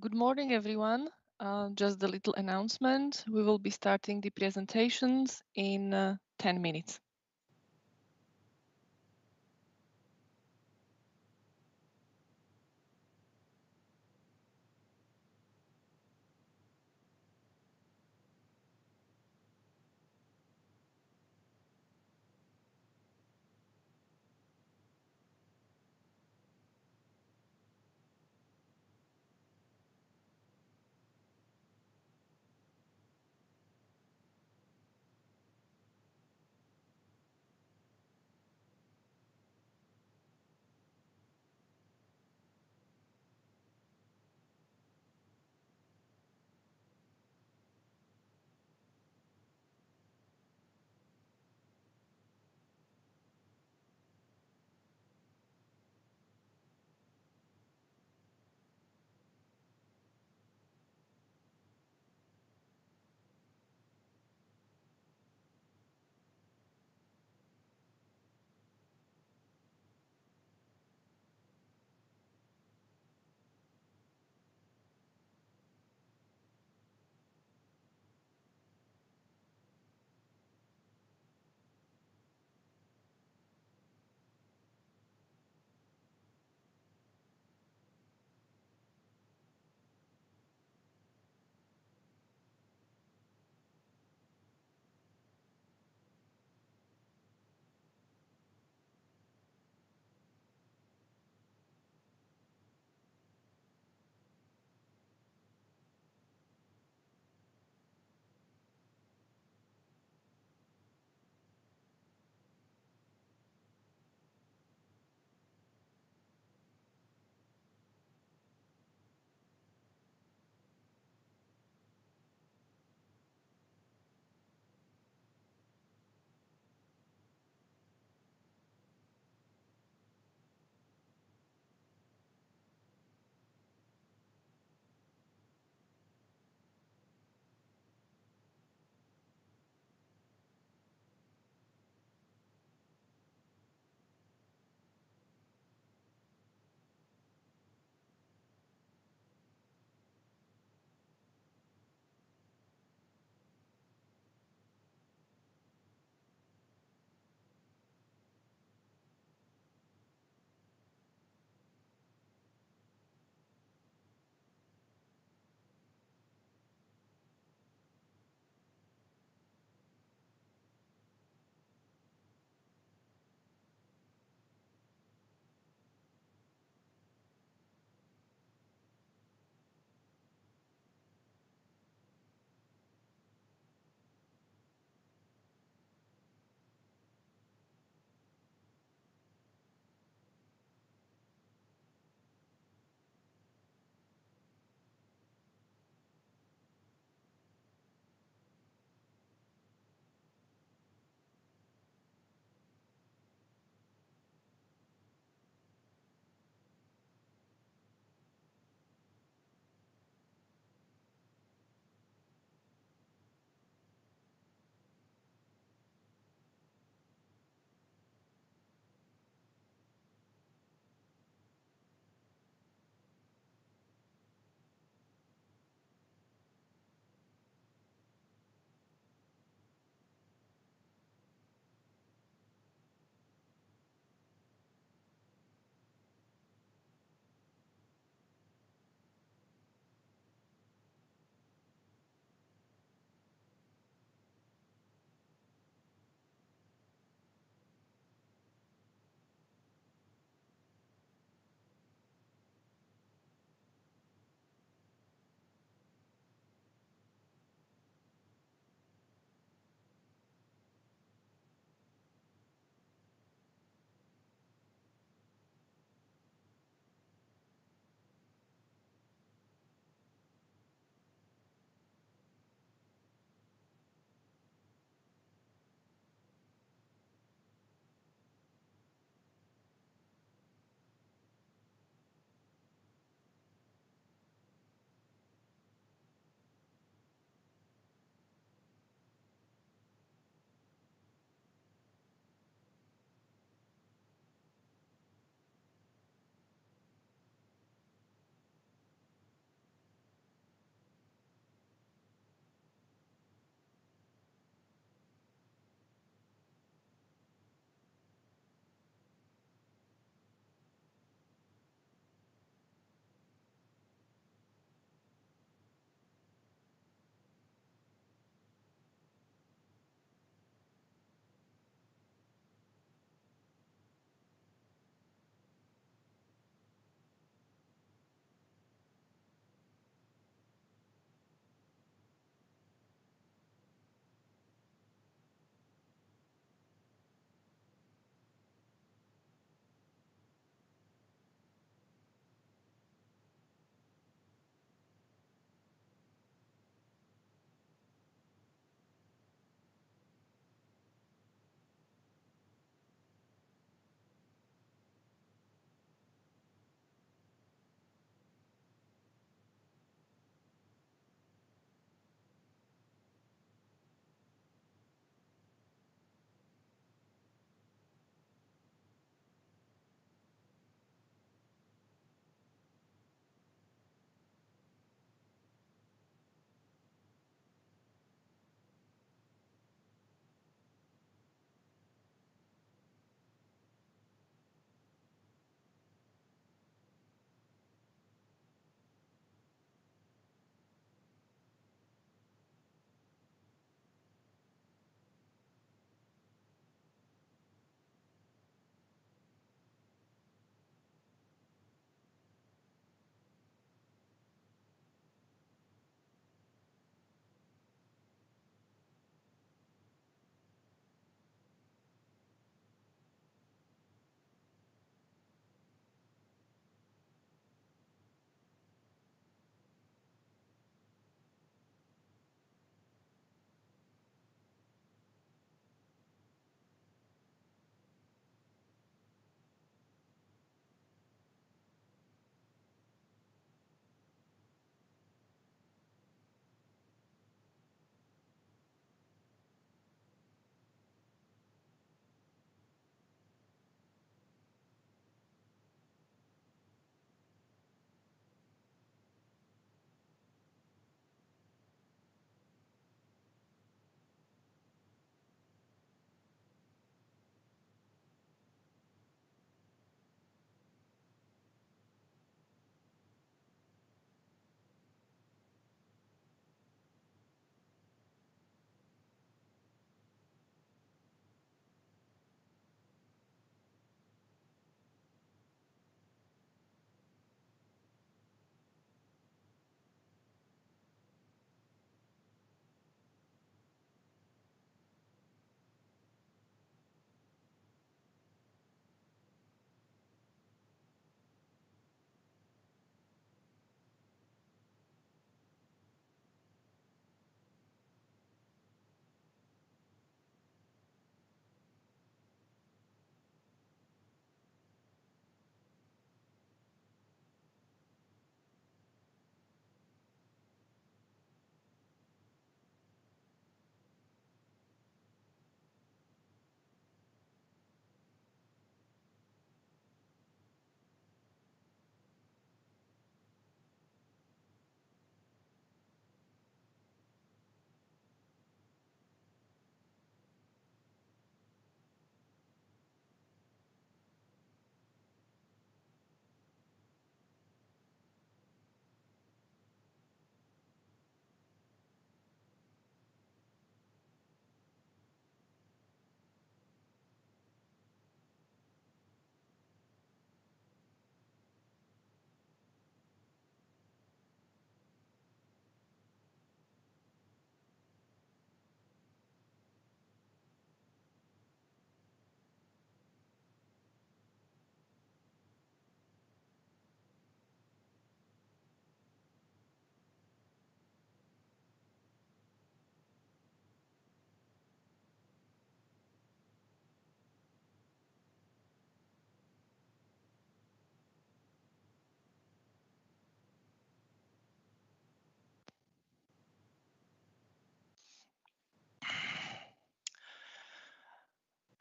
Good morning, everyone. Just a little announcement. We will be starting the presentations in 10 minutes.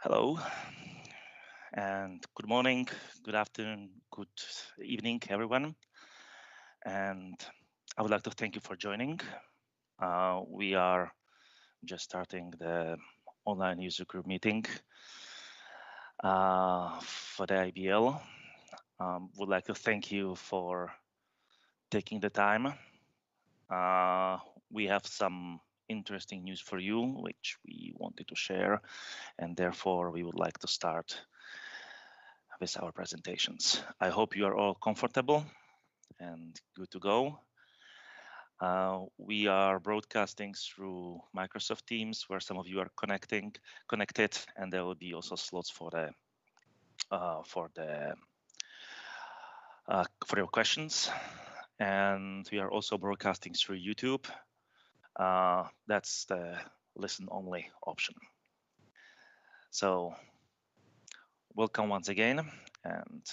Hello, and good morning, good afternoon, good evening, everyone. And I would like to thank you for joining. We are just starting the online user group meeting for the IBL. Would like to thank you for taking the time. We have some interesting news for you, which we wanted to share, and therefore we would like to start with our presentations. I hope you are all comfortable and good to go. We are broadcasting through Microsoft Teams, where some of you are connected, and there will be also slots for your questions. And we are also broadcasting through YouTube. That's the listen-only option. So, welcome once again, and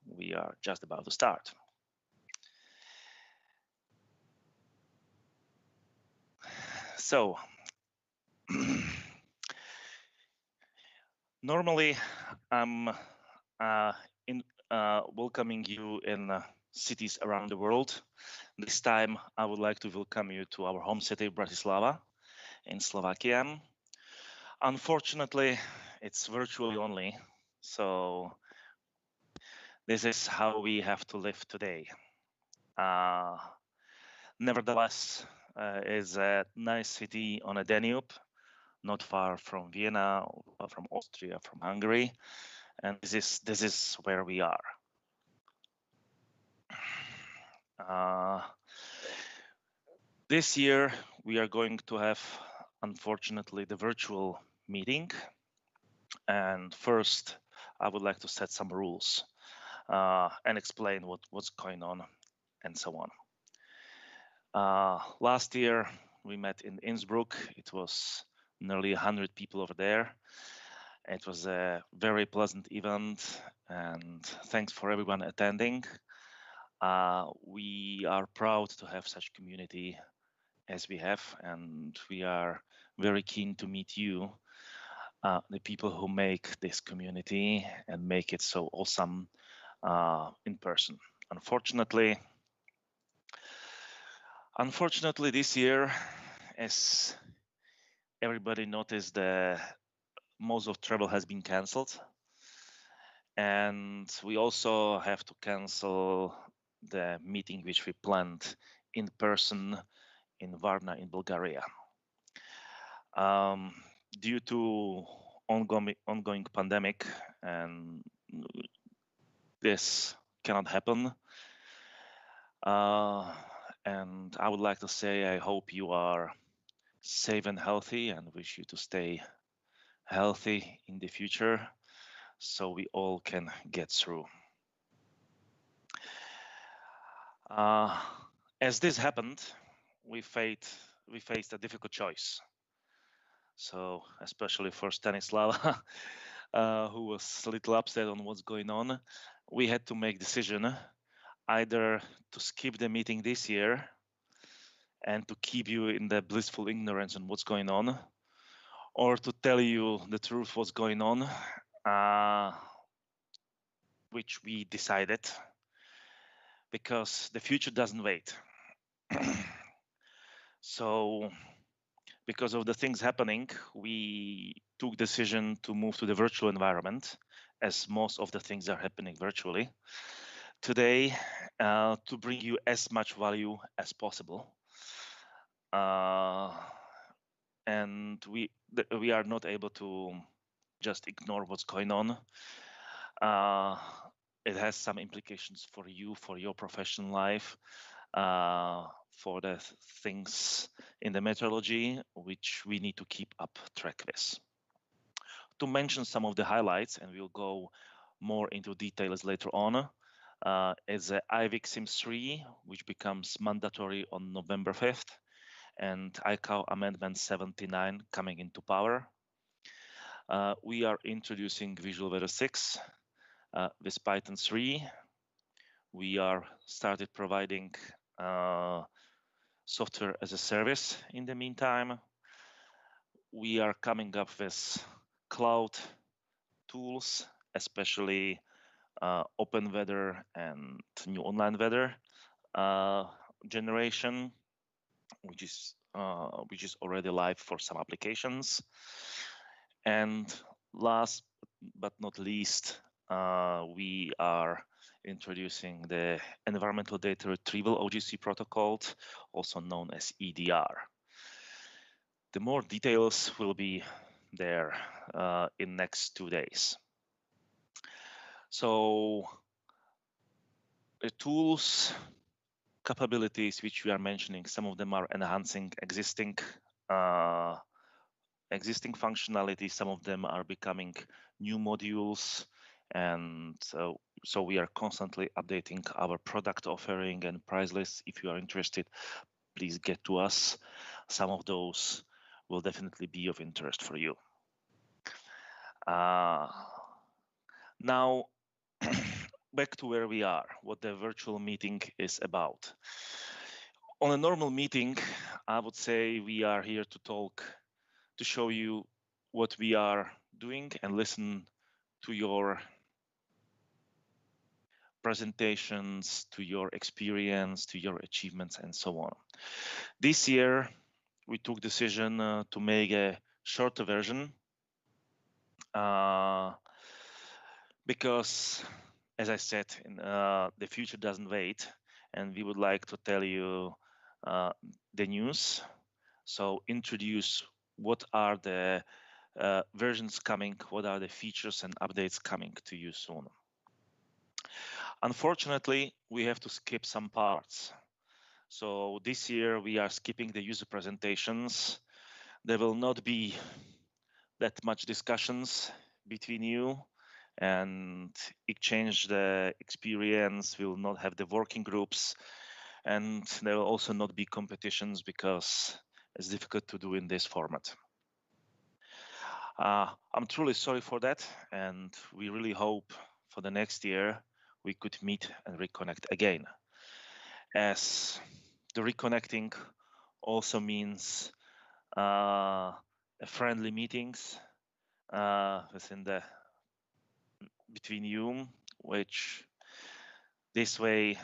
we are just about to start. So, normally I'm welcoming you in cities around the world. This time I would like to welcome you to our home city, Bratislava, in Slovakia. Unfortunately, it's virtually only, so this is how we have to live today. Nevertheless, it's a nice city on a Danube, not far from Vienna, from Austria, from Hungary, and this is where we are. This year we are going to have, unfortunately, the virtual meeting. And first, I would like to set some rules and explain what's going on and so on. Last year we met in Innsbruck. It was nearly 100 people over there. It was a very pleasant event, and thanks for everyone attending. We are proud to have such community as we have, and we are very keen to meet you, the people who make this community and make it so awesome in person. Unfortunately, this year, as everybody noticed, most of travel has been cancelled, and we also have to cancel the meeting which we planned in person in Varna in Bulgaria. Due to ongoing pandemic, and this cannot happen. And I would like to say I hope you are safe and healthy, and wish you to stay healthy in the future so we all can get through. As this happened, we faced a difficult choice. So especially for Stanislava, who was a little upset on what's going on, we had to make decision either to skip the meeting this year and to keep you in the blissful ignorance on what's going on, or to tell you the truth what's going on, which we decided, because the future doesn't wait. So because of the things happening, we took decision to move to the virtual environment, as most of the things are happening virtually today, to bring you as much value as possible. And we are not able to just ignore what's going on. It has some implications for you, for your professional life, for the things in the meteorology, which we need to keep up track with. To mention some of the highlights, and we'll go more into details later on, is IVIC SIMS 3, which becomes mandatory on November 5th, and ICAO Amendment 79 coming into power. We are introducing Visual Weather 6 with Python 3. We are started providing software as a service in the meantime. We are coming up with cloud tools, especially open weather and new online weather generation, which is already live for some applications. And last but not least, we are introducing the environmental data retrieval OGC protocol, also known as EDR. The more details will be there in next 2 days. So the tools, capabilities which we are mentioning, some of them are enhancing existing functionality, some of them are becoming new modules, and so we are constantly updating our product offering and price lists. If you are interested, please get to us. Some of those will definitely be of interest for you. Now, back to where we are, what the virtual meeting is about. On a normal meeting, I would say we are here to talk, to show you what we are doing and listen to your presentations, to your experience, to your achievements, and so on. This year, we took decision to make a shorter version because, as I said, the future doesn't wait, and we would like to tell you the news. So introduce what are the versions coming, what are the features and updates coming to you soon. Unfortunately, we have to skip some parts. So this year we are skipping the user presentations. There will not be that much discussions between you and exchange the experience. We will not have the working groups, and there will also not be competitions because it's difficult to do in this format. I'm truly sorry for that, and we really hope for the next year we could meet and reconnect again. As the reconnecting also means friendly meetings between you, which this way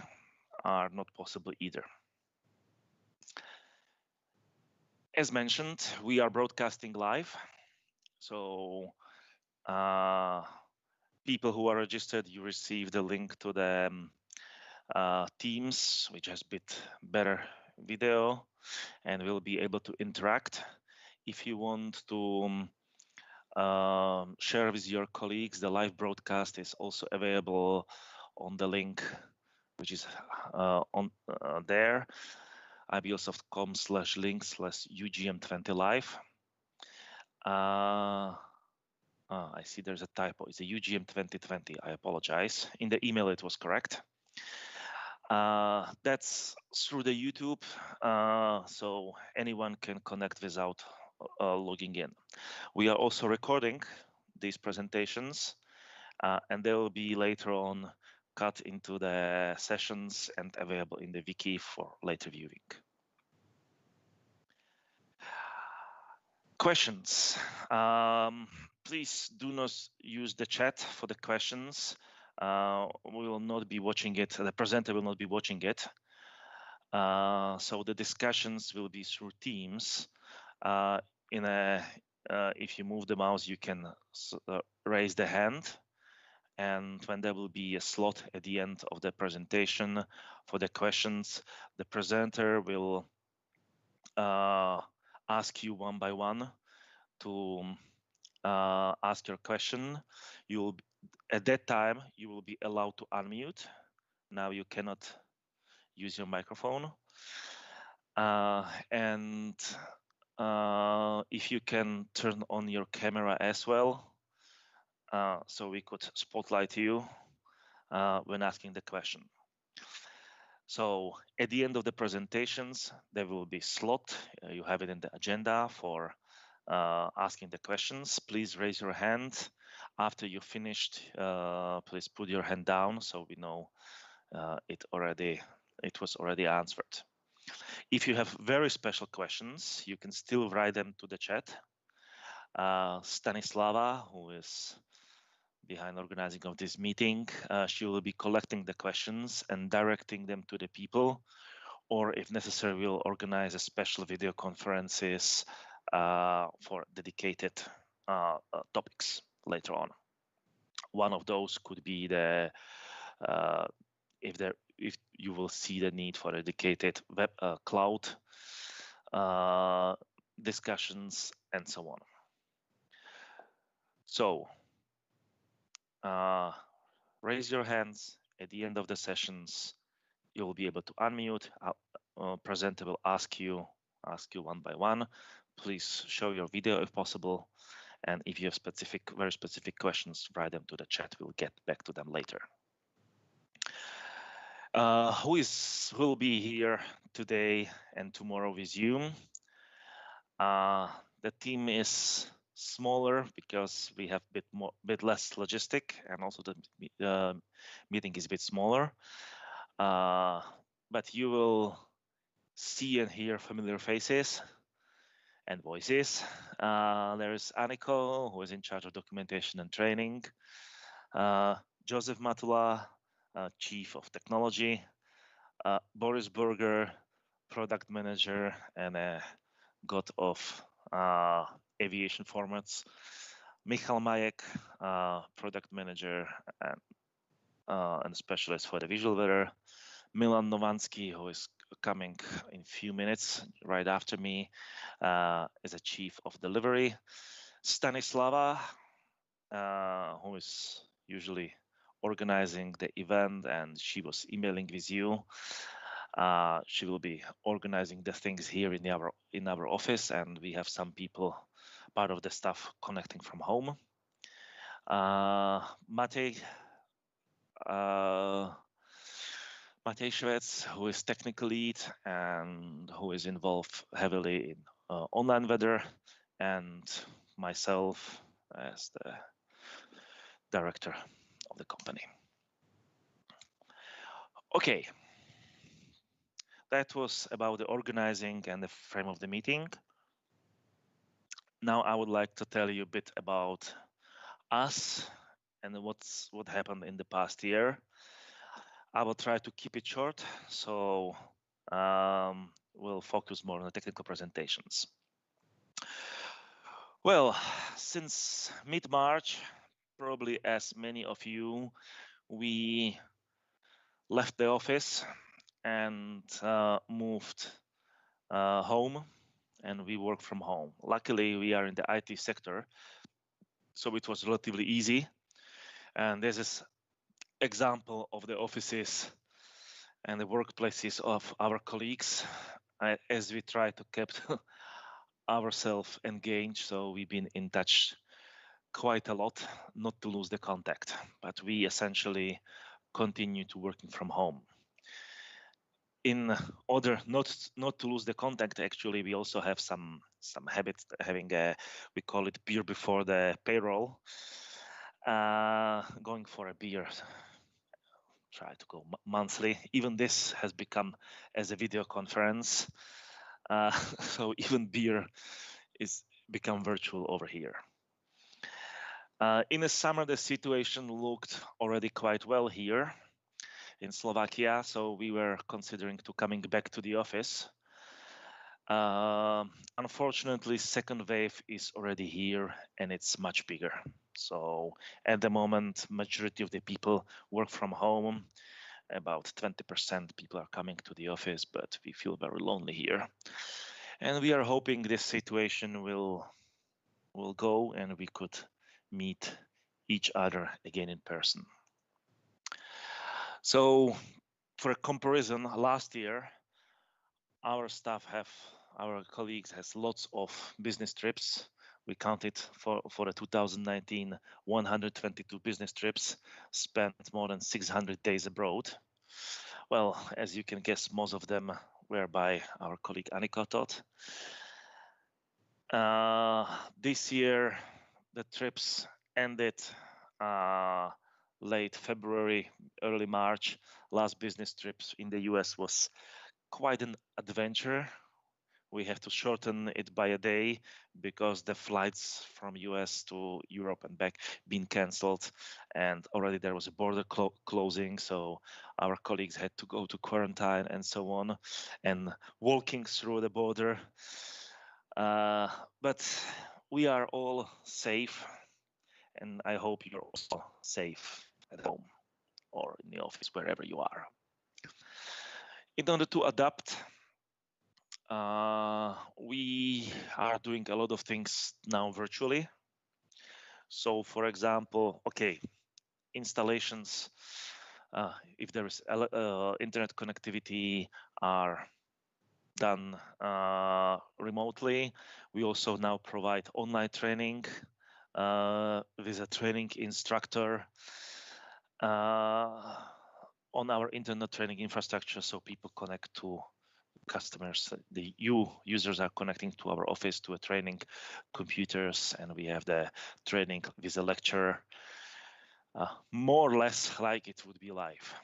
are not possible either. As mentioned, we are broadcasting live, so people who are registered, you receive the link to the Teams, which has a bit better video, and will be able to interact. If you want to share with your colleagues, the live broadcast is also available on the link, which is on there, iblsoft.com/link/UGM20live. I see there's a typo. It's a UGM 2020. I apologize. In the email, it was correct. That's through the YouTube, so anyone can connect without logging in. We are also recording these presentations, and they will be later on cut into the sessions and available in the wiki for later viewing. Questions. Please do not use the chat for the questions. We will not be watching it. The presenter will not be watching it. So the discussions will be through Teams. If you move the mouse, you can raise the hand, and when there will be a slot at the end of the presentation for the questions, the presenter will ask you one by one to ask your question. At that time, you will be allowed to unmute. Now you cannot use your microphone. And if you can turn on your camera as well, so we could spotlight you when asking the question. So at the end of the presentations, there will be a slot. You have it in the agenda for asking the questions. Please raise your hand. After you finished, please put your hand down so we know it was already answered. If you have very special questions, you can still write them to the chat. Stanislava, who is behind organizing of this meeting. She will be collecting the questions and directing them to the people, or if necessary, we'll organize a special video conferences for dedicated topics later on. One of those could be the if you will see the need for a dedicated web cloud discussions and so on. So raise your hands at the end of the sessions. You will be able to unmute. Presenter will ask you one by one. Please show your video if possible. And if you have very specific questions, write them to the chat. We'll get back to them later. Who will be here today and tomorrow with you? The team is smaller because we have bit less logistic, and also the meeting is a bit smaller. But you will see and hear familiar faces and voices. There is Aniko, who is in charge of documentation and training. Joseph Matula, Chief of Technology. Boris Berger, Product Manager and a god of aviation formats. Michal Majek, Product Manager and Specialist for the visual weather. Milan Novansky, who is coming in a few minutes right after me, is a Chief of Delivery. Stanislava, who is usually organizing the event, and she was emailing with you. She will be organizing the things here in our office, and we have some people, part of the staff, connecting from home. Matej Švec, who is technical lead and who is involved heavily in online weather, and myself as the director of the company. Okay, that was about the organizing and the frame of the meeting. Now I would like to tell you a bit about us and what happened in the past year. I will try to keep it short, so we'll focus more on the technical presentations. Well, since mid-March, probably as many of you, we left the office and moved home, and we work from home. Luckily, we are in the IT sector, so it was relatively easy. And this is example of the offices and the workplaces of our colleagues as we try to keep ourselves engaged. So we've been in touch quite a lot, not to lose the contact, but we essentially continue to working from home. In order not to lose the contact, actually, we also have some habits, having we call it beer before the payroll, going for a beer. Try to go monthly. Even this has become as a video conference, so even beer is become virtual over here. In the summer, the situation looked already quite well here in Slovakia, so we were considering to coming back to the office. Unfortunately, second wave is already here and it's much bigger. So at the moment, majority of the people work from home. About 20% people are coming to the office, but we feel very lonely here. And we are hoping this situation will go and we could meet each other again in person. So for a comparison, last year, our colleagues has lots of business trips. We counted for the 2019, 122 business trips, spent more than 600 days abroad. Well, as you can guess, most of them were by our colleague Annika Todd. This year, the trips ended late February, early March. Last business trips in the US was quite an adventure. we have to shorten it by a day because the flights from US to Europe and back been cancelled, and already there was a border closing, so our colleagues had to go to quarantine and so on, and walking through the border. But we are all safe, and I hope you're also safe at home or in the office, wherever you are. In order to adapt, we are doing a lot of things now virtually. So, for example, installations, if there is internet connectivity, are done remotely. We also now provide online training with a training instructor on our internet training infrastructure, so people connect to customers. The users are connecting to our office to a training computers, and we have the training with a lecturer, more or less like it would be live.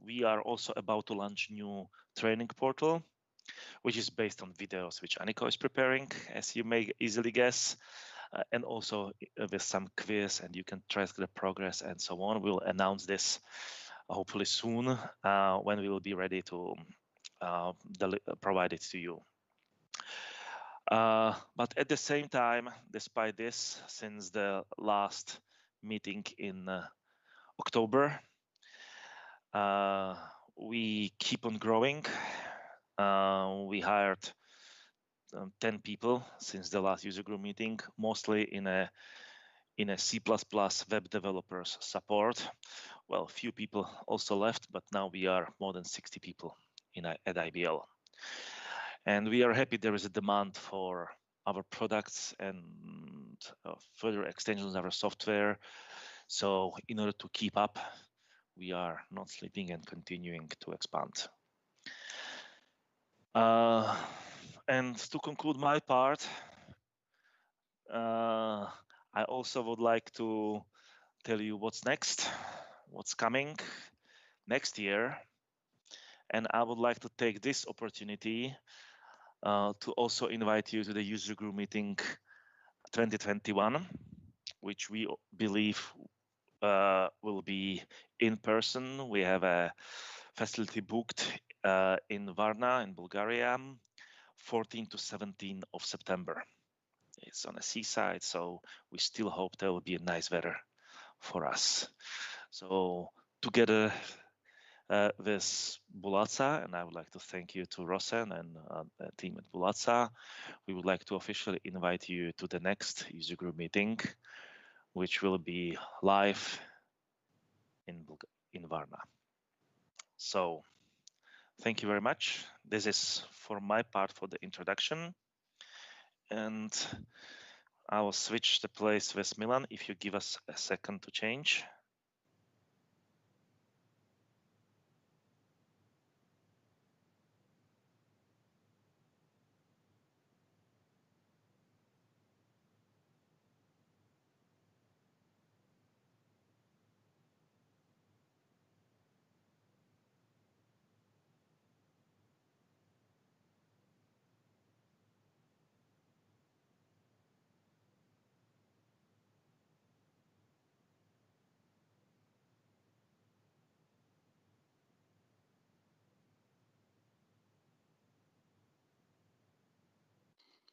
We are also about to launch new training portal, which is based on videos which Aniko is preparing, as you may easily guess, and also with some quiz, and you can track the progress and so on. We'll announce this hopefully soon when we will be ready to provide it to you. But at the same time, despite this, since the last meeting in October, we keep on growing. We hired 10 people since the last user group meeting, mostly in a C++ web developers support. Well, few people also left, but now we are more than 60 people at IBL. And we are happy there is a demand for our products and further extensions of our software. So in order to keep up, we are not sleeping and continuing to expand. And to conclude my part, I also would like to tell you what's next, what's coming next year. And I would like to take this opportunity to also invite you to the user group meeting 2021, which we believe will be in person. We have a facility booked in Varna in Bulgaria, 14 to 17 of September. It's on a seaside, so we still hope there will be a nice weather for us. So together with Bulatsa, and I would like to thank you to Rosen and the team at Bulatsa, we would like to officially invite you to the next user group meeting, which will be live in Varna. So thank you very much. This is for my part for the introduction. And I will switch the place with Milan if you give us a second to change.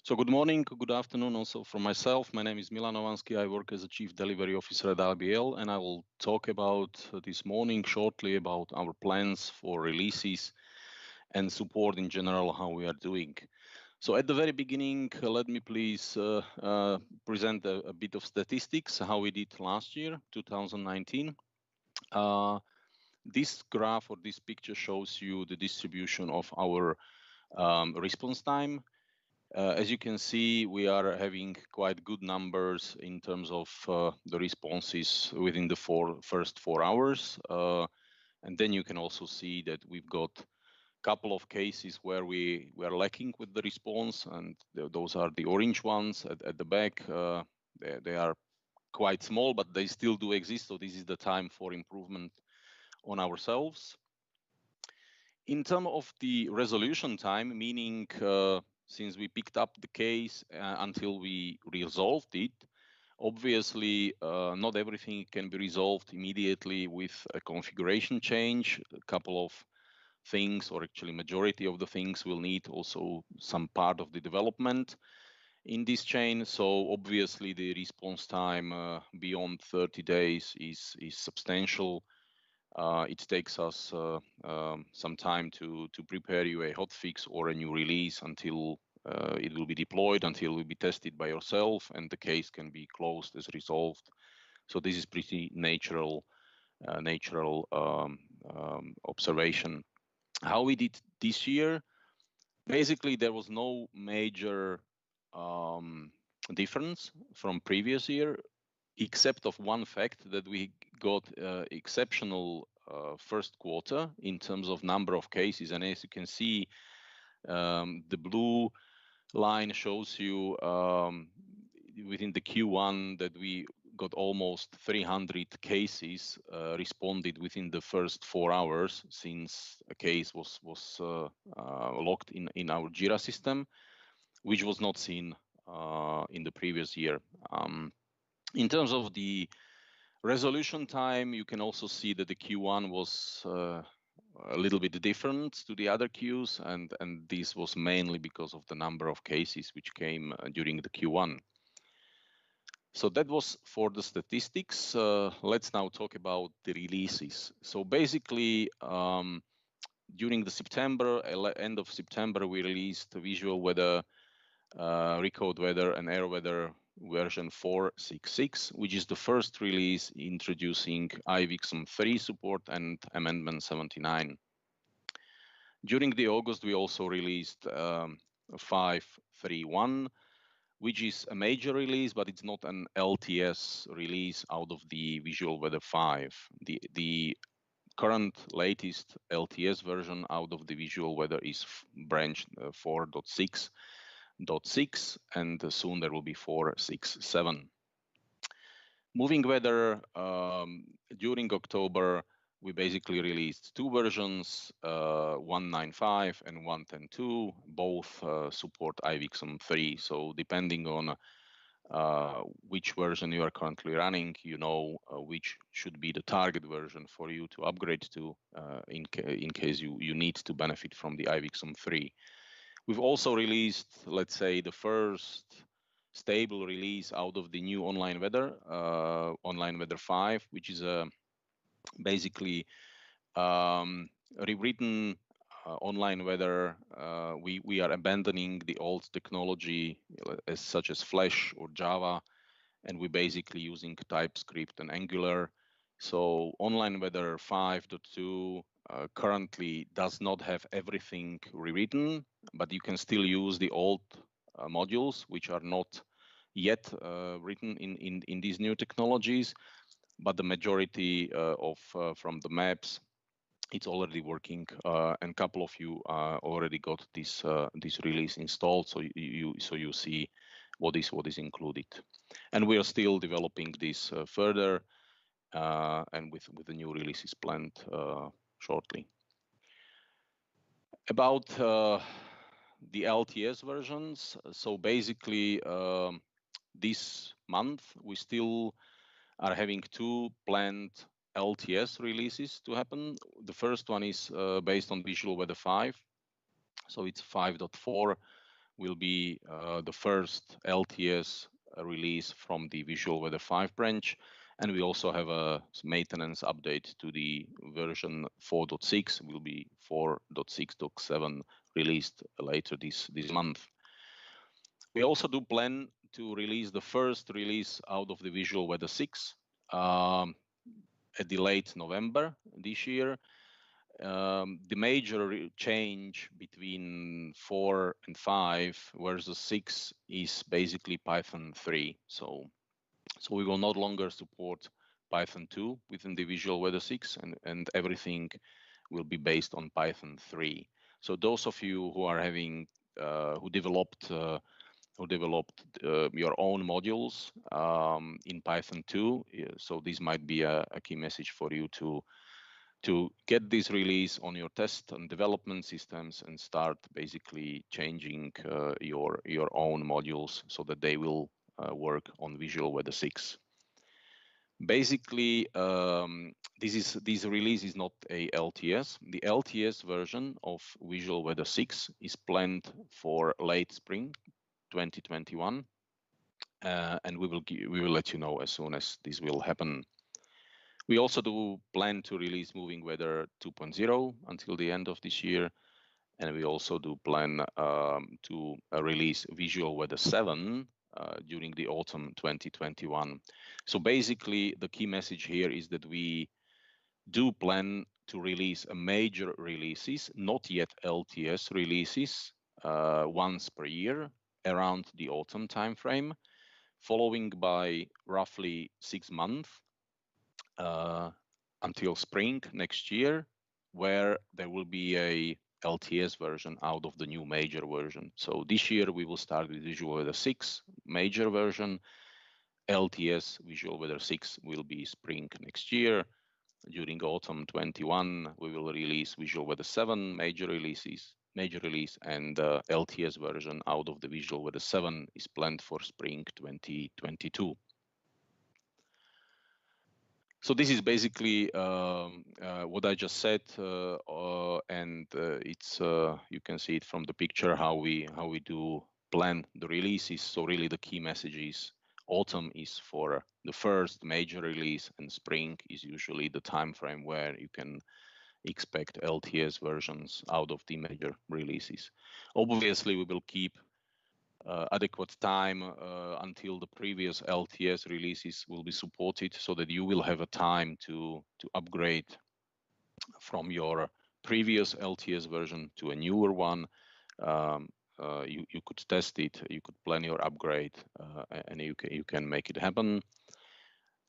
So good morning, good afternoon also from myself. My name is Milan Novansky. I work as a Chief Delivery Officer at IBL, and I will talk about this morning shortly about our plans for releases and support in general, how we are doing. So at the very beginning, let me please present a bit of statistics, how we did last year, 2019. This graph or this picture shows you the distribution of our response time. As you can see, we are having quite good numbers in terms of the responses within the first 4 hours. And then you can also see that we've got a couple of cases where we are lacking with the response, and those are the orange ones at the back. They are quite small, but they still do exist. So this is the time for improvement on ourselves. In terms of the resolution time, meaning since we picked up the case until we resolved it, obviously not everything can be resolved immediately with a configuration change. A couple of things, or actually majority of the things, will need also some part of the development in this chain. So obviously the response time beyond 30 days is substantial. It takes us some time to prepare you a hotfix or a new release until it will be deployed, until it will be tested by yourself, and the case can be closed as resolved. So this is pretty natural observation. How we did this year, basically there was no major difference from previous year, except of one fact that we got exceptional first quarter in terms of number of cases. And as you can see, the blue line shows you within the Q1 that we got almost 300 cases responded within the first 4 hours since a case was logged in our Jira system, which was not seen in the previous year. In terms of the resolution time, you can also see that the Q1 was a little bit different to the other Qs, and this was mainly because of the number of cases which came during the Q1. So that was for the statistics. Let's now talk about the releases. So basically, during the end of September, we released Visual Weather, Recode Weather, and Air Weather version 4.6.6, which is the first release introducing IBXM 3 support and Amendment 79. During the August, we also released 5.3.1, which is a major release, but it's not an LTS release out of the Visual Weather 5. The current latest LTS version out of the Visual Weather is branch 4.6.6, and soon there will be 4.6.7. Moving Weather, during October, we basically released 2 versions, 1.9.5 and 1.10.2. Both support IBXM 3. So depending on which version you are currently running, you know which should be the target version for you to upgrade to in case you need to benefit from the IBXM 3. We've also released, let's say, the first stable release out of the new Online Weather, Online Weather 5, which is basically rewritten Online Weather. We are abandoning the old technology such as Flash or Java, and we're basically using TypeScript and Angular. So Online Weather 5.2 currently does not have everything rewritten, but you can still use the old modules which are not yet written in these new technologies. But the majority from the maps, it's already working, and a couple of you already got this release installed, so you see what is included. And we are still developing this further, and with the new releases planned shortly. About the LTS versions, so basically this month we still are having 2 planned LTS releases to happen. The first one is based on Visual Weather 5. So it's 5.4 will be the first LTS release from the Visual Weather 5 branch. And we also have a maintenance update to the version 4.6, will be 4.6.7 released later this month. We also do plan to release the first release out of the Visual Weather 6 at the late November this year. The major change between 4 and 5 versus 6 is basically Python 3. So we will no longer support Python 2 within the Visual Weather 6, and everything will be based on Python 3. So those of you who are having who developed your own modules in Python 2, so this might be a key message for you to to get this release on your test and development systems and start basically changing your own modules so that they will work on Visual Weather 6. Basically, this release is not a LTS. The LTS version of Visual Weather 6 is planned for late spring 2021, and we will let you know as soon as this will happen. We also do plan to release Moving Weather 2.0 until the end of this year, and we also do plan to release Visual Weather 7 during the autumn 2021. So basically, the key message here is that we do plan to release a major releases, not yet LTS releases, once per year around the autumn timeframe, following by roughly 6 months until spring next year, where there will be a LTS version out of the new major version. So this year we will start with Visual Weather 6 major version. LTS Visual Weather 6 will be spring next year. During autumn 21, we will release Visual Weather 7 major release, and LTS version out of the Visual Weather 7 is planned for spring 2022. So this is basically what I just said, and it's you can see it from the picture how we do plan the releases. So really the key message is autumn is for the first major release, and spring is usually the time frame where you can expect LTS versions out of the major releases. Obviously, we will keep adequate time until the previous LTS releases will be supported, so that you will have a time to upgrade from your previous LTS version to a newer one. You could test it, you could plan your upgrade, and you can make it happen.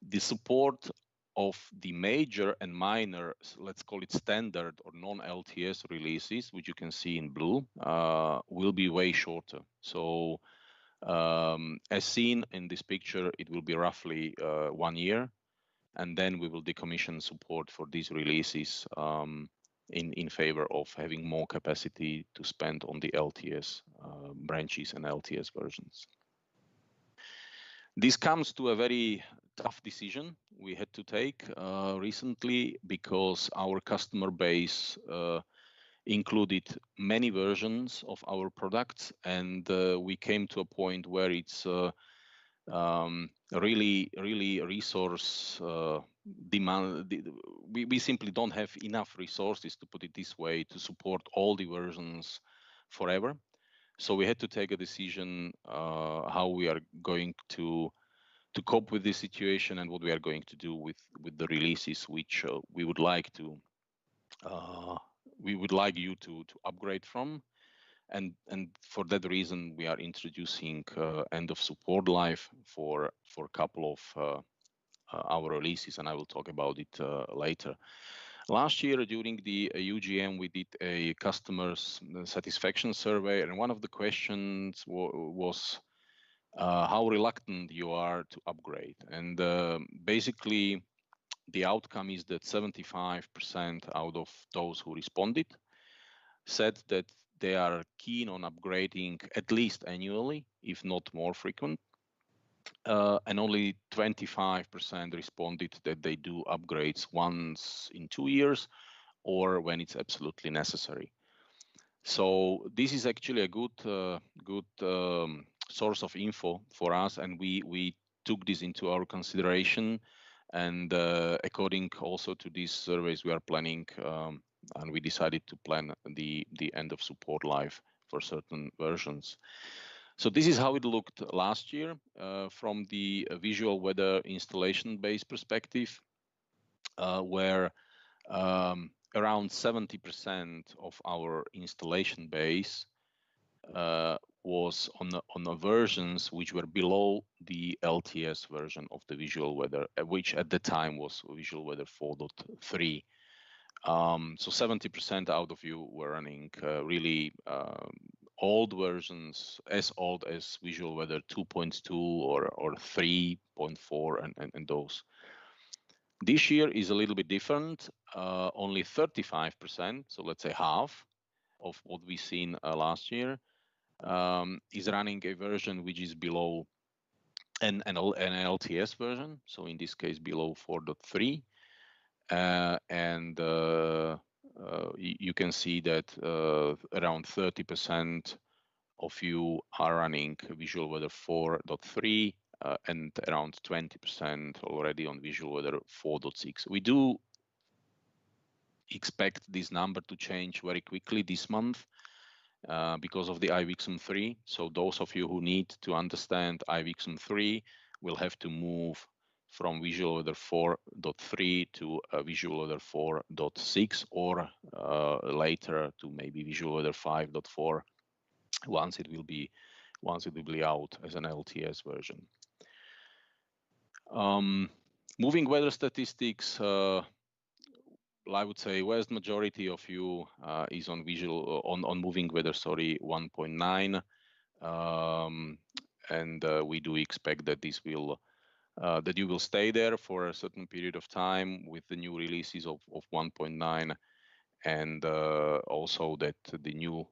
The support of the major and minor, let's call it standard or non-LTS releases, which you can see in blue, will be way shorter. So as seen in this picture, it will be roughly 1 year, and then we will decommission support for these releases in favor of having more capacity to spend on the LTS branches and LTS versions. This comes to a very tough decision we had to take recently, because our customer base included many versions of our products, and we came to a point where it's really resource demand. We simply don't have enough resources, to put it this way, to support all the versions forever. So we had to take a decision how we are going to cope with this situation, and what we are going to do with the releases which we would like you to upgrade from. And for that reason, we are introducing end of support life for a couple of our releases, and I will talk about it later. Last year, during the UGM, we did a customer's satisfaction survey, and one of the questions was how reluctant you are to upgrade. And basically, the outcome is that 75% out of those who responded said that they are keen on upgrading at least annually, if not more frequent. And only 25% responded that they do upgrades once in 2 years, or when it's absolutely necessary. So this is actually a good source of info for us, and we took this into our consideration. And according also to these surveys, we are planning, and we decided to plan the end of support life for certain versions. So this is how it looked last year from the Visual Weather installation-based perspective, where around 70% of our installation base was on the versions which were below the LTS version of the Visual Weather, which at the time was Visual Weather 4.3. So 70% out of you were running really old versions, as old as Visual Weather 2.2 or 3.4 and those. This year is a little bit different. Only 35%, so let's say half of what we seen last year, is running a version which is below an LTS version. So in this case, below 4.3. You can see that around 30% of you are running Visual Weather 4.3 and around 20% already on Visual Weather 4.6. We do expect this number to change very quickly this month because of the IVXM 3. So those of you who need to understand IVXM 3 will have to move from Visual Weather 4.3 to Visual Weather 4.6 or later to maybe Visual Weather 5.4 once it will be out as an LTS version. Moving weather statistics, I would say vast majority of you is on visual on moving weather, sorry, 1.9, and we do expect that this will that you will stay there for a certain period of time with the new releases of 1.9, and also that the new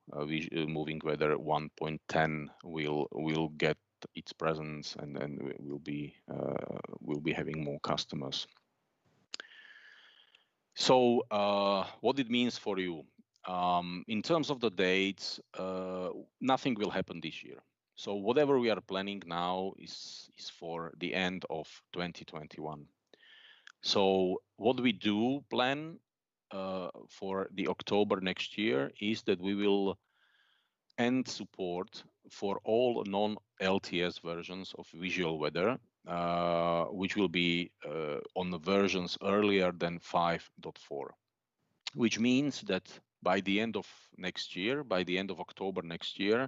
moving weather 1.10 will get its presence and will be having more customers. So what it means for you in terms of the dates, nothing will happen this year. So whatever we are planning now is for the end of 2021. So what we do plan for the October next year is that we will end support for all non-LTS versions of visual weather, which will be on the versions earlier than 5.4, which means that by the end of next year, by the end of October next year,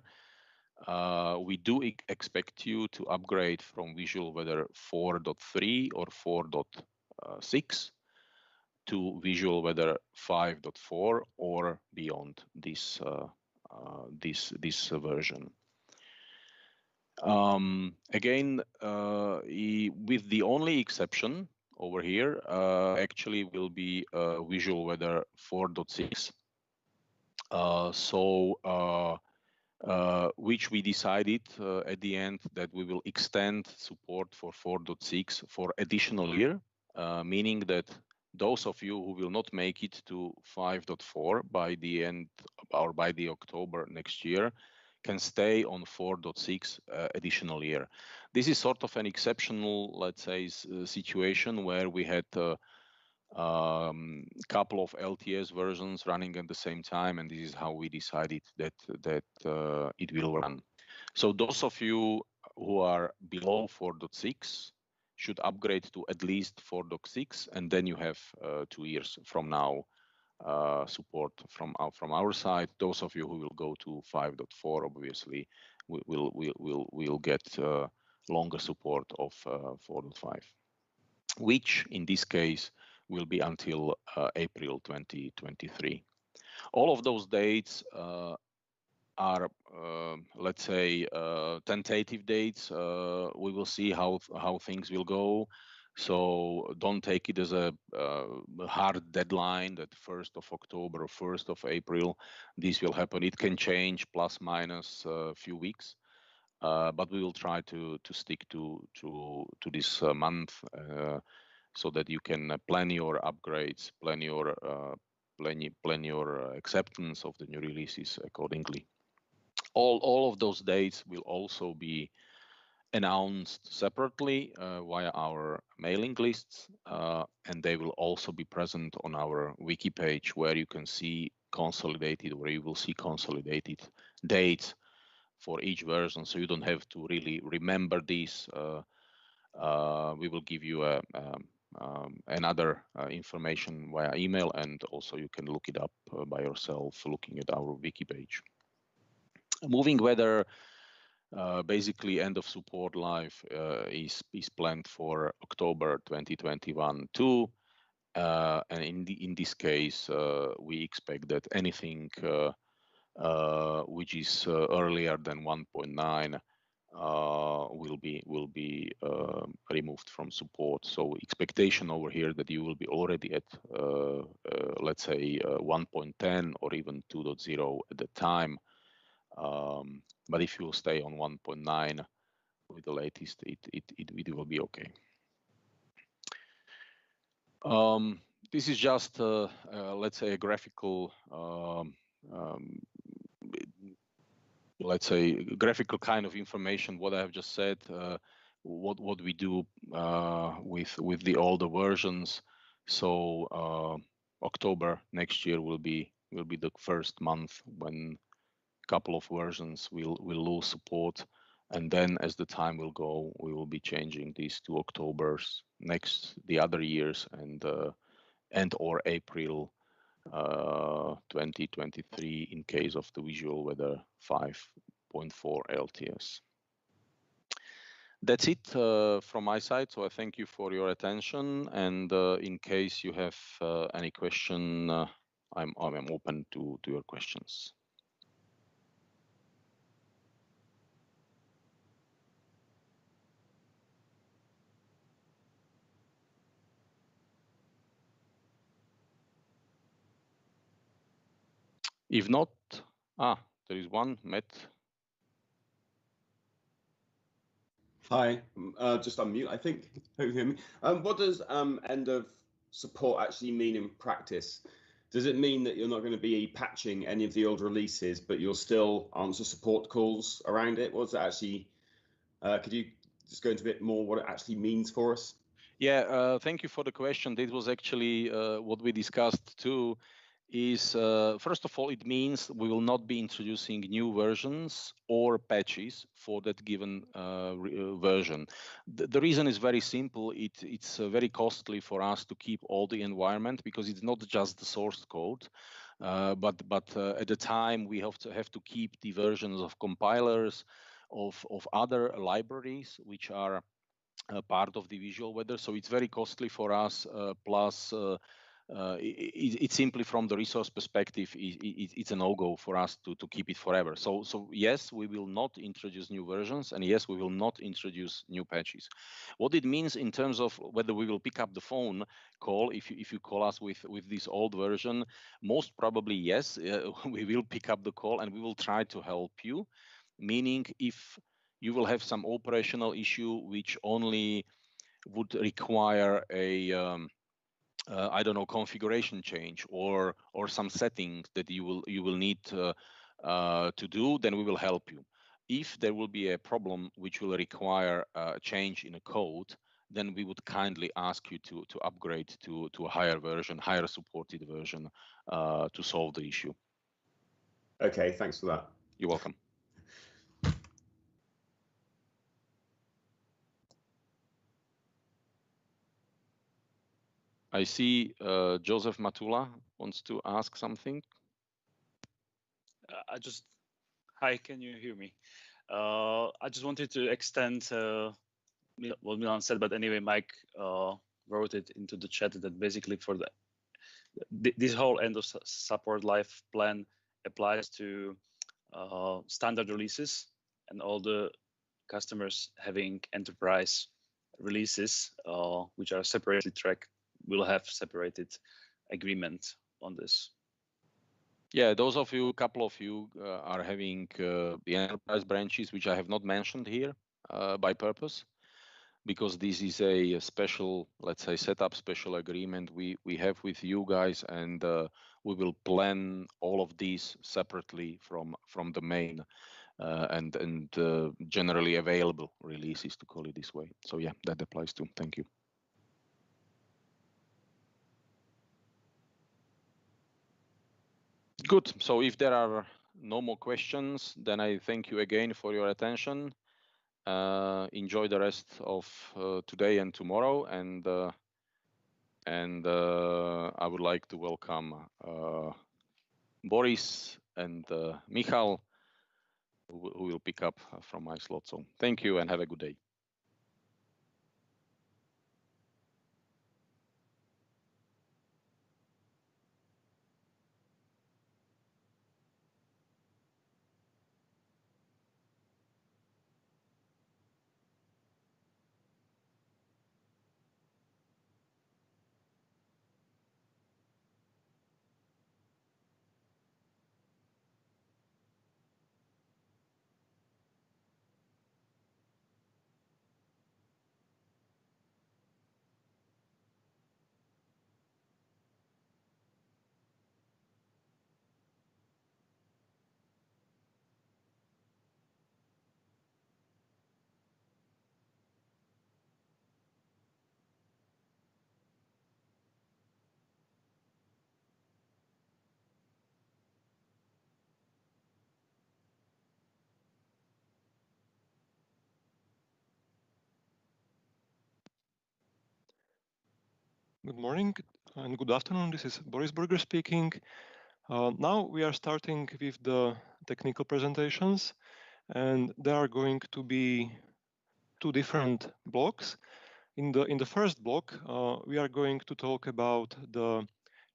we do expect you to upgrade from Visual Weather 4.3 or 4.6 to Visual Weather 5.4 or beyond this version. Again, with the only exception over here, actually will be Visual Weather 4.6. Which we decided at the end that we will extend support for 4.6 for additional year, meaning that those of you who will not make it to 5.4 by the end or by the October next year can stay on 4.6 additional year. This is sort of an exceptional, let's say, situation where we had couple of LTS versions running at the same time, and this is how we decided that it will run. So those of you who are below 4.6 should upgrade to at least 4.6, and then you have 2 years from now support from our side. Those of you who will go to 5.4 obviously will get longer support of 4.5, which in this case will be until April 2023. All of those dates are, let's say, tentative dates. We will see how things will go. So don't take it as a hard deadline that 1st of October or 1st of April this will happen. It can change plus minus a few weeks, but we will try to stick to this month so that you can plan your upgrades, plan your acceptance of the new releases accordingly. All of those dates will also be announced separately via our mailing lists, and they will also be present on our wiki page where you can see consolidated, where you will see consolidated dates for each version, so you don't have to really remember these. We will give you another information via email, and also you can look it up by yourself looking at our wiki page. Moving weather, basically end of support life is planned for October 2021 too, and in this case we expect that anything which is earlier than 1.9 will be removed from support. So expectation over here that you will be already at let's say 1.10 or even 2.0 at the time. But if you stay on 1.9 with the latest, it will be okay. This is just let's say a graphical let's say graphical kind of information, what I have just said, what we do with the older versions. So October next year will be the first month when a couple of versions will lose support, and then as the time will go, we will be changing these to Octobers the other years, and or April 2023 in case of the visual weather 5.4 LTS. That's it from my side. So I thank you for your attention. And in case you have any question, I'm open to your questions. If not, there is one, Matt. Hi, just unmute, I think. Hope you hear me. What does end of support actually mean in practice? Does it mean that you're not going to be patching any of the old releases, but you'll still answer support calls around it? What does it actually, could you just go into a bit more what it actually means for us? Yeah, thank you for the question. This was actually what we discussed too. Is first of all, it means we will not be introducing new versions or patches for that given version. The reason is very simple. It's very costly for us to keep all the environment because it's not just the source code, but at the time we have to keep the versions of compilers of other libraries which are part of the visual weather. So it's very costly for us. Plus, it's simply from the resource perspective, it's a no-go for us to keep it forever. So yes, we will not introduce new versions, and yes, we will not introduce new patches. What it means in terms of whether we will pick up the phone call, if you call us with this old version, most probably yes, we will pick up the call and we will try to help you. Meaning, if you will have some operational issue which only would require a I don't know, configuration change or some settings that you will need to do, then we will help you. If there will be a problem which will require a change in a code, then we would kindly ask you to upgrade to a higher version, higher supported version to solve the issue. Okay, thanks for that. You're welcome. I see Joseph Matula wants to ask something. Hi, can you hear me? I just wanted to extend what Milan said, but anyway, Mike wrote it into the chat that basically for this whole end of support life plan applies to standard releases, and all the customers having enterprise releases, which are separately tracked, will have separated agreement on this. Yeah, a couple of you are having the enterprise branches, which I have not mentioned here by purpose, because this is a special, let's say, setup special agreement we have with you guys, and we will plan all of these separately from the main and generally available releases, to call it this way. So yeah, that applies too. Thank you. Good. So if there are no more questions, then I thank you again for your attention. Enjoy the rest of today and tomorrow, and I would like to welcome Boris and Michal, who will pick up from my slot. So thank you and have a good day. Good morning and good afternoon. This is Boris Burger speaking. Now we are starting with the technical presentations, and there are going to be two different blocks. In the first block, we are going to talk about the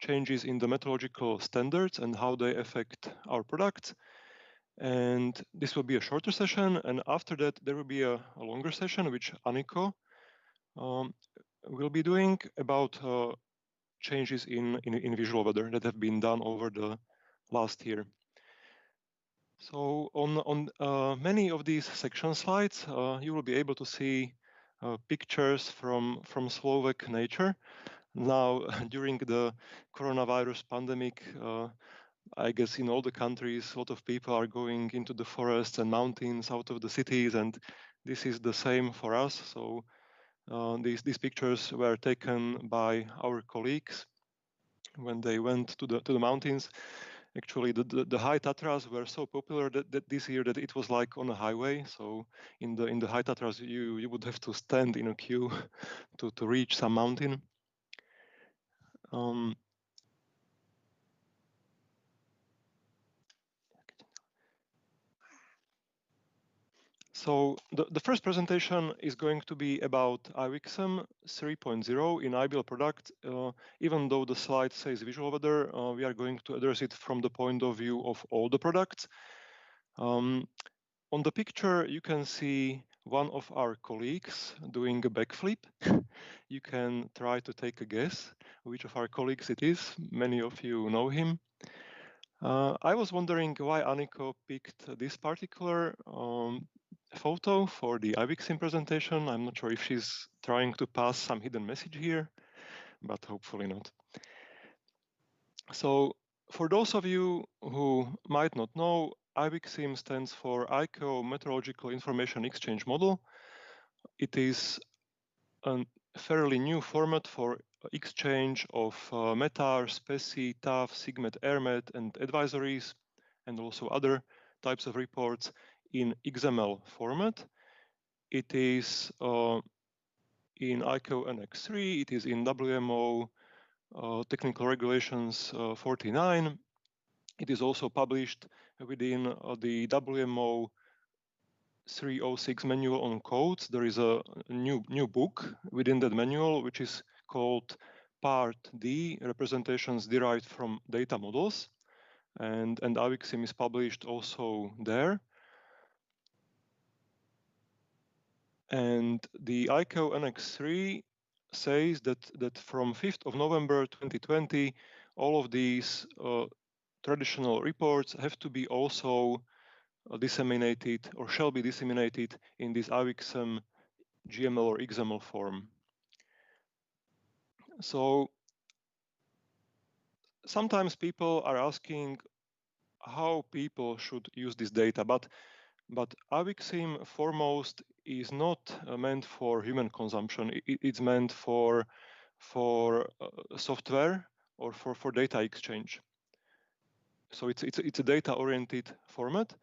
changes in the methodological standards and how they affect our products. And this will be a shorter session, and after that there will be a longer session which Aniko will be doing about changes in visual weather that have been done over the last year. So on many of these section slides, you will be able to see pictures from Slovak nature. Now, during the coronavirus pandemic, I guess in all the countries, a lot of people are going into the forests and mountains out of the cities, and this is the same for us. So these pictures were taken by our colleagues when they went to the mountains. Actually, the high Tatras were so popular that this year that it was like on a highway. So in the high Tatras, you would have to stand in a queue to reach some mountain. So the first presentation is going to be about IWXM 3.0 in IBL product. Even though the slide says visual weather, we are going to address it from the point of view of all the products. On the picture, you can see one of our colleagues doing a backflip. You can try to take a guess which of our colleagues it is. Many of you know him. I was wondering why Aniko picked this particular photo for the IWXM presentation. I'm not sure if she's trying to pass some hidden message here, but hopefully not. So for those of you who might not know, IWXM stands for ICAO Meteorological Information Exchange Model. It is a fairly new format for exchange of METAR, SPECI, TAF, SIGMET, AirMet, and advisories, and also other types of reports in XML format. It is in ICAO Annex 3, it is in WMO Technical Regulations 49. It is also published within the WMO 306 manual on codes. There is a new book within that manual, which is called Part D, Representations Derived from Data Models. And IWXM is published also there. And the ICAO Annex 3 says that from 5th of November 2020, all of these traditional reports have to be also disseminated or shall be disseminated in this IWXM GML or XML form. So sometimes people are asking how people should use this data, but IWXM foremost is not meant for human consumption. It's meant for software or for data exchange. So it's a data-oriented format,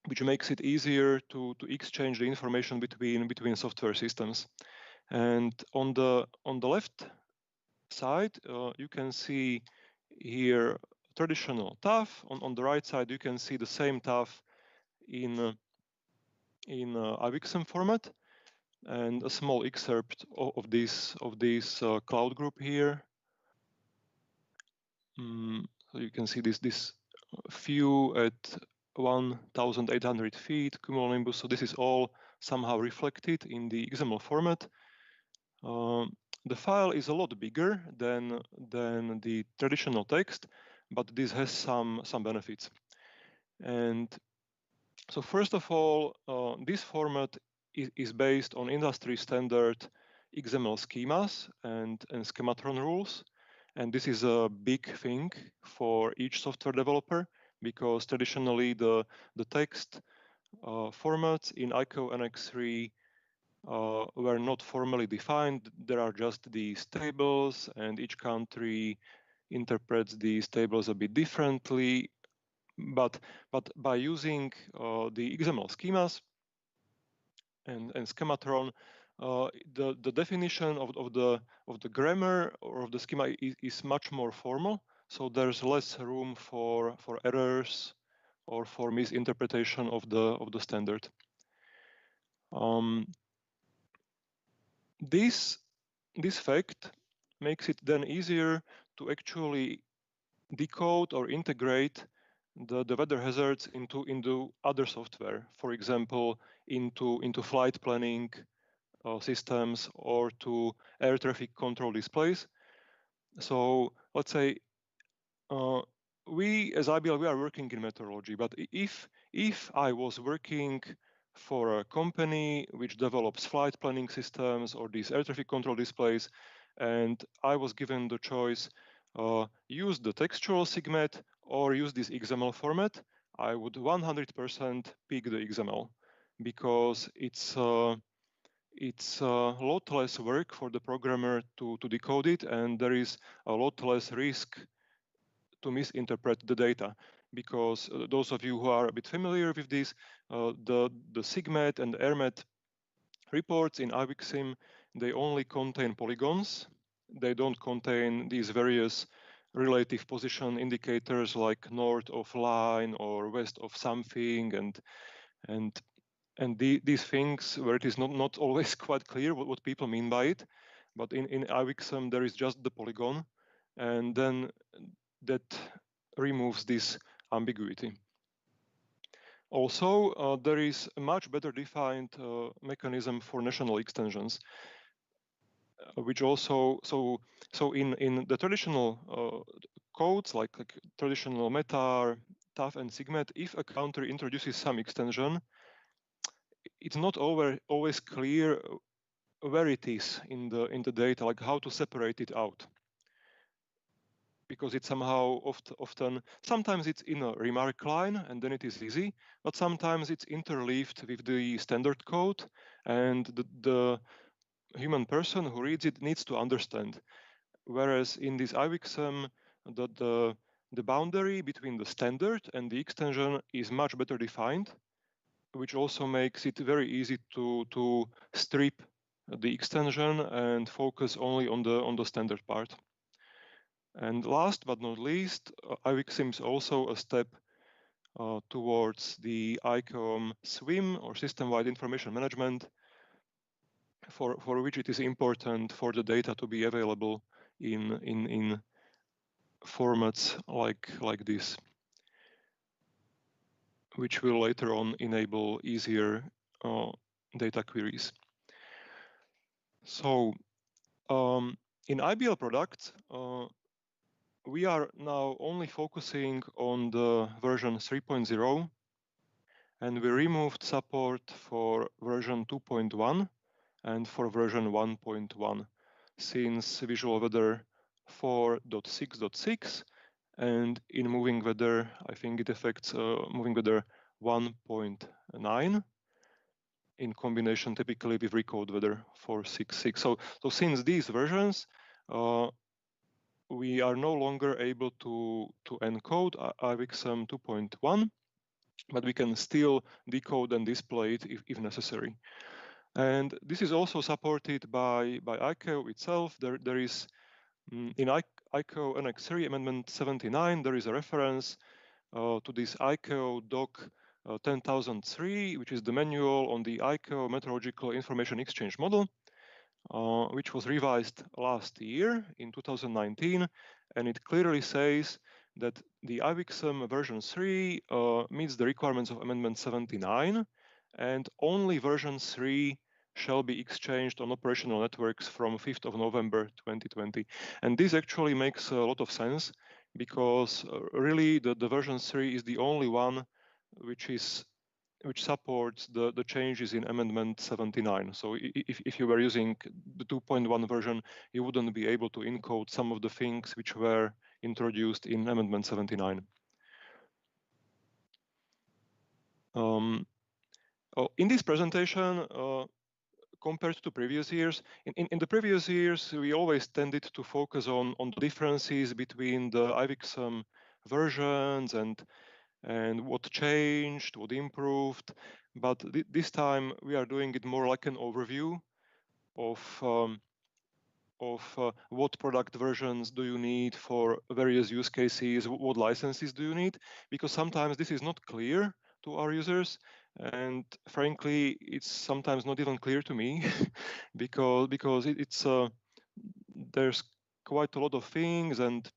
which makes it easier to exchange the information between software systems. And on the left side, you can see here traditional TAF. On the right side, you can see the same TAF in IWXM format, and a small excerpt of this cloud group here. So you can see this view at 1,800 feet cumulonimbus. So this is all somehow reflected in the XML format. The file is a lot bigger than the traditional text, but this has some benefits. And so first of all, this format is based on industry standard XML schemas and schematron rules. And this is a big thing for each software developer, because traditionally the text formats in ICAO Annex 3 were not formally defined. There are just these tables, and each country interprets these tables a bit differently. But by using the XML schemas and schematron, the definition of the grammar or of the schema is much more formal. So there's less room for errors or for misinterpretation of the standard. This fact makes it then easier to actually decode or integrate the weather hazards into other software. For example, into flight planning systems or to air traffic control displays. So let's say we as IBL, we are working in meteorology, but if I was working for a company which develops flight planning systems or these air traffic control displays, and I was given the choice, use the textual SIGMAT or use this XML format, I would 100% pick the XML because it's a lot less work for the programmer to decode it, and there is a lot less risk to misinterpret the data, because those of you who are a bit familiar with this, the SIGMAT and AirMat reports in IWXIM, they only contain polygons. They don't contain these various relative position indicators like north of line or west of something, and these things where it is not always quite clear what people mean by it. But in IWXIM, there is just the polygon, and then that removes this ambiguity. Also, there is a much better defined mechanism for national extensions, which also, so in the traditional codes like traditional METAR, TAF, and SIGMAT, if a country introduces some extension, it's not always clear where it is in the data, like how to separate it out, because it's somehow often sometimes it's in a remark line and then it is easy, but sometimes it's interleaved with the standard code, and the human person who reads it needs to understand. Whereas in this IWXM, the boundary between the standard and the extension is much better defined, which also makes it very easy to strip the extension and focus only on the standard part. And last but not least, IWXIM is also a step towards the ICOM SWIM, or System-Wide Information Management, for which it is important for the data to be available in formats like this, which will later on enable easier data queries. So in IBL products, we are now only focusing on the version 3.0, and we removed support for version 2.1 and for version 1.1 since Visual Weather 4.6.6, and in Moving Weather, I think it affects Moving Weather 1.9 in combination typically with Recode Weather 4.6.6. So since these versions, we are no longer able to encode IWXM 2.1, but we can still decode and display it if necessary. And this is also supported by ICAO itself. There is in ICAO Annex 3 Amendment 79, there is a reference to this ICAO Doc 10,003, which is the manual on the ICAO Meteorological Information Exchange Model, which was revised last year in 2019, and it clearly says that the IWXM version 3 meets the requirements of Amendment 79, and only version 3 shall be exchanged on operational networks from 5th of November 2020. And this actually makes a lot of sense, because really the version 3 is the only one which supports the changes in Amendment 79. So if you were using the 2.1 version, you wouldn't be able to encode some of the things which were introduced in Amendment 79. In this presentation, compared to previous years, in the previous years, we always tended to focus on the differences between the IWXM versions and what changed, what improved. But this time we are doing it more like an overview what product versions do you need for various use cases, what licenses do you need, because sometimes this is not clear to our users, and frankly, it's sometimes not even clear to me because it's there's quite a lot of things and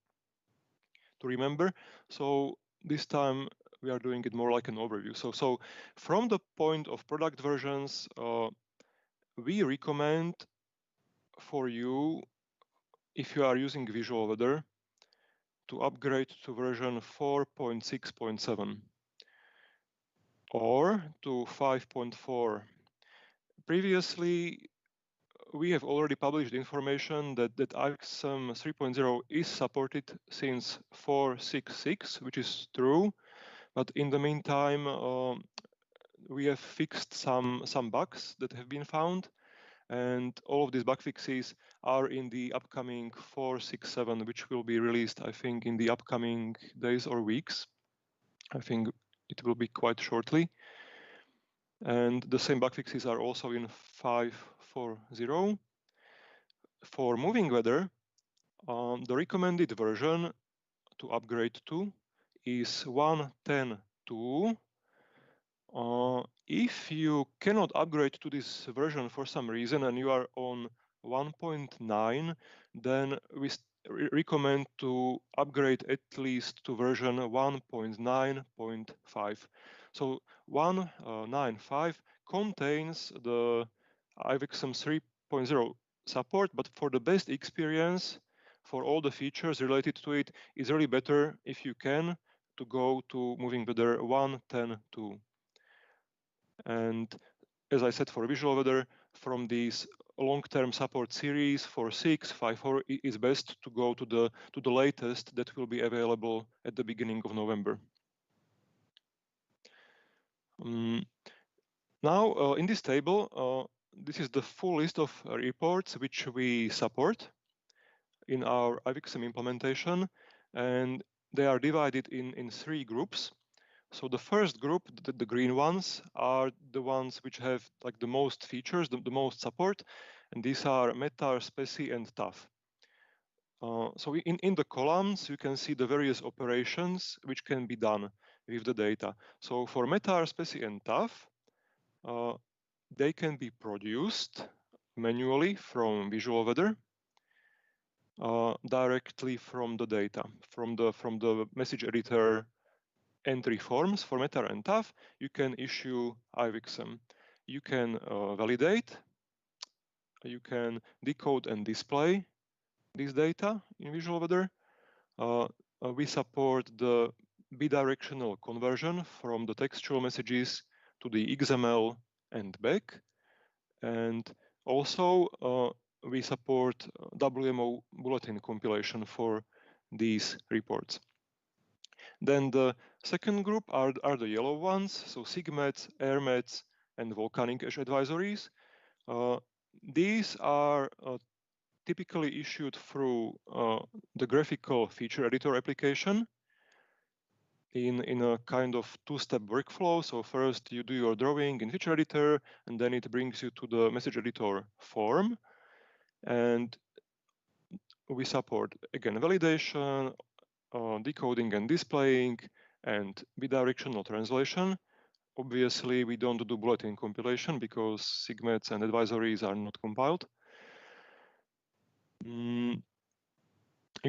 to remember. So this time we are doing it more like an overview. So from the point of product versions, we recommend for you, if you are using Visual Weather, to upgrade to version 4.6.7 or to 5.4. Previously, we have already published information that IXM 3.0 is supported since 4.6.6, which is true. But in the meantime, we have fixed some bugs that have been found. And all of these bug fixes are in the upcoming 4.6.7, which will be released, I think, in the upcoming days or weeks. I think it will be quite shortly. And the same bug fixes are also in 5.4.0. For moving weather, the recommended version to upgrade to is 1.10.2. If you cannot upgrade to this version for some reason and you are on 1.9, then we recommend to upgrade at least to version 1.9.5. So 1.9.5 contains the IVXM 3.0 support, but for the best experience, for all the features related to it, it's really better if you can to go to moving weather 1.10.2. And as I said, for Visual Weather, from these long-term support series for 6.5.4 is best to go to the latest that will be available at the beginning of November. Now, in this table, this is the full list of reports which we support in our IVXM implementation, and they are divided in three groups. So the first group, the green ones, are the ones which have like the most features, the most support, and these are METAR, SPECI, and TAF. So in the columns, you can see the various operations which can be done with the data. So for METAR, SPECI, and TAF, they can be produced manually from Visual Weather, directly from the data, from the message editor entry forms for METAR and TAF. You can issue IVXM. You can validate. You can decode and display this data in Visual Weather. We support the bidirectional conversion from the textual messages to the XML and back. And also, we support WMO bulletin compilation for these reports. Then the second group are the yellow ones, so SIGMETs, AirMets, and volcanic ash advisories. These are typically issued through the graphical feature editor application in a kind of two-step workflow. So first you do your drawing in feature editor, and then it brings you to the message editor form. And we support, again, validation, decoding and displaying, and bidirectional translation. Obviously, we don't do bulletin compilation because SIGMETs and advisories are not compiled. You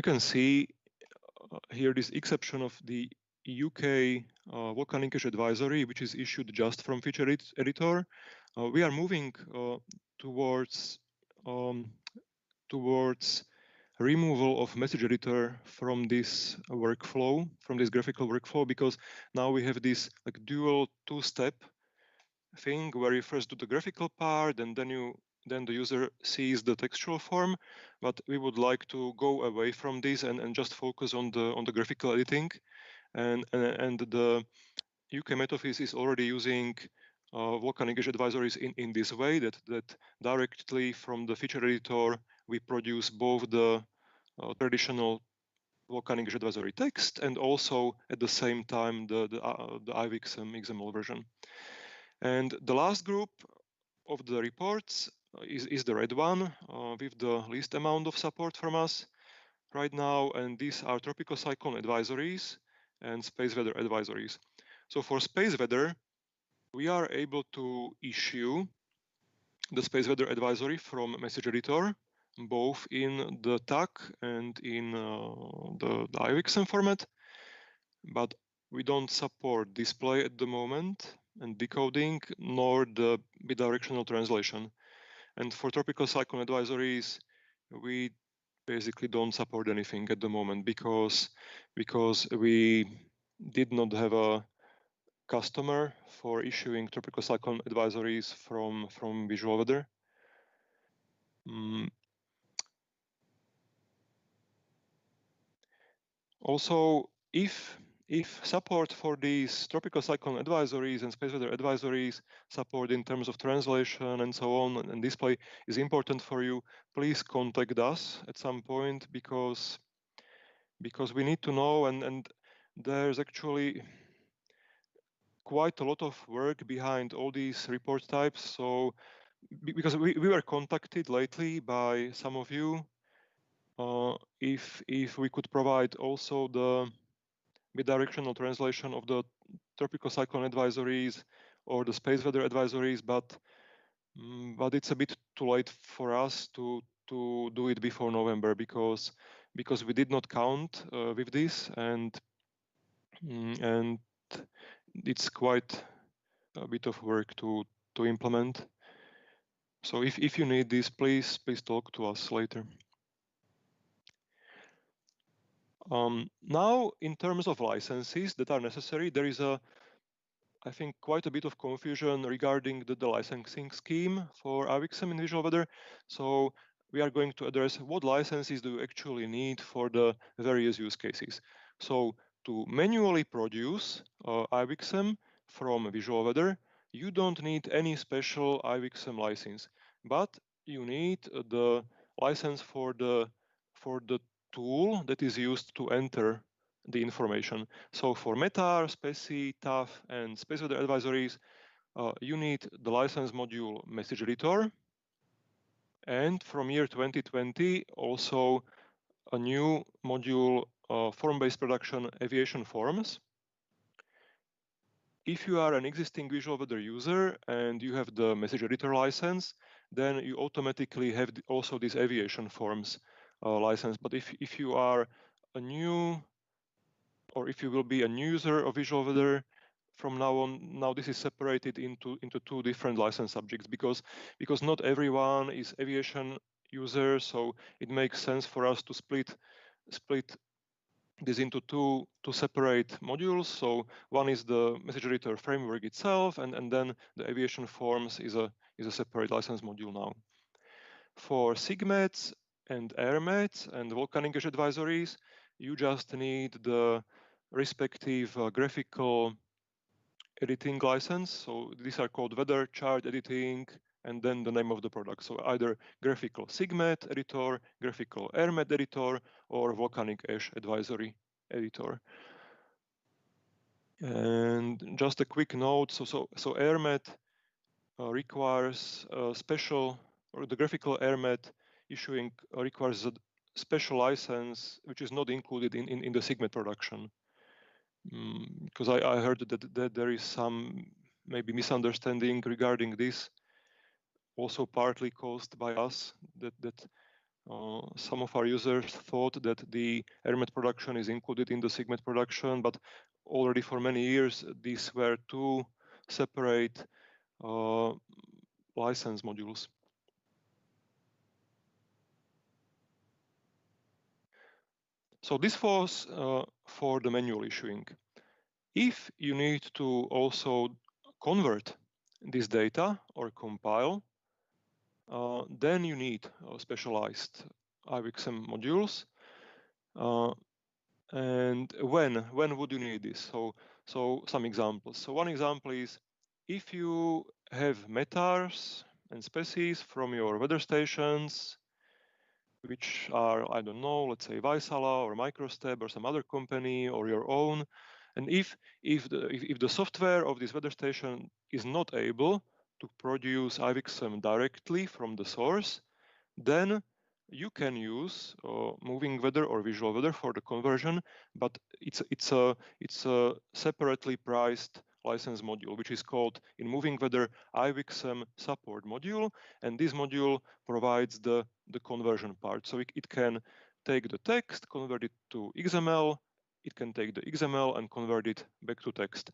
can see here this exception of the UK volcanic ash advisory, which is issued just from feature editor. We are moving towards removal of message editor from this workflow, from this graphical workflow, because now we have this like dual two-step thing where you first do the graphical part and then the user sees the textual form. But we would like to go away from this and just focus on the graphical editing. And the UK Met Office is already using volcanic ash advisories in this way, that directly from the feature editor we produce both the traditional volcanic ash advisory text and also at the same time the IVXM XML version. And the last group of the reports is the red one with the least amount of support from us right now, and these are tropical cyclone advisories and space weather advisories. So for space weather, we are able to issue the space weather advisory from message editor, both in the TAC and in the IXM format, but we don't support display at the moment and decoding, nor the bidirectional translation. And for tropical cyclone advisories, we basically don't support anything at the moment because we did not have a customer for issuing tropical cyclone advisories from visual weather. Also, if support for these tropical cyclone advisories and space weather advisories, support in terms of translation and so on and display is important for you, please contact us at some point because we need to know, and there's actually quite a lot of work behind all these report types. So because we were contacted lately by some of you, if we could provide also the bidirectional translation of the tropical cyclone advisories or the space weather advisories, but it's a bit too late for us to do it before November because we did not count with this, and it's quite a bit of work to implement. So if you need this, please talk to us later. Now, in terms of licenses that are necessary, there is I think quite a bit of confusion regarding the licensing scheme for IXM in visual weather. So we are going to address what licenses do you actually need for the various use cases. So to manually produce IXM from visual weather, you don't need any special IXM license, but you need the license for the tool that is used to enter the information. So for METAR, SPECI, TAF, and space weather advisories, you need the license module message editor. And from year 2020, also a new module form-based production aviation forms. If you are an existing visual weather user and you have the message editor license, then you automatically have also this aviation forms license. But if you are a new, or if you will be a new user of visual weather from now on, now this is separated into two different license subjects because not everyone is aviation user, so it makes sense for us to split this into two separate modules. So one is the message editor framework itself, and then the aviation forms is a separate license module now. For SIGMETs and AirMets and volcanic edge advisories, you just need the respective graphical editing license. So these are called weather chart editing and then the name of the product. So either graphical SIGMET editor, graphical AirMet editor, or volcanic edge advisory editor. And just a quick note, so AirMet requires a special, or the graphical AirMet issuing requires a special license which is not included in the SIGMET production. Because I heard that there is some maybe misunderstanding regarding this, also partly caused by us, that some of our users thought that the AirMet production is included in the SIGMET production, but already for many years these were two separate license modules. So this was for the manual issuing. If you need to also convert this data or compile, then you need specialized IXM modules. And when would you need this? So some examples. So one example is if you have METARs and species from your weather stations, which are, I don't know, let's say Vaisala or Microstep or some other company or your own. And if the software of this weather station is not able to produce IVXM directly from the source, then you can use moving weather or visual weather for the conversion, but it's a separately priced license module, which is called in moving weather IVXM support module, and this module provides the conversion part. So it can take the text, convert it to XML. It can take the XML and convert it back to text.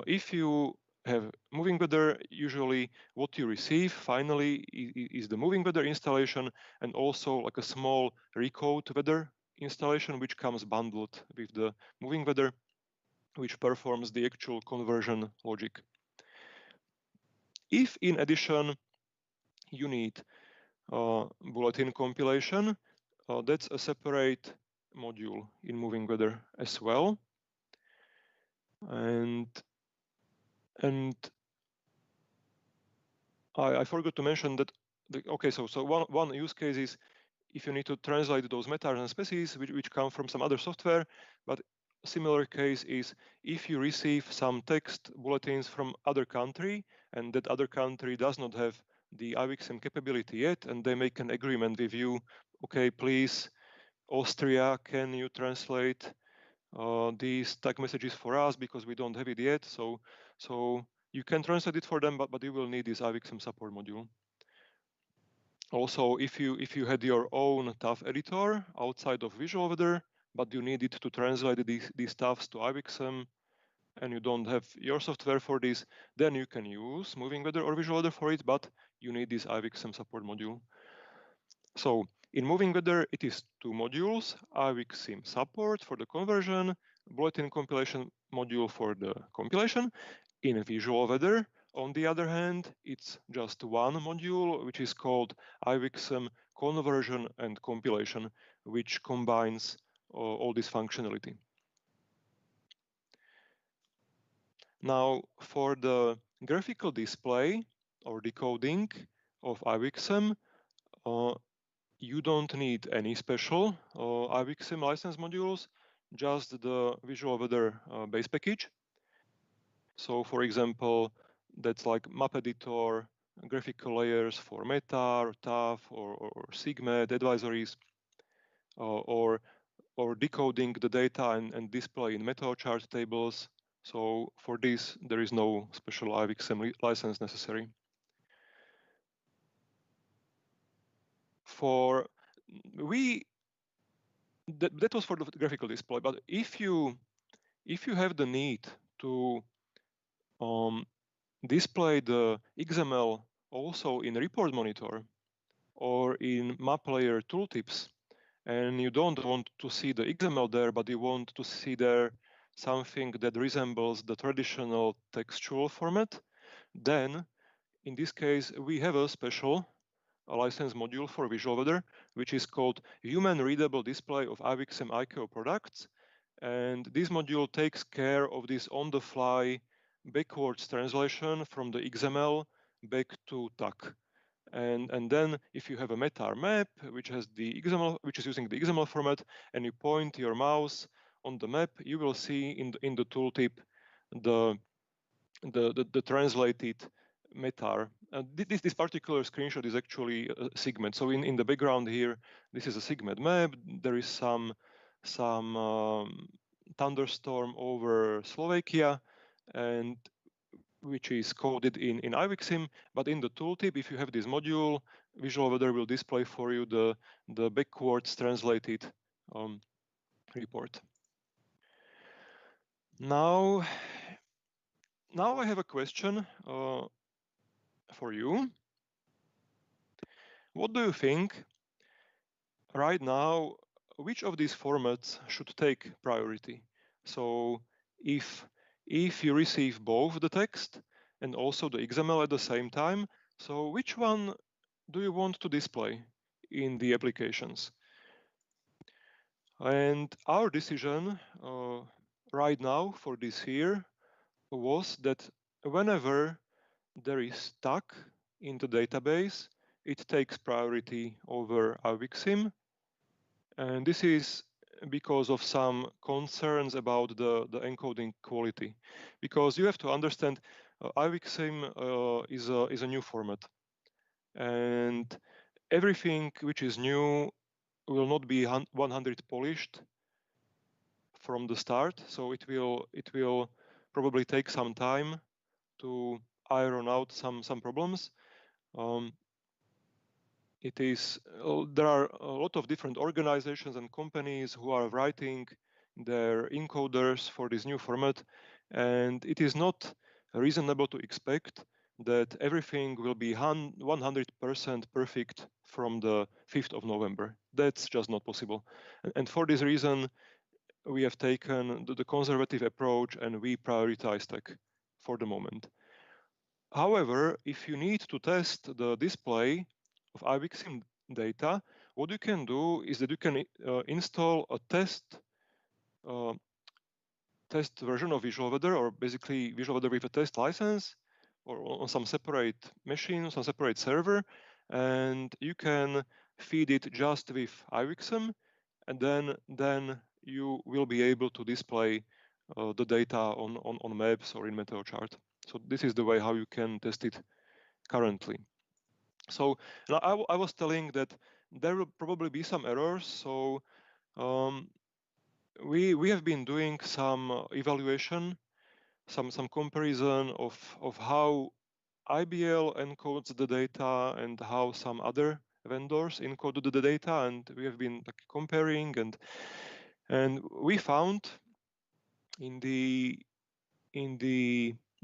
If you have moving weather, usually what you receive finally is the moving weather installation and also like a small recode weather installation, which comes bundled with the moving weather, which performs the actual conversion logic. If in addition you need bulletin compilation, that's a separate module in moving weather as well. And I forgot to mention that. Okay, so one use case is if you need to translate those metars and species which come from some other software, but a similar case is if you receive some text bulletins from other country and that other country does not have the IVXM capability yet, and they make an agreement with you, okay, please, Austria, can you translate these tag messages for us because we don't have it yet. So you can translate it for them, but you will need this IVXM support module. Also, if you had your own TAF editor outside of Visual Weather, but you needed to translate these TAFs to IVXM, and you don't have your software for this, then you can use Moving Weather or Visual Weather for it, but you need this IVXM support module. So in Moving Weather, it is two modules, IVXM support for the conversion, bulletin compilation module for the compilation. In Visual Weather, on the other hand, it's just one module, which is called IVXM conversion and compilation, which combines all this functionality. Now, for the graphical display or decoding of IVXM, you don't need any special IVXM license modules, just the Visual Weather base package. So for example, that's like map editor, graphical layers for Meta, TAF, or SIGMED advisories, or decoding the data and display in meta chart tables. So for this, there is no special IVXM license necessary. That was for the graphical display, but if you have the need to display the XML also in report monitor or in map layer tooltips, and you don't want to see the XML there, but you want to see there something that resembles the traditional textual format, then in this case we have a special license module for Visual Weather, which is called Human Readable Display of IVXM ICO Products. And this module takes care of this on-the-fly backwards translation from the XML back to TAC. And then if you have a Metar map, which has the XML, which is using the XML format, and you point your mouse on the map, you will see in the tooltip the translated Metar. This particular screenshot is actually a SIGMED. So in the background here, this is a SIGMED map. There is some thunderstorm over Slovakia, and which is coded in IVXM. But in the tooltip, if you have this module, Visual Weather will display for you the backwards translated report. Now I have a question for you. What do you think right now, which of these formats should take priority? So if you receive both the text and also the XML at the same time, so which one do you want to display in the applications? And our decision right now for this year was that whenever there is TAC in the database, it takes priority over IVXM. And this is because of some concerns about the encoding quality. Because you have to understand, IBXIM is a new format, and everything which is new will not be 100 polished from the start. So it will probably take some time to iron out some problems. There are a lot of different organizations and companies who are writing their encoders for this new format, and it is not reasonable to expect that everything will be 100% perfect from the 5th of November. That's just not possible. And for this reason, we have taken the conservative approach and we prioritize tech for the moment. However, if you need to test the display of IBXIM data, what you can do is that you can install a test version of Visual Weather, or basically Visual Weather with a test license, or on some separate machine, some separate server, and you can feed it just with IBXIM, and then you will be able to display the data on maps or in Meteo chart. So this is the way how you can test it currently. So I was telling that there will probably be some errors. So we have been doing some evaluation, some comparison of how IBL encodes the data and how some other vendors encoded the data, and we have been comparing, and we found in the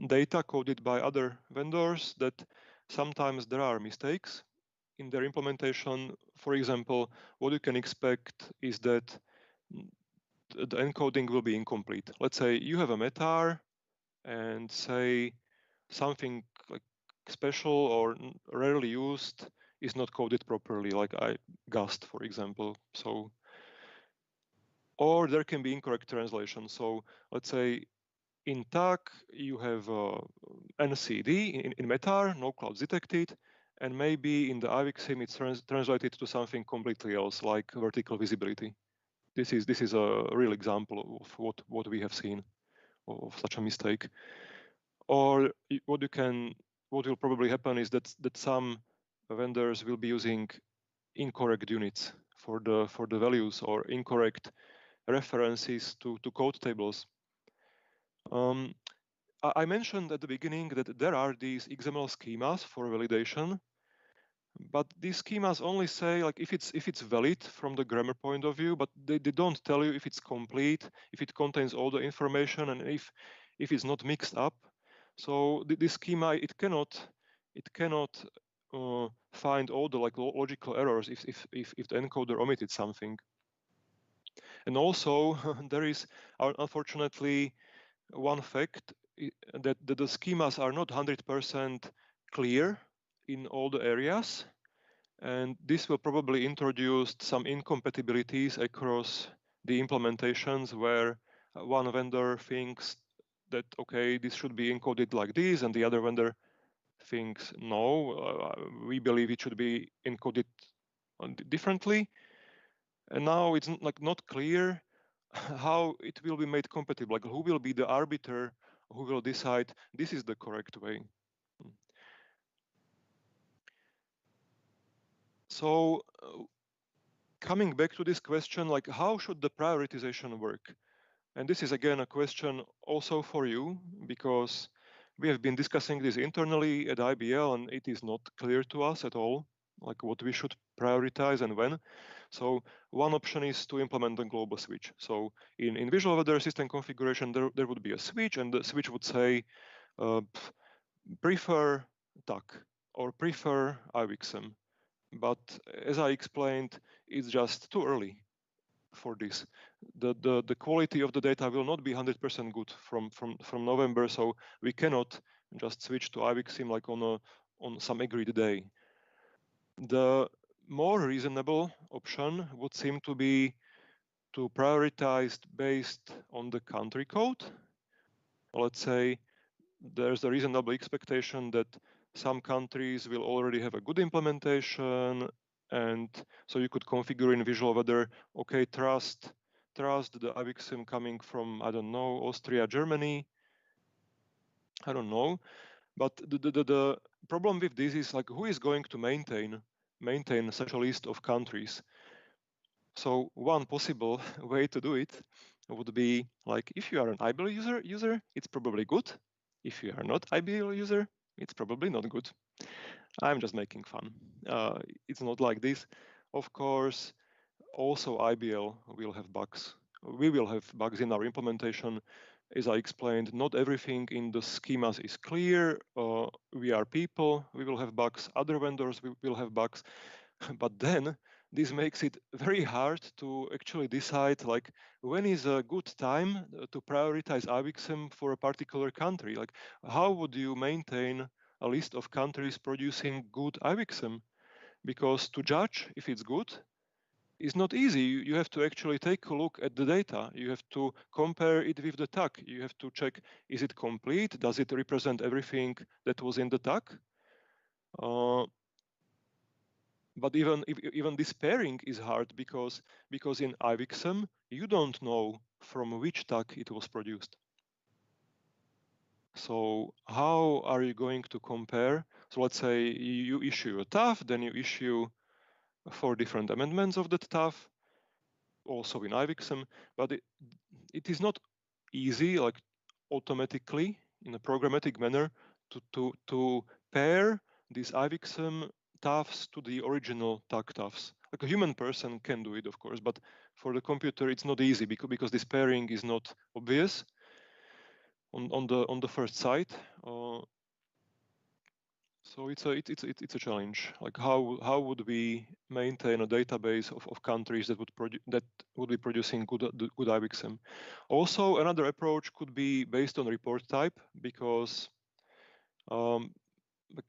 data coded by other vendors that sometimes there are mistakes in their implementation. For example, what you can expect is that the encoding will be incomplete. Let's say you have a METAR and say something like special or rarely used is not coded properly, like GUST, for example. So, or there can be incorrect translation. So let's say in TAC, you have NCD in METAR, no clouds detected, and maybe in the IBXIM it's translated to something completely else, like vertical visibility. This is a real example of what we have seen of such a mistake. Or what will probably happen is that some vendors will be using incorrect units for the values, or incorrect references to code tables. I mentioned at the beginning that there are these XML schemas for validation, but these schemas only say like if it's valid from the grammar point of view, but they don't tell you if it's complete, if it contains all the information, and if it's not mixed up. So this schema, it cannot find all the logical errors if the encoder omitted something. And also there is unfortunately one fact that the schemas are not 100% clear in all the areas, and this will probably introduce some incompatibilities across the implementations, where one vendor thinks that okay, this should be encoded like this, and the other vendor thinks no, we believe it should be encoded differently. And now it's not clear how it will be made compatible, like who will be the arbiter who will decide this is the correct way. So coming back to this question, like how should the prioritization work? And this is again a question also for you, because we have been discussing this internally at IBL and it is not clear to us at all, like what we should prioritize and when. So one option is to implement a global switch. So in Visual Weather system configuration, there would be a switch, and the switch would say, prefer TAC or prefer IBXIM. But as I explained, it's just too early for this. The quality of the data will not be 100% good from November, so we cannot just switch to IBXIM like on some agreed day. The more reasonable option would seem to be to prioritize based on the country code. Let's say there's a reasonable expectation that some countries will already have a good implementation, and so you could configure in Visual Weather, okay, trust trust the IBXM coming from, I don't know, Austria, Germany? I don't know. But the problem with this is like, who is going to maintain such a list of countries? So one possible way to do it would be like, if you are an IBL user, it's probably good. If you are not IBL user, it's probably not good. I'm just making fun. It's not like this. Of course, also IBL will have bugs. We will have bugs in our implementation. As I explained, not everything in the schemas is clear. We are people, we will have bugs. Other vendors will have bugs. But then this makes it very hard to actually decide like when is a good time to prioritize IBXM for a particular country. Like how would you maintain a list of countries producing good IBXM? Because to judge if it's good is not easy. You have to actually take a look at the data. You have to compare it with the tag. You have to check, is it complete? Does it represent everything that was in the tag? But even this pairing is hard because in IBXM you don't know from which tag it was produced. So how are you going to compare? So let's say you issue a TAF, then you issue 4 different amendments of that TAF, also in IBXM, but it is not easy, like automatically in a programmatic manner, to pair these IBXM TAFs to the original tag TAFs. Like a human person can do it, of course, but for the computer it's not easy because this pairing is not obvious on the first sight. So it's a challenge. Like how would we maintain a database of countries that would be producing good IBXM? Also, another approach could be based on report type, because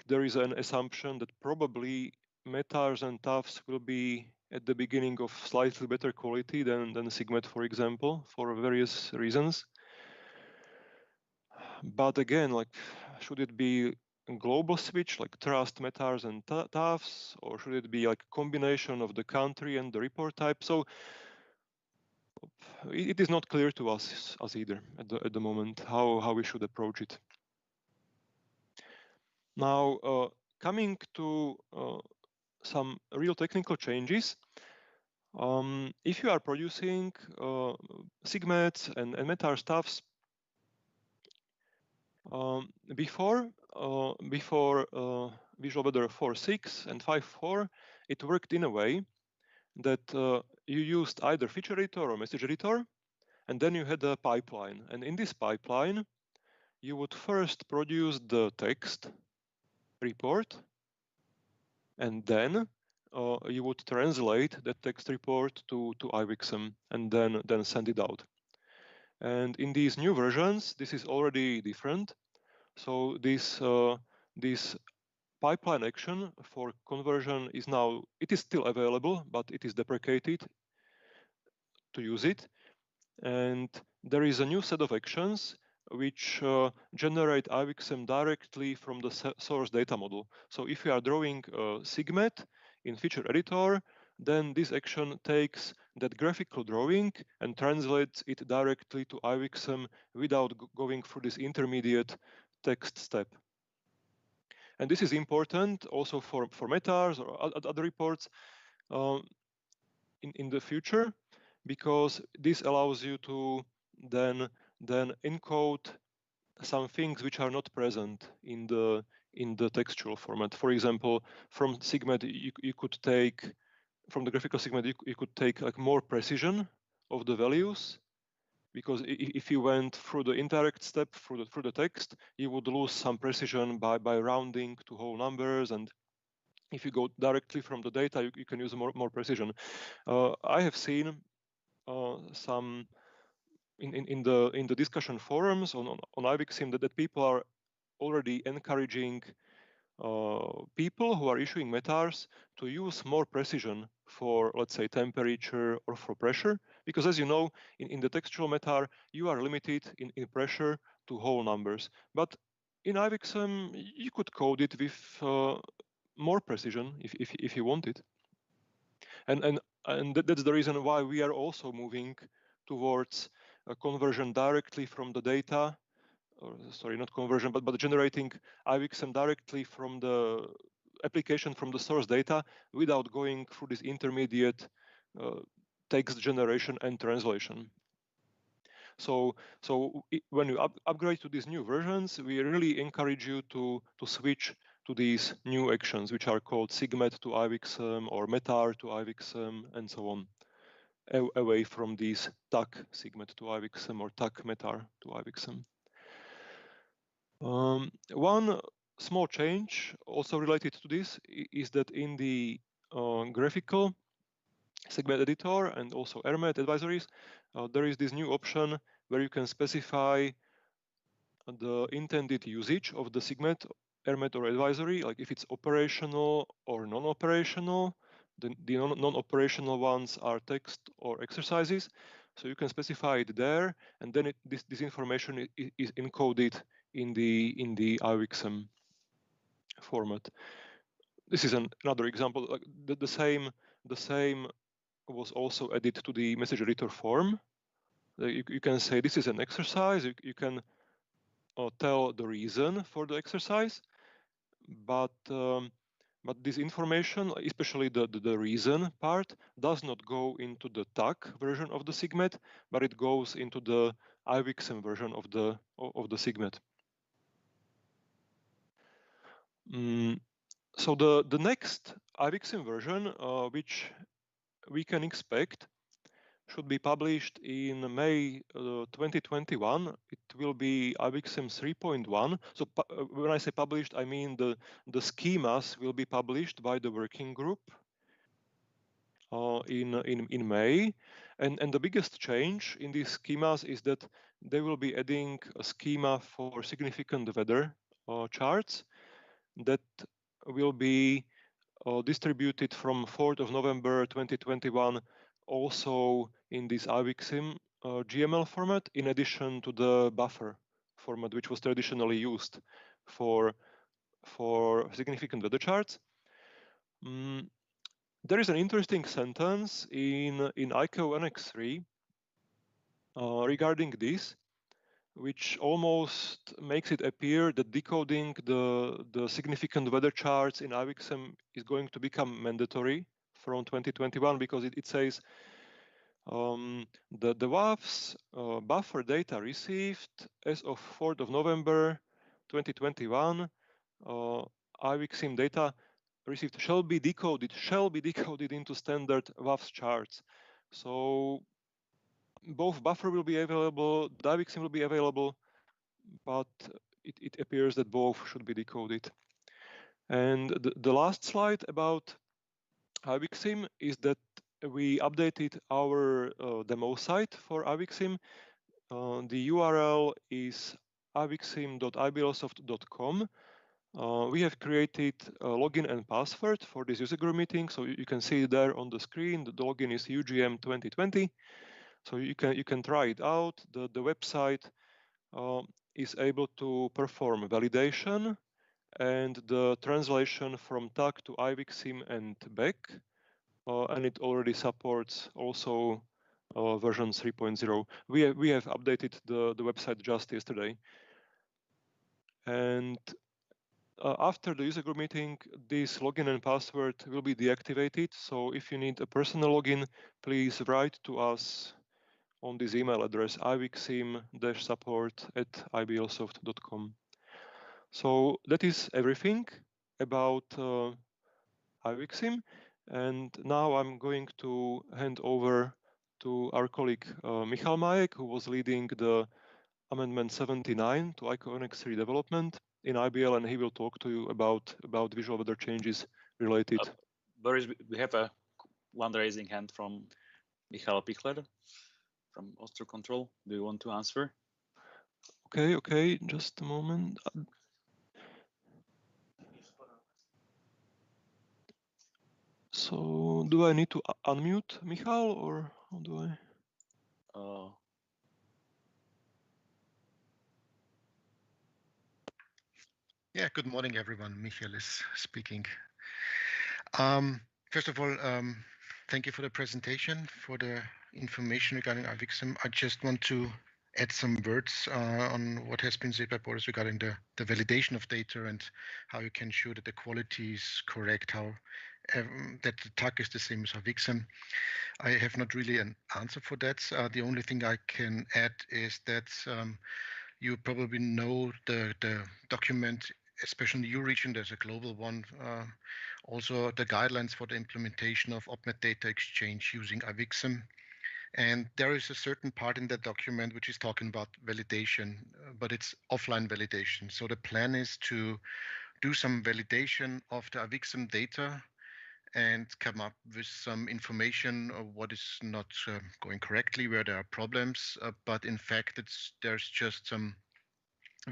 there is an assumption that probably metars and TAFs will be at the beginning of slightly better quality than SIGMET, for example, for various reasons. But again, like, should it be a global switch, like trust metars and TAFs, or should it be like a combination of the country and the report type? So it is not clear to us either at the moment how we should approach it. Now, coming to some real technical changes. If you are producing SIGMETs and metar stuffs, before Visual Weather 4.6 and 5.4, it worked in a way that you used either feature editor or message editor, and then you had a pipeline. And in this pipeline, you would first produce the text report, and then you would translate that text report to IBXM and then send it out. And in these new versions, this is already different. So this pipeline action for conversion is now, it is still available, but it is deprecated to use it. And there is a new set of actions which generate IBXM directly from the source data model. So if you are drawing a SIGMET in feature editor, then this action takes that graphical drawing and translates it directly to IBXM without going through this intermediate text step. And this is important also for metars or other reports in the future, because this allows you to then encode some things which are not present in the textual format. For example, from SIGMET, you could take, from the graphical SIGMET, you could take like more precision of the values, because if you went through the indirect step through the text, you would lose some precision by rounding to whole numbers. And if you go directly from the data, you can use more precision. I have seen some in the discussion forums on IBXM that people are already encouraging people who are issuing metars to use more precision for, let's say, temperature or for pressure, because as you know, in the textual metar, you are limited in pressure to whole numbers. But in IBXM, you could code it with more precision if you want it. And that's the reason why we are also moving towards a conversion directly from the data, or sorry, not conversion, but generating IBXM directly from the application from the source data without going through this intermediate text generation and translation. So when you upgrade to these new versions, we really encourage you to switch to these new actions, which are called SIGMET to IBXM or METAR to IBXM and so on, away from these TAC SIGMET to IBXM or TAC METAR to IBXM. One small change also related to this is that in the graphical segment editor and also RMAT advisories, there is this new option where you can specify the intended usage of the segment, RMAT or advisory, like if it's operational or non-operational. The non-operational ones are text or exercises. So you can specify it there, and then this information is encoded in the IBXM format. This is another example. Like the same was also added to the message editor form. You can say this is an exercise. You can tell the reason for the exercise, but this information, especially the reason part, does not go into the TAC version of the SIGMET, but it goes into the IBXM version of the SIGMET. So the next IBXM version, which we can expect, should be published in May 2021. It will be IBXM 3.1. So when I say published, I mean the schemas will be published by the working group in May. And the biggest change in these schemas is that they will be adding a schema for significant weather charts that will be distributed from 4th of November 2021 also in this IBXM GML format, in addition to the buffer format, which was traditionally used for significant weather charts. There is an interesting sentence in ICAO Annex 3 regarding this, which almost makes it appear that decoding the significant weather charts in IBXM is going to become mandatory from 2021, because it says the WAF's buffer data received as of 4th of November 2021, IBXM data received shall be decoded into standard WAF's charts. So both buffer will be available, the IBXM will be available, but it appears that both should be decoded. And the last slide about IBXM is that we updated our demo site for IBXM. The URL is ibxm.iblsoft.com. We have created a login and password for this user group meeting, so you can see there on the screen. The login is UGM 2020. So you can try it out. The website is able to perform validation and the translation from TAC to IBXM and back, and it already supports also version 3.0. We have updated the website just yesterday, and after the user group meeting, this login and password will be deactivated. So if you need a personal login, please write to us on this email address, ibxm-support@iblsoft.com. So that is everything about IBXM. And now I'm going to hand over to our colleague Michal Majek, who was leading the Amendment 79 to ICAO Annex 3 development in IBL, and he will talk to you about visual weather changes related. Boris, we have one raising hand from Michal Pichler from Ostro Control. Do you want to answer? Okay, just a moment. So do I need to unmute Michal, or how do I? Yeah, good morning, everyone. Michael is speaking. First of all, thank you for the presentation, for the information regarding IWXM. I just want to add some words on what has been said by Boris regarding the validation of data and how you can show that the quality is correct, how that the tag is the same as IWXM. I have not really an answer for that. The only thing I can add is that you probably know the document, especially in the EU region, there's a global one. Also, the guidelines for the implementation of OPNet data exchange using IWXM. And there is a certain part in that document which is talking about validation, but it's offline validation. So the plan is to do some validation of the IWXM data and come up with some information of what is not going correctly, where there are problems. But in fact, there's just some,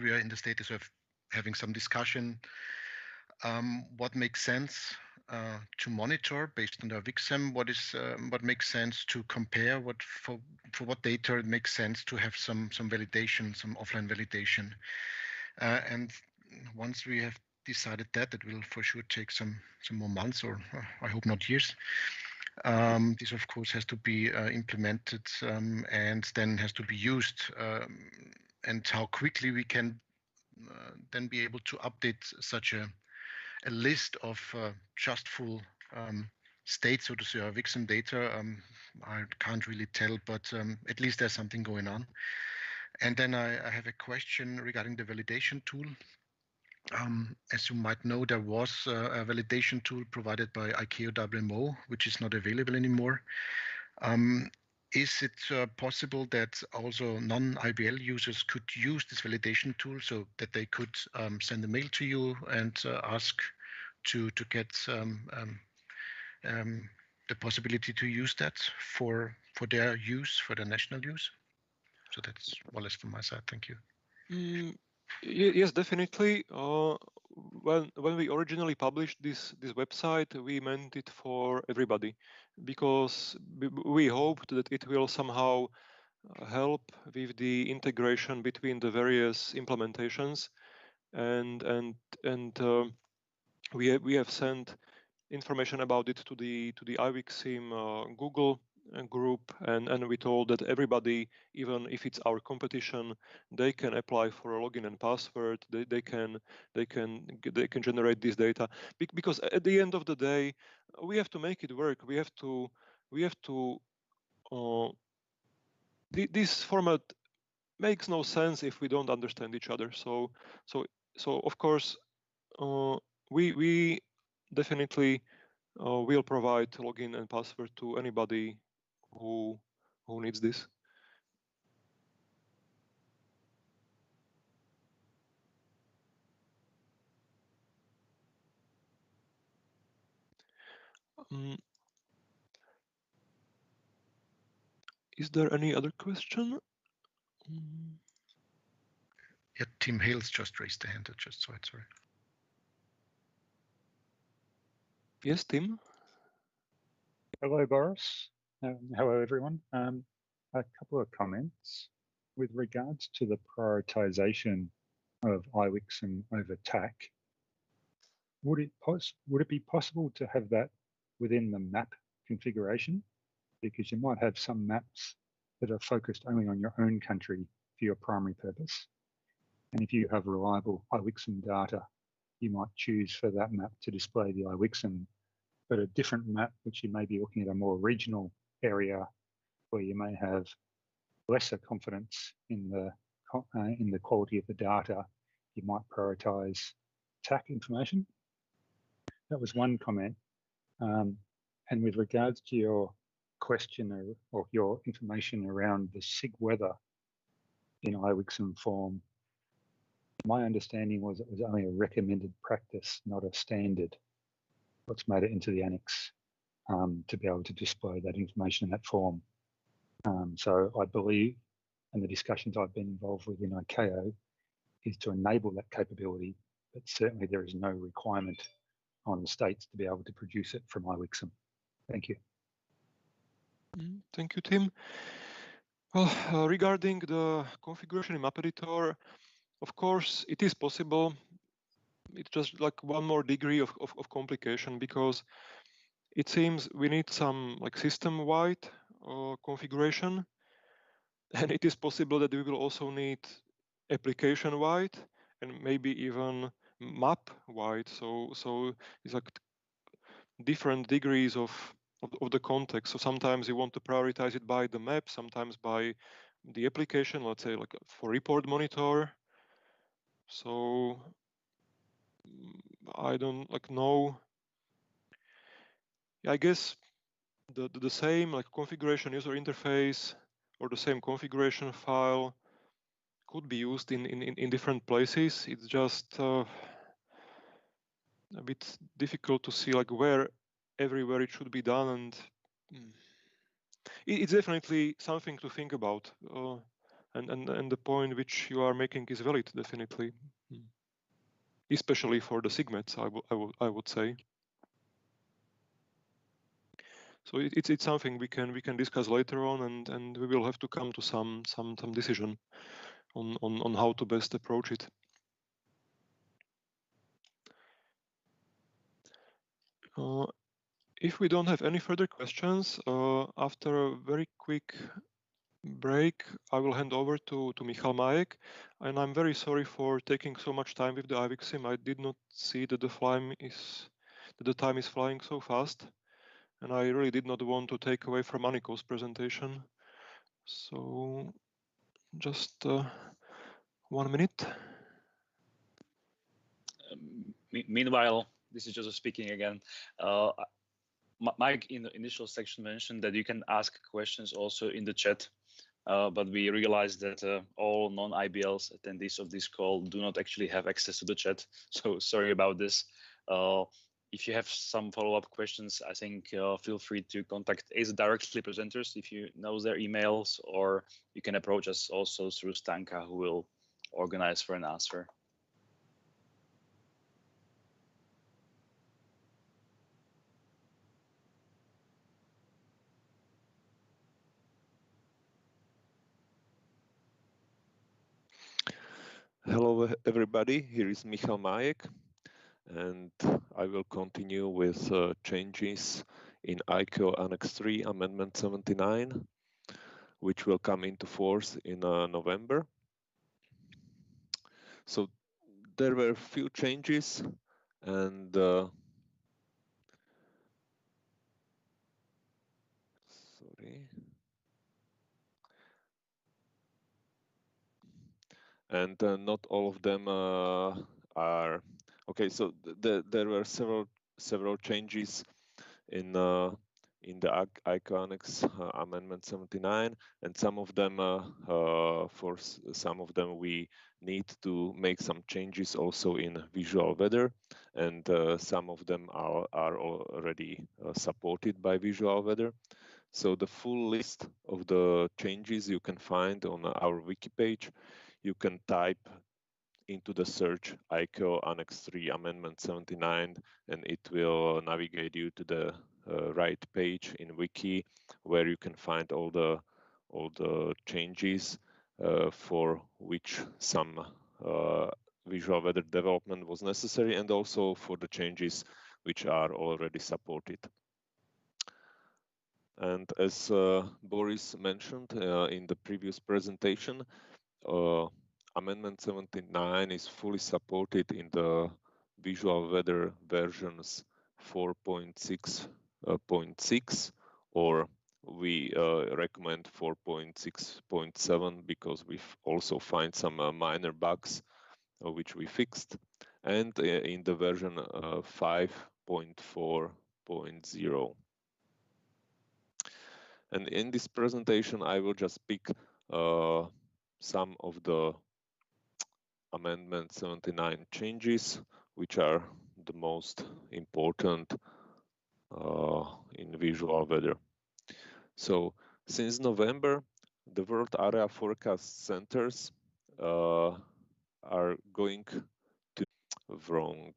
we are in the status of having some discussion what makes sense to monitor based on the IWXM, what makes sense to compare, what for what data it makes sense to have some validation, some offline validation. And once we have decided that, it will for sure take some more months, or I hope not years. This of course has to be implemented and then has to be used, and how quickly we can then be able to update such a list of just full states, so to say, IWXM data. I can't really tell, but at least there's something going on. And then I have a question regarding the validation tool. As you might know, there was a validation tool provided by ICAO WMO, which is not available anymore. Is it possible that also non-IBL users could use this validation tool so that they could send a mail to you and ask to get the possibility to use that for their use, for their national use? So that's more or less from my side. Thank you. Yes, definitely. When we originally published this website, we meant it for everybody, because we hoped that it will somehow help with the integration between the various implementations, and we have sent information about it to the IWXM Google group, and we told that everybody, even if it's our competition, they can apply for a login and password. They can generate this data, because at the end of the day, we have to make it work. We have to this format makes no sense if we don't understand each other. So of course, we definitely will provide login and password to anybody who needs this. Is there any other question? Yeah, Tim Hales just raised the hand. I just saw it. Sorry. Yes, Tim. Hello, Boris. Hello, everyone. A couple of comments with regards to the prioritization of IWXM over TAC. Would it be possible to have that within the map configuration? Because you might have some maps that are focused only on your own country for your primary purpose. And if you have reliable IWXM data, you might choose for that map to display the IWXM, but a different map, which you may be looking at a more regional area where you may have lesser confidence in the quality of the data, you might prioritize TAC information. That was one comment. And with regards to your question or your information around the SIG weather in IWXM form, my understanding was it was only a recommended practice, not a standard. What's made it into the annex to be able to display that information in that form. So I believe, and the discussions I've been involved with in ICAO, is to enable that capability, but certainly there is no requirement on the states to be able to produce it from IWXM. Thank you. Thank you, Tim. Well, regarding the configuration in Map Editor, of course, it is possible. It's just like one more degree of complication, because it seems we need some like system-wide configuration, and it is possible that we will also need application-wide and maybe even map-wide. So it's like different degrees of the context. So sometimes you want to prioritize it by the map, sometimes by the application, let's say like for report monitor. So I don't know. I guess the same like configuration user interface or the same configuration file could be used in different places. It's just a bit difficult to see like where everywhere it should be done, and it's definitely something to think about. And the point which you are making is valid, definitely, especially for the segments. I would say. So it's something we can discuss later on, and we will have to come to some decision on how to best approach it. If we don't have any further questions, after a very quick break, I will hand over to Michal Majek, and I'm very sorry for taking so much time with the IWIC sim. I did not see that the time is flying so fast, and I really did not want to take away from Anniko's presentation. So just 1 minute. Meanwhile, this is Joseph speaking again. Mike in the initial section mentioned that you can ask questions also in the chat, but we realized that all non-IBLs attendees of this call do not actually have access to the chat. So sorry about this. If you have some follow-up questions, I think feel free to contact either directly presenters if you know their emails, or you can approach us also through Stanka, who will organize for an answer. Hello, everybody. Here is Michal Majek, and I will continue with changes in ICAO Annex 3 Amendment 79, which will come into force in November. So there were a few changes, and sorry. And not all of them are okay. So there were several changes in the ICAO Annex Amendment 79, and some of them for some of them we need to make some changes also in visual weather, and some of them are already supported by visual weather. So the full list of the changes you can find on our wiki page. You can type into the search ICAO Annex 3 Amendment 79, and it will navigate you to the right page in Wiki, where you can find all the changes for which some visual weather development was necessary, and also for the changes which are already supported. And as Boris mentioned in the previous presentation, Amendment 79 is fully supported in the visual weather versions 4.6.6, or we recommend 4.6.7 because we also find some minor bugs which we fixed, and in the version 5.4.0. And in this presentation, I will just pick some of the Amendment 79 changes, which are the most important in visual weather. So since November, the World Area Forecast Centers are going to wrong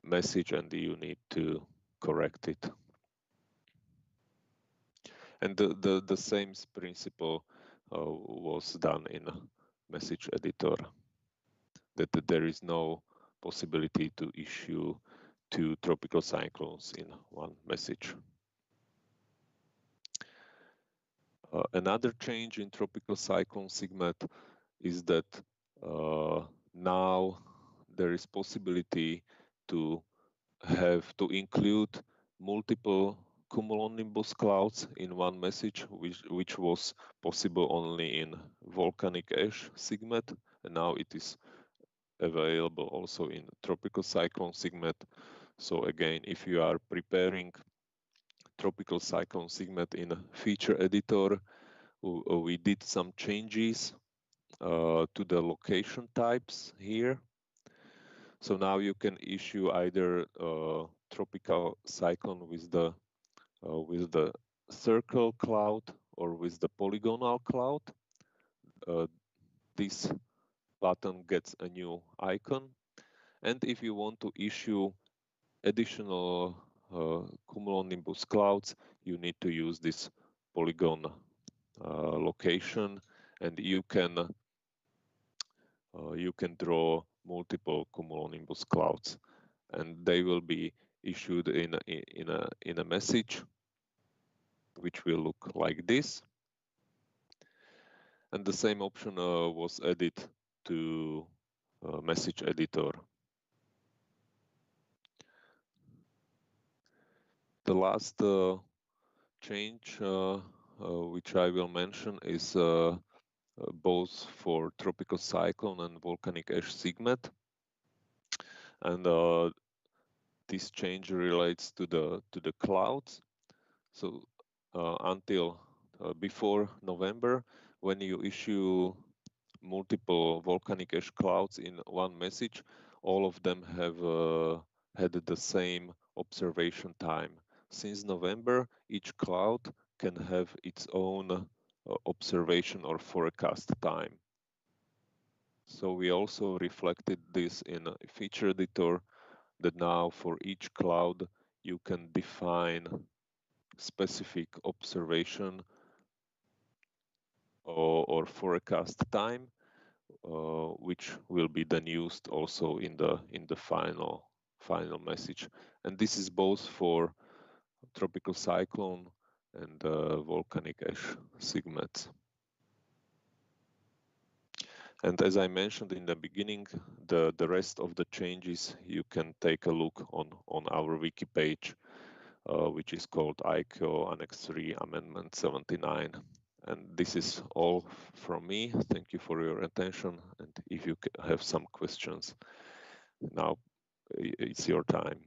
message, and you need to correct it. And the same principle was done in message editor, that there is no possibility to issue 2 tropical cyclones in one message. Another change in tropical cyclone SIGMET is that now there is possibility to include multiple cumulonimbus clouds in one message, which was possible only in volcanic ash SIGMET, and now it is available also in tropical cyclone SIGMET. So again, if you are preparing tropical cyclone SIGMET in a feature editor, we did some changes to the location types here. So now you can issue either tropical cyclone with the circle cloud or with the polygonal cloud. This button gets a new icon. And if you want to issue additional cumulonimbus clouds, you need to use this polygon location, and you can draw multiple cumulonimbus clouds, and they will be issued in a message which will look like this. And the same option was added to message editor. The last change which I will mention is both for tropical cyclone and volcanic ash SIGMET. And this change relates to the clouds. So until before November, when you issue multiple volcanic ash clouds in one message, all of them have had the same observation time. Since November, each cloud can have its own observation or forecast time. So we also reflected this in a feature editor, that now for each cloud you can define specific observation or forecast time, which will be then used also in the final message. And this is both for tropical cyclone and volcanic ash SIGMET. And as I mentioned in the beginning, the rest of the changes you can take a look on our wiki page, which is called ICAO Annex 3 Amendment 79. And this is all from me. Thank you for your attention. And if you have some questions, now it's your time.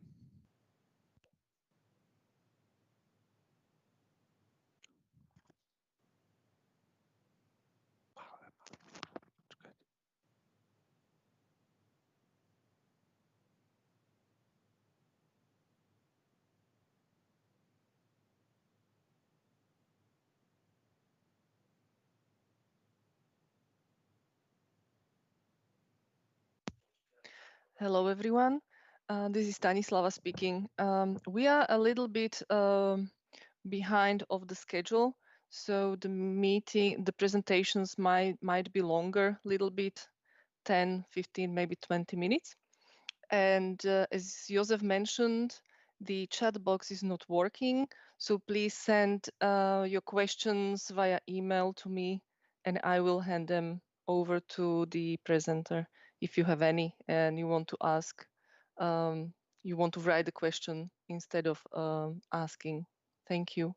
Hello, everyone. This is Stanislava speaking. We are a little bit behind of the schedule, so the presentations might be longer, little bit, 10, 15, maybe 20 minutes. And as Josef mentioned, the chat box is not working, so please send your questions via email to me, and I will hand them over to the presenter. If you have any and you want to ask, you want to write the question instead of asking. Thank you.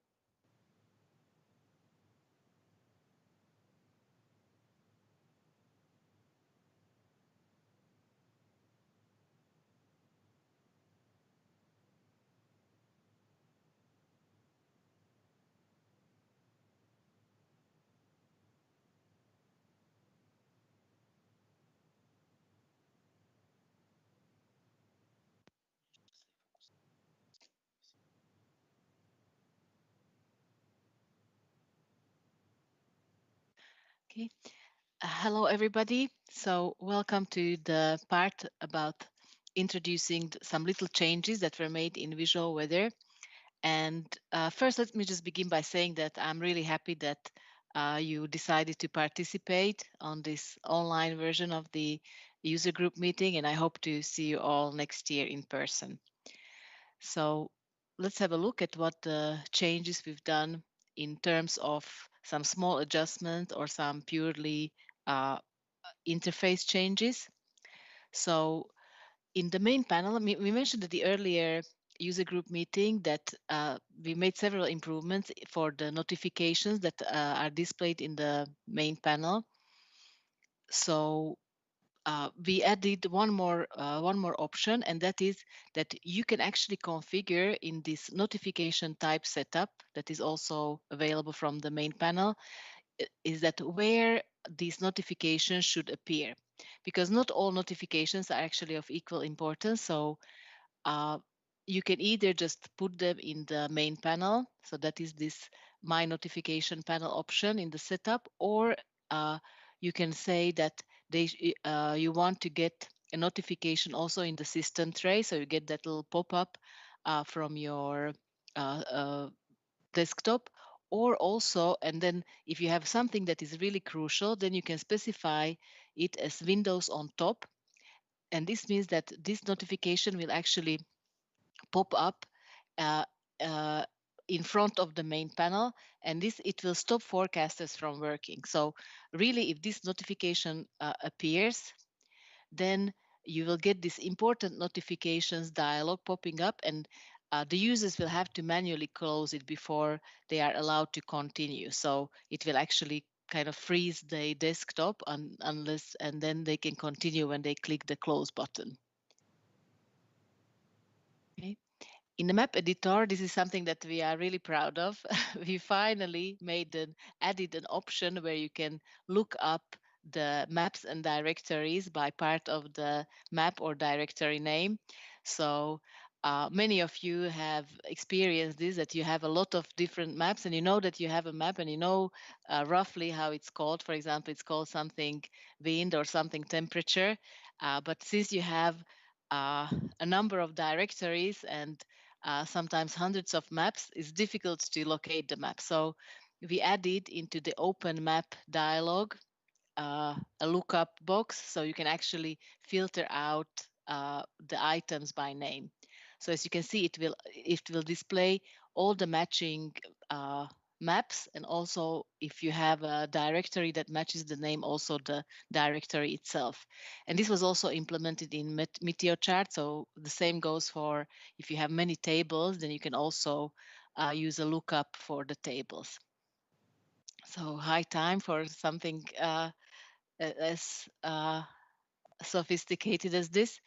Okay. Hello, everybody. So welcome to the part about introducing some little changes that were made in visual weather. And first, let me just begin by saying that I'm really happy that you decided to participate on this online version of the user group meeting, and I hope to see you all next year in person. So let's have a look at what the changes we've done in terms of some small adjustments or some purely interface changes. So in the main panel, we mentioned at the earlier user group meeting that we made several improvements for the notifications that are displayed in the main panel. So we added one more option, and that is that you can actually configure in this notification type setup that is also available from the main panel, is that where these notifications should appear, because not all notifications are actually of equal importance. So you can either just put them in the main panel, so that is this my notification panel option in the setup, or you can say that you want to get a notification also in the system tray, so you get that little pop-up from your desktop, or also, and then if you have something that is really crucial, then you can specify it as Windows on top, and this means that this notification will actually pop up uh, uh, in front of the main panel, and it will stop forecasters from working. So really, if this notification appears, then you will get this important notifications dialog popping up, and the users will have to manually close it before they are allowed to continue. So it will actually kind of freeze the desktop unless, and then they can continue when they click the close button. Okay. In the map editor, this is something that we are really proud of. We finally added an option where you can look up the maps and directories by part of the map or directory name. So many of you have experienced this, that you have a lot of different maps and you know that you have a map and you know roughly how it's called. For example, it's called something wind or something temperature. But since you have a number of directories and sometimes hundreds of maps, it's difficult to locate the map. So we added into the open map dialog a lookup box, so you can actually filter out the items by name. So as you can see, it will display all the matching maps, and also if you have a directory that matches the name, also the directory itself. And this was also implemented in Meteor chart. So the same goes for if you have many tables, then you can also use a lookup for the tables. So high time for something as sophisticated as this.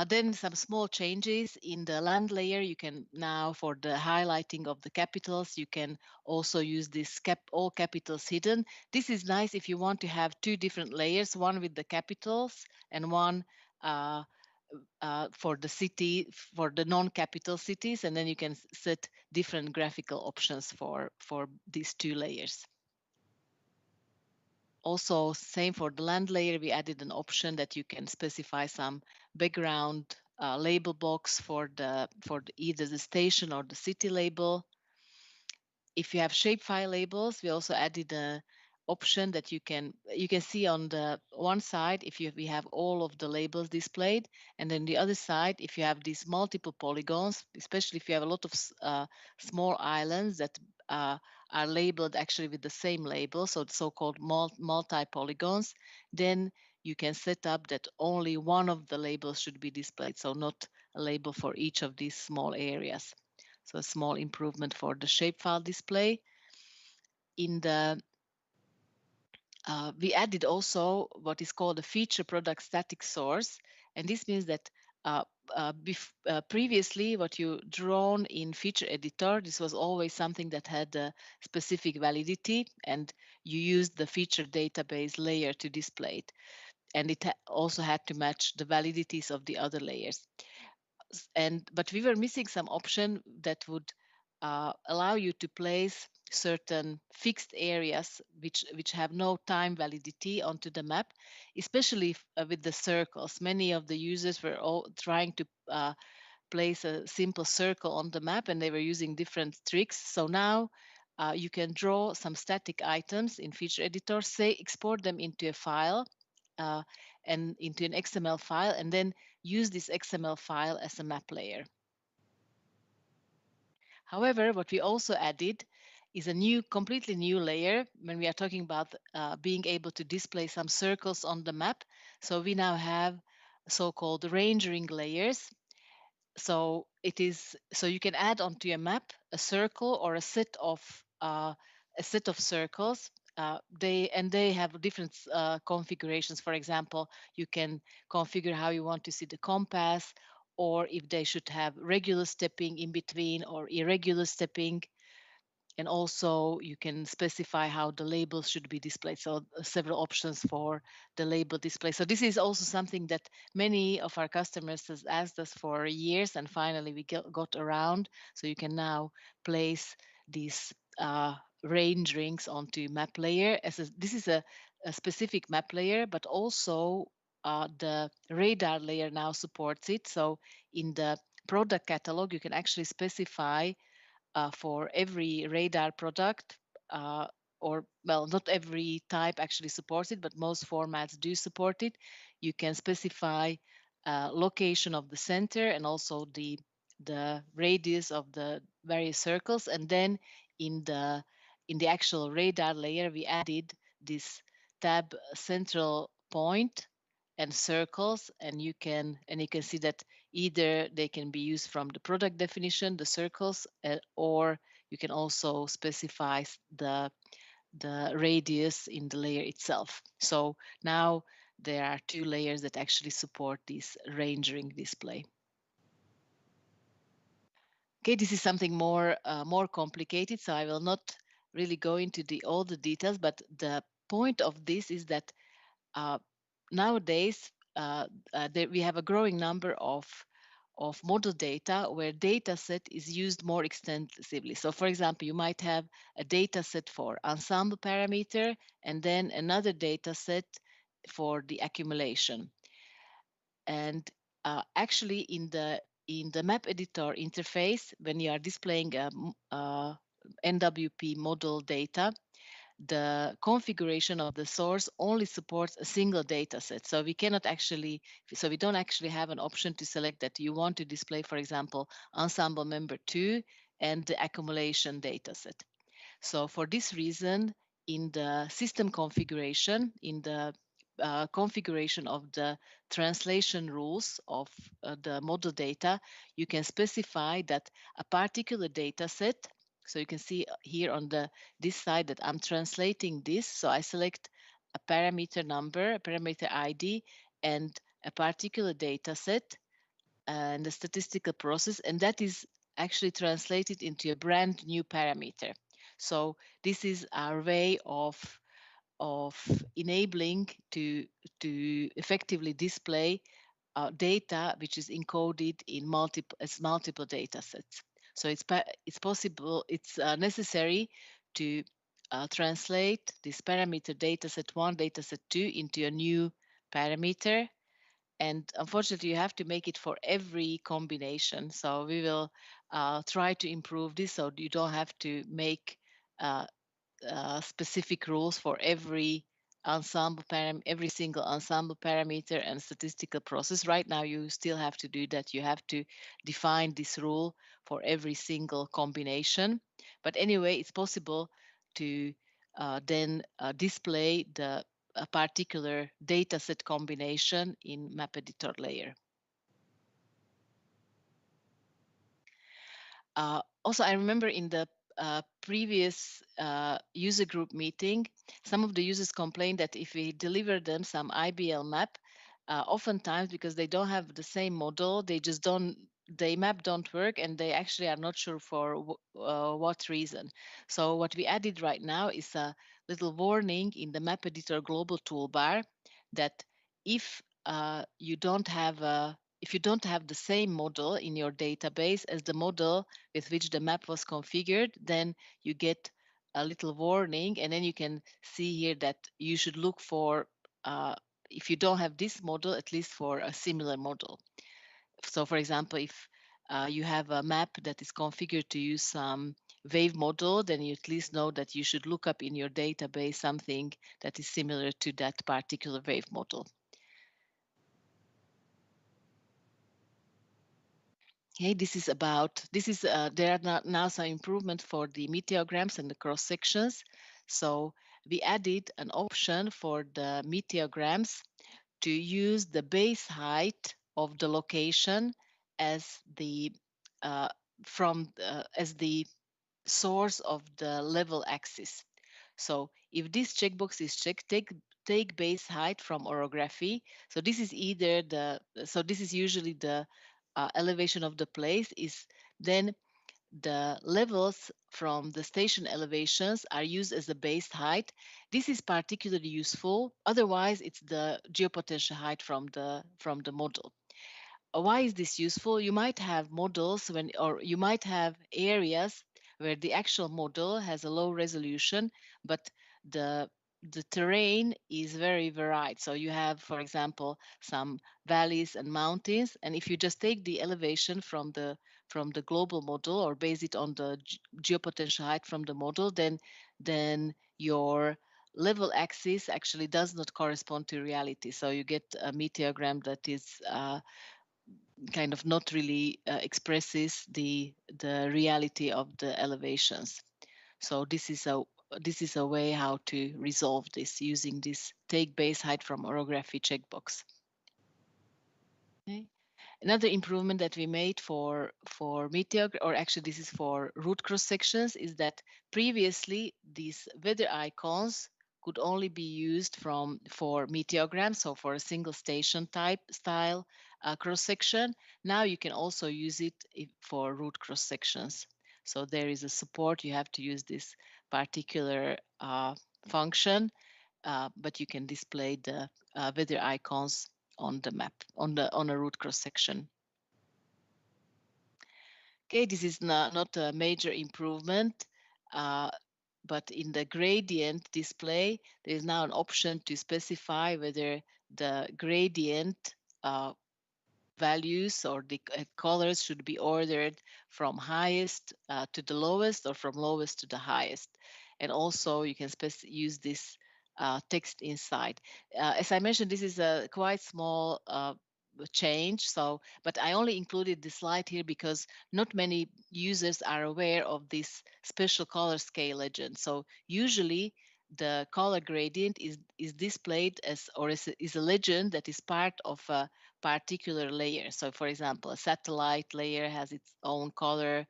Then some small changes in the land layer. You can now, for the highlighting of the capitals, you can also use this all capitals hidden. This is nice if you want to have two different layers, one with the capitals and one for the city, for the non-capital cities, and then you can set different graphical options for these two layers. Also, same for the land layer, we added an option that you can specify some background label box for either the station or the city label. If you have shapefile labels, we also added a option that you can see on the one side if we have all of the labels displayed, and then the other side if you have these multiple polygons, especially if you have a lot of small islands that are labeled actually with the same label, so the so-called multi-polygons, then you can set up that only one of the labels should be displayed, so not a label for each of these small areas. So a small improvement for the shapefile display. In the we added also what is called a feature product static source, and this means that previously what you drawn in feature editor, this was always something that had a specific validity, and you used the feature database layer to display it, and it also had to match the validities of the other layers. But we were missing some option that would allow you to place certain fixed areas which have no time validity onto the map, especially with the circles. Many of the users were all trying to place a simple circle on the map, and they were using different tricks. So now you can draw some static items in feature editor, say export them into a file and into an XML file, and then use this XML file as a map layer. However, what we also added is a new, completely new layer when we are talking about being able to display some circles on the map. So we now have so-called rangering layers. So you can add onto your map a circle or a set of circles. They have different configurations. For example, you can configure how you want to see the compass, or if they should have regular stepping in between or irregular stepping. And also you can specify how the labels should be displayed. So several options for the label display. So this is also something that many of our customers has asked us for years, and finally we got around. So you can now place these range rings onto map layer. This is a specific map layer, but also the radar layer now supports it. So in the product catalog, you can actually specify for every radar product, or well, not every type actually supports it, but most formats do support it. You can specify location of the center and also the radius of the various circles. And then in the actual radar layer, we added this tab central point and circles, and you can see that either they can be used from the product definition, the circles, or you can also specify the radius in the layer itself. So now there are two layers that actually support this range ring display. Okay, this is something more complicated, so I will not really go into all the details, but the point of this is that nowadays we have a growing number of model data where data set is used more extensively. So for example, you might have a data set for ensemble parameter and then another data set for the accumulation. And actually in the map editor interface, when you are displaying NWP model data, the configuration of the source only supports a single data set. So we don't actually have an option to select that you want to display, for example, ensemble member 2 and the accumulation data set. So for this reason, in the system configuration, in the configuration of the translation rules of the model data, you can specify that a particular data set. So you can see here on this side that I'm translating this. So I select a parameter number, a parameter ID, and a particular data set and the statistical process, and that is actually translated into a brand new parameter. So this is our way of enabling to effectively display data which is encoded in multiple data sets. So it's possible, it's necessary to translate this parameter dataset 1, dataset 2 into a new parameter. And unfortunately, you have to make it for every combination. So we will try to improve this so you don't have to make specific rules for every single ensemble parameter and statistical process. Right now, you still have to do that. You have to define this rule for every single combination. But anyway, it's possible to then display a particular dataset combination in map editor layer. Also, I remember in the previous user group meeting, some of the users complained that if we deliver them some IBL map, oftentimes because they don't have the same model, the map don't work, and they actually are not sure for what reason. So what we added right now is a little warning in the map editor global toolbar that if you don't have the same model in your database as the model with which the map was configured, then you get a little warning, and then you can see here that you should look for, if you don't have this model, at least for a similar model. So for example, if you have a map that is configured to use some wave model, then you at least know that you should look up in your database something that is similar to that particular wave model. Okay, there are now some improvement for the meteograms and the cross sections. So we added an option for the meteograms to use the base height of the location as the as the source of the level axis. So if this checkbox is checked, take base height from orography. So this is usually the elevation of the place. Is then the levels from the station elevations are used as the base height. This is particularly useful. Otherwise, it's the geopotential height from the model. Why is this useful? You might have models or you might have areas where the actual model has a low resolution, but the the terrain is very varied. So you have, for example, some valleys and mountains, and if you just take the elevation from the global model or base it on the geopotential height from the model, then your level axis actually does not correspond to reality. So you get a meteogram that is kind of not really expresses the reality of the elevations. So this is a way how to resolve this using this take base height from orography checkbox. Okay. Another improvement that we made for meteor, or actually this is for route cross sections, is that previously these weather icons could only be used for meteograms, so for a single station type style cross section. Now you can also use it for route cross sections. So there is a support. You have to use this particular function, but you can display the weather icons on the map on a route cross section. Okay, this is not a major improvement, but in the gradient display, there is now an option to specify whether the gradient values or the colors should be ordered from highest to the lowest or from lowest to the highest. And also you can use this text inside. As I mentioned, this is a quite small change. So, but I only included this slide here because not many users are aware of this special color scale legend. So usually the color gradient is displayed as, or is a legend that is part of a particular layer. So for example, a satellite layer has its own color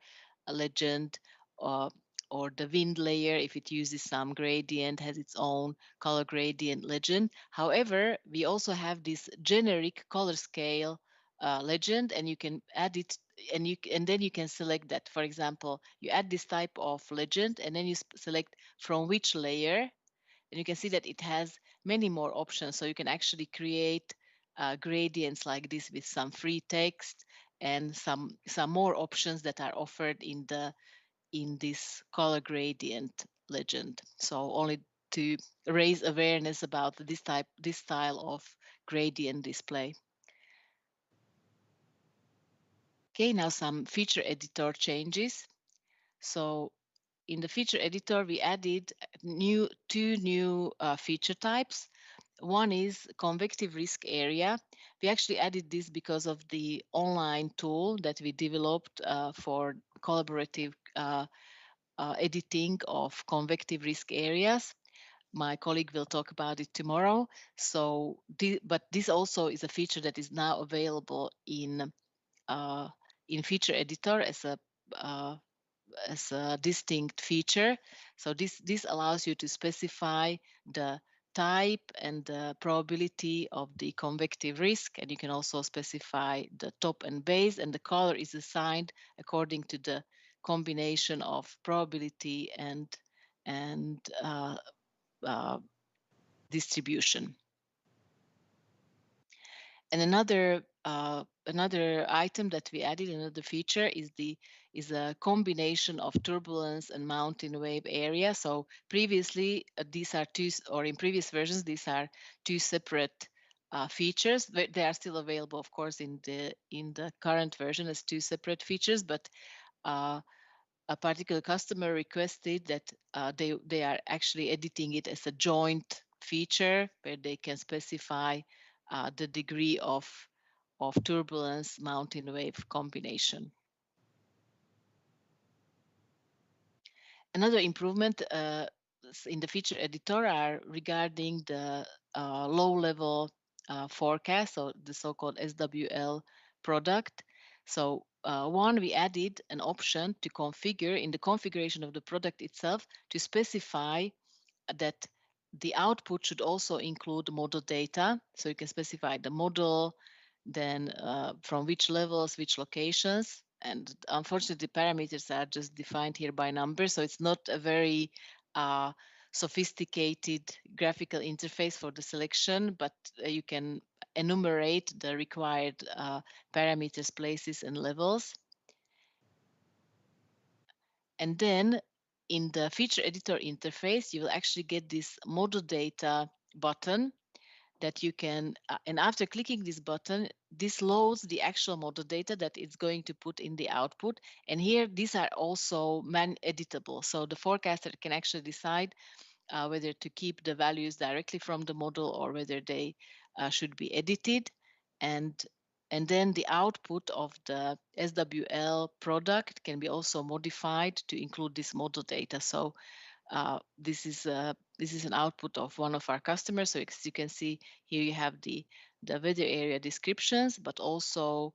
legend, or the wind layer, if it uses some gradient, has its own color gradient legend. However, we also have this generic color scale legend, and you can add it, and then you can select that. For example, you add this type of legend, and then you select from which layer, and you can see that it has many more options. So you can actually create gradients like this with some free text and some more options that are offered in this color gradient legend. So only to raise awareness about this style of gradient display. Okay, now some feature editor changes. So in the feature editor, we added two new feature types. One is convective risk area. We actually added this because of the online tool that we developed for collaborative editing of convective risk areas. My colleague will talk about it tomorrow. So, but this also is a feature that is now available in feature editor as a distinct feature. So this allows you to specify the type and the probability of the convective risk, and you can also specify the top and base, and the color is assigned according to the combination of probability and distribution. And another item that we added, another feature, is a combination of turbulence and mountain wave area. So previously, these are two, or in previous versions, these are two separate features. They are still available, of course, in the current version as two separate features, but a particular customer requested that they are actually editing it as a joint feature where they can specify the degree of turbulence mountain wave combination. Another improvement in the feature editor are regarding the low-level forecast, or the so-called SWL product. So one, we added an option to configure in the configuration of the product itself to specify that the output should also include model data. So you can specify the model, then from which levels, which locations. And unfortunately, parameters are just defined here by numbers. So it's not a very sophisticated graphical interface for the selection, but you can enumerate the required parameters, places, and levels. And then in the feature editor interface, you will actually get this model data button that you can, and after clicking this button, this loads the actual model data that it's going to put in the output. And here, these are also editable. So the forecaster can actually decide whether to keep the values directly from the model or whether they should be edited. And then the output of the SWL product can be also modified to include this model data. So this is an output of one of our customers. So as you can see here, you have the weather area descriptions, but also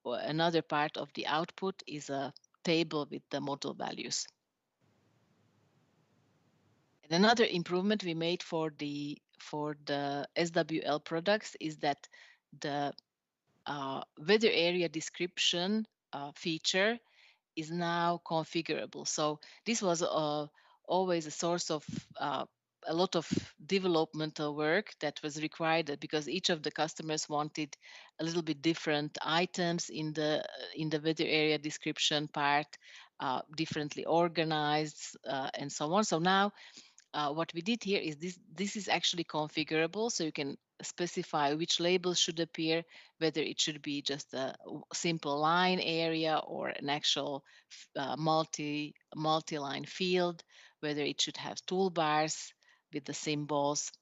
another part of the output is a table with the model values. And another improvement we made for the SWL products is that the weather area description feature is now configurable. So this was always a source of a lot of developmental work that was required because each of the customers wanted a little bit different items in the weather area description part, differently organized, and so on. So now what we did here is this is actually configurable, so you can specify which labels should appear, whether it should be just a simple line area or an actual multi-line field, whether it should have toolbars with the symbols,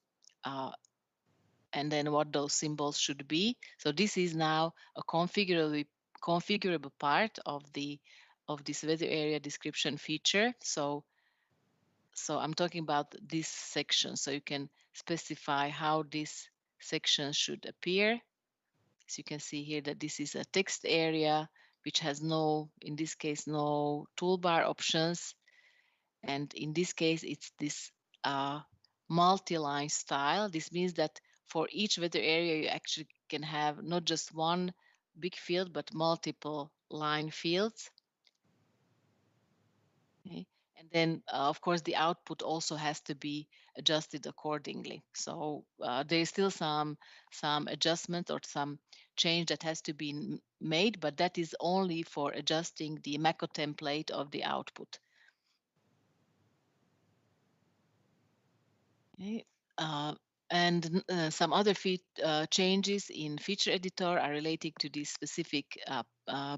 and then what those symbols should be. So this is now a configurable part of this weather area description feature. So I'm talking about this section. So you can specify how this section should appear. So you can see here that this is a text area, which has in this case, no toolbar options. And in this case, it's this multi-line style. This means that for each weather area, you actually can have not just one big field, but multiple line fields. Okay. And then, of course, the output also has to be adjusted accordingly. So there is still some adjustment or some change that has to be made, but that is only for adjusting the macro template of the output. Okay. And some other changes in feature editor are related to these specific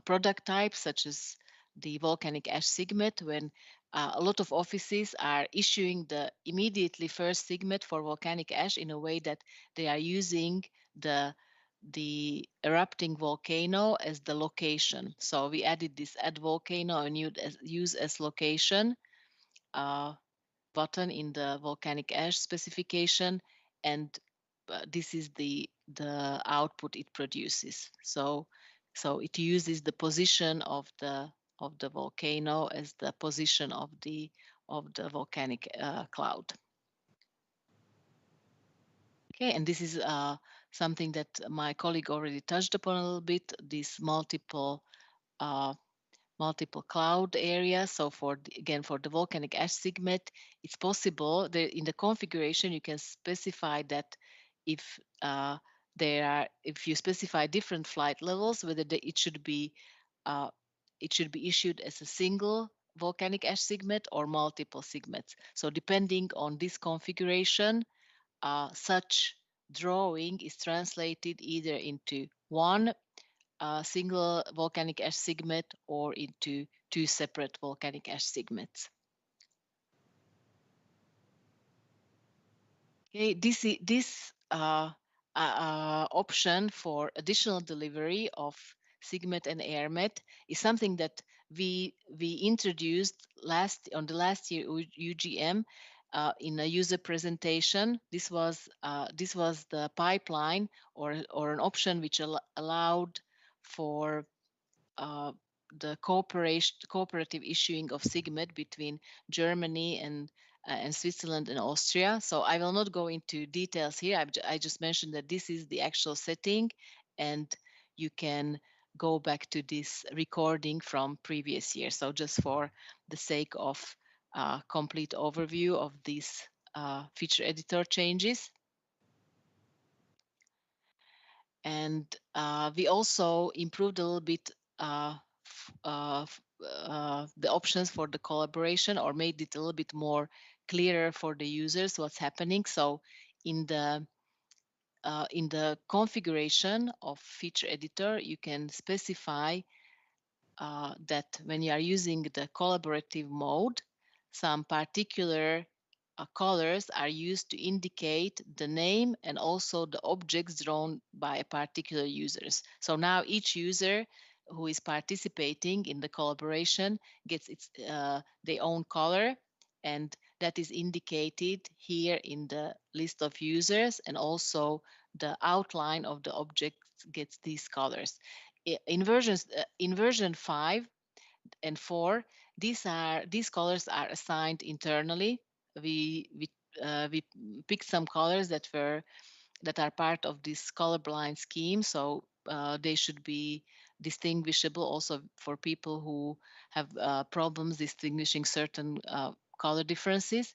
product types, such as the volcanic ash sigmet, when a lot of offices are issuing the immediately first sigmet for volcanic ash in a way that they are using the erupting volcano as the location. So we added this add volcano and use as location button in the volcanic ash specification, and this is the output it produces. So it uses the position of the volcano as the position of the volcanic cloud. Okay, and this is something that my colleague already touched upon a little bit. These multiple cloud areas. So for the volcanic ash sigmet, it's possible that in the configuration you can specify that if you specify different flight levels, whether it should be issued as a single volcanic ash sigmet or multiple sigmets. So depending on this configuration, such drawing is translated either into one single volcanic ash sigmet or into two separate volcanic ash sigmets. Okay, this option for additional delivery of SIGMET and AirMet, is something that we introduced on the last year UGM in a user presentation. This was the pipeline or an option which allowed for the cooperative issuing of SIGMET between Germany and Switzerland and Austria. So I will not go into details here. I just mentioned that this is the actual setting, and you can go back to this recording from previous year. So just for the sake of complete overview of these feature editor changes. And we also improved a little bit the options for the collaboration, or made it a little bit more clearer for the users what's happening. So in the configuration of feature editor, you can specify that when you are using the collaborative mode, some particular colors are used to indicate the name and also the objects drawn by a particular users. So now each user who is participating in the collaboration gets their own color, and that is indicated here in the list of users, and also the outline of the object gets these colors. In version 5 and 4, these colors are assigned internally. We picked some colors that are part of this colorblind scheme, so they should be distinguishable also for people who have problems distinguishing certain color differences.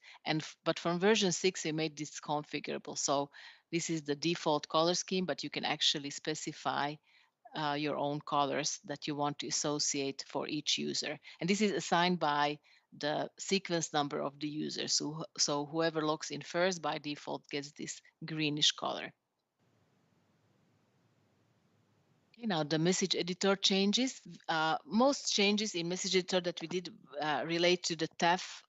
But from version 6, we made this configurable. So this is the default color scheme, but you can actually specify your own colors that you want to associate for each user. And this is assigned by the sequence number of the user. So whoever logs in first by default gets this greenish color. Okay, now the message editor changes. Most changes in message editor that we did relate to the TAF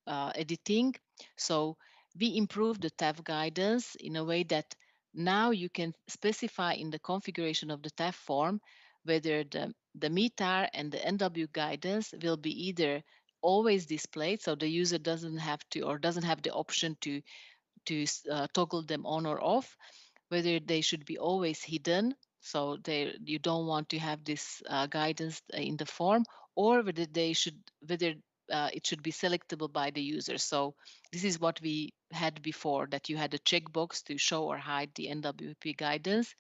editing. So we improved the TAF guidance in a way that now you can specify in the configuration of the TAF form whether the METAR and the NW guidance will be either always displayed, so the user doesn't have the option to toggle them on or off, whether they should be always hidden, so you don't want to have this guidance in the form, or whether it should be selectable by the user. So this is what we had before, that you had a checkbox to show or hide the NWP guidance.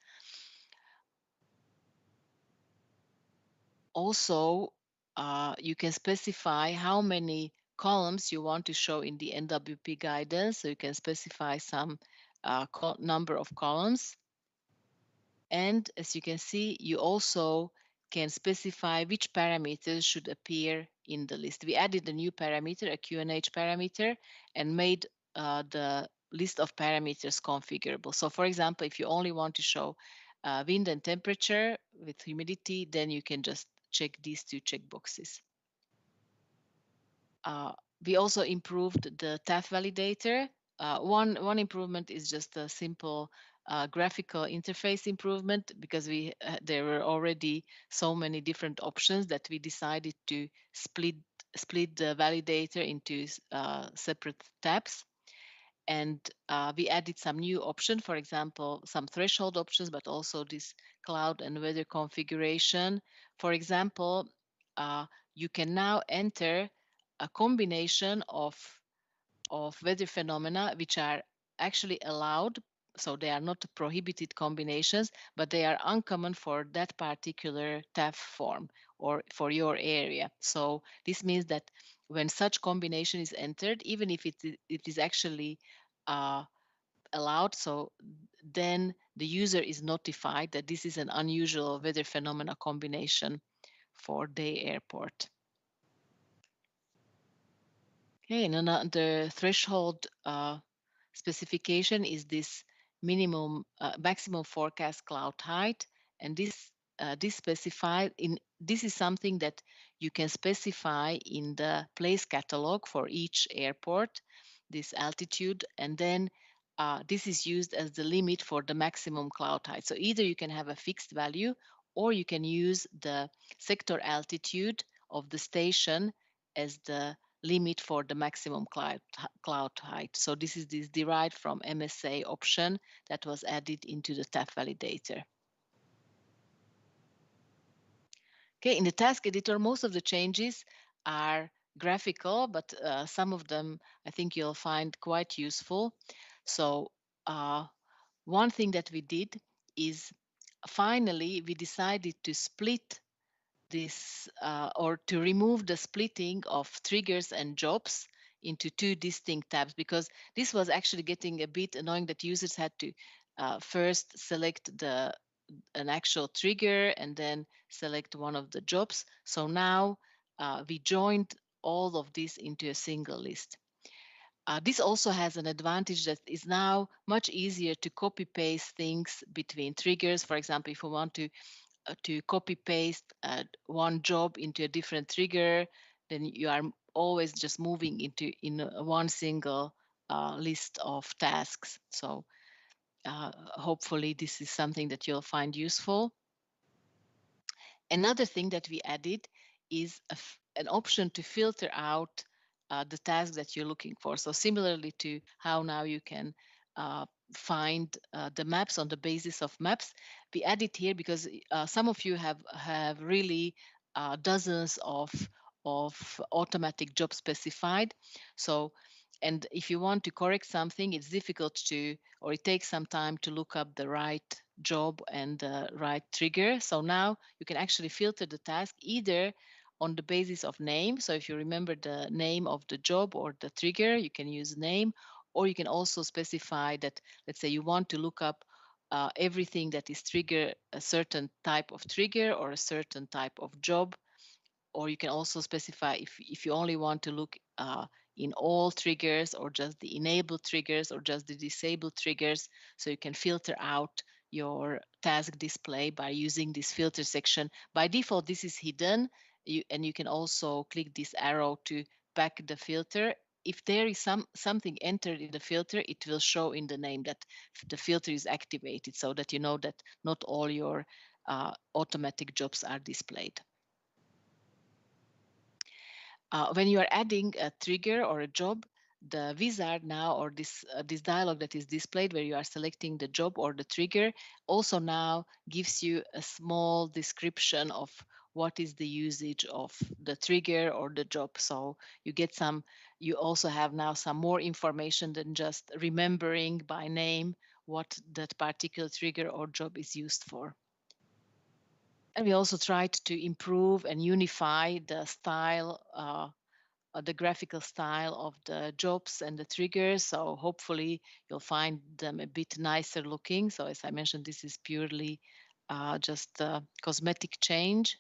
Also, you can specify how many columns you want to show in the NWP guidance. So you can specify some number of columns. And as you can see, you also can specify which parameters should appear in the list. We added a new parameter, a QNH parameter, and made the list of parameters configurable. So for example, if you only want to show wind and temperature with humidity, then you can just check these two checkboxes. We also improved the TAF validator. One improvement is just a simple graphical interface improvement, because there were already so many different options that we decided to split the validator into separate tabs. And we added some new options, for example, some threshold options, but also this cloud and weather configuration. For example, you can now enter a combination of weather phenomena which are actually allowed. So they are not prohibited combinations, but they are uncommon for that particular TAF form or for your area. So this means that when such combination is entered, even if it is actually allowed, so then the user is notified that this is an unusual weather phenomena combination for their airport. Okay, and another threshold specification is this maximum forecast cloud height, and this this is something that you can specify in the place catalog for each airport, this altitude, and then this is used as the limit for the maximum cloud height. So either you can have a fixed value, or you can use the sector altitude of the station as the limit for the maximum cloud height. So this is derived from MSA option that was added into the TAF validator. Okay, in the task editor, most of the changes are graphical, but some of them I think you'll find quite useful. So one thing that we did is finally we decided to split this or to remove the splitting of triggers and jobs into two distinct tabs, because this was actually getting a bit annoying that users had to first select an actual trigger and then select one of the jobs. So now we joined all of this into a single list. This also has an advantage that is now much easier to copy paste things between triggers. For example, if we want to copy paste one job into a different trigger, then you are always just moving in one single list of tasks. So hopefully this is something that you'll find useful. Another thing that we added is an option to filter out the task that you're looking for. So similarly to how now you can find the maps on the basis of maps, we added here because some of you have really dozens of automatic jobs specified. So, and if you want to correct something, it's difficult to, or it takes some time to look up the right job and the right trigger. So now you can actually filter the task either on the basis of name. So if you remember the name of the job or the trigger, you can use name, or you can also specify that, let's say you want to look up everything that is trigger, a certain type of trigger or a certain type of job, or you can also specify if you only want to look in all triggers or just the enabled triggers or just the disabled triggers. So you can filter out your task display by using this filter section. By default, this is hidden, and you can also click this arrow to back the filter. If there is something entered in the filter, it will show in the name that the filter is activated, so that you know that not all your automatic jobs are displayed. When you are adding a trigger or a job, the wizard now, or this dialog that is displayed where you are selecting the job or the trigger, also now gives you a small description of what is the usage of the trigger or the job. So you also have now some more information than just remembering by name what that particular trigger or job is used for. And we also tried to improve and unify the style, the graphical style of the jobs and the triggers. So hopefully you'll find them a bit nicer looking. So as I mentioned, this is purely just a cosmetic change.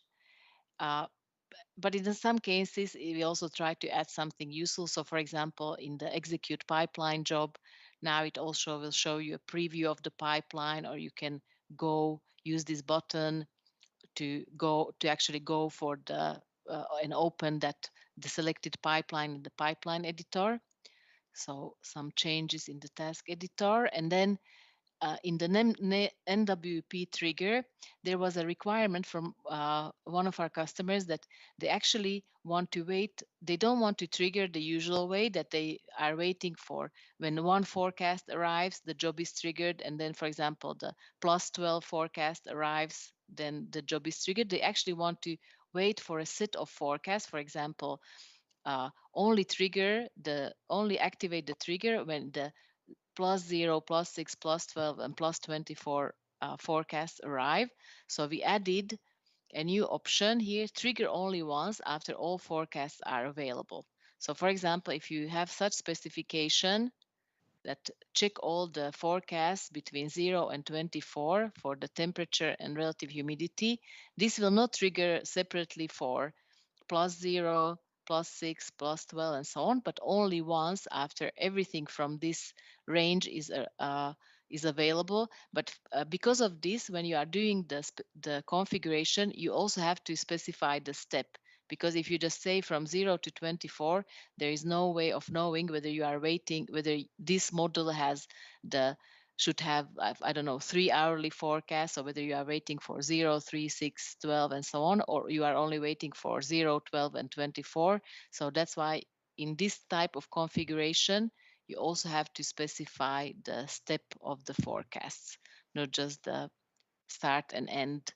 But in some cases, we also try to add something useful. So for example, in the execute pipeline job, now it also will show you a preview of the pipeline, or you can use this button to actually go for the and open the selected pipeline in the pipeline editor. So some changes in the task editor. And then in the NWP trigger, there was a requirement from one of our customers that they actually want to wait. They don't want to trigger the usual way that they are waiting for. When one forecast arrives, the job is triggered. And then, for example, the +12 forecast arrives, then the job is triggered. They actually want to wait for a set of forecasts. For example, only activate the trigger when the +0, +6, +12, and +24 forecasts arrive. So we added a new option here, trigger only once after all forecasts are available. So for example, if you have such specification that check all the forecasts between 0 and 24 for the temperature and relative humidity, this will not trigger separately for +0, +6, +12, and so on, but only once after everything from this range is available. But because of this, when you are doing the configuration, you also have to specify the step. Because if you just say from 0 to 24, there is no way of knowing whether you are waiting, whether this model has the should have, I don't know, 3 hourly forecasts, or whether you are waiting for 0, 3, 6, 12, and so on, or you are only waiting for 0, 12, and 24. So that's why in this type of configuration, you also have to specify the step of the forecasts, not just the start and end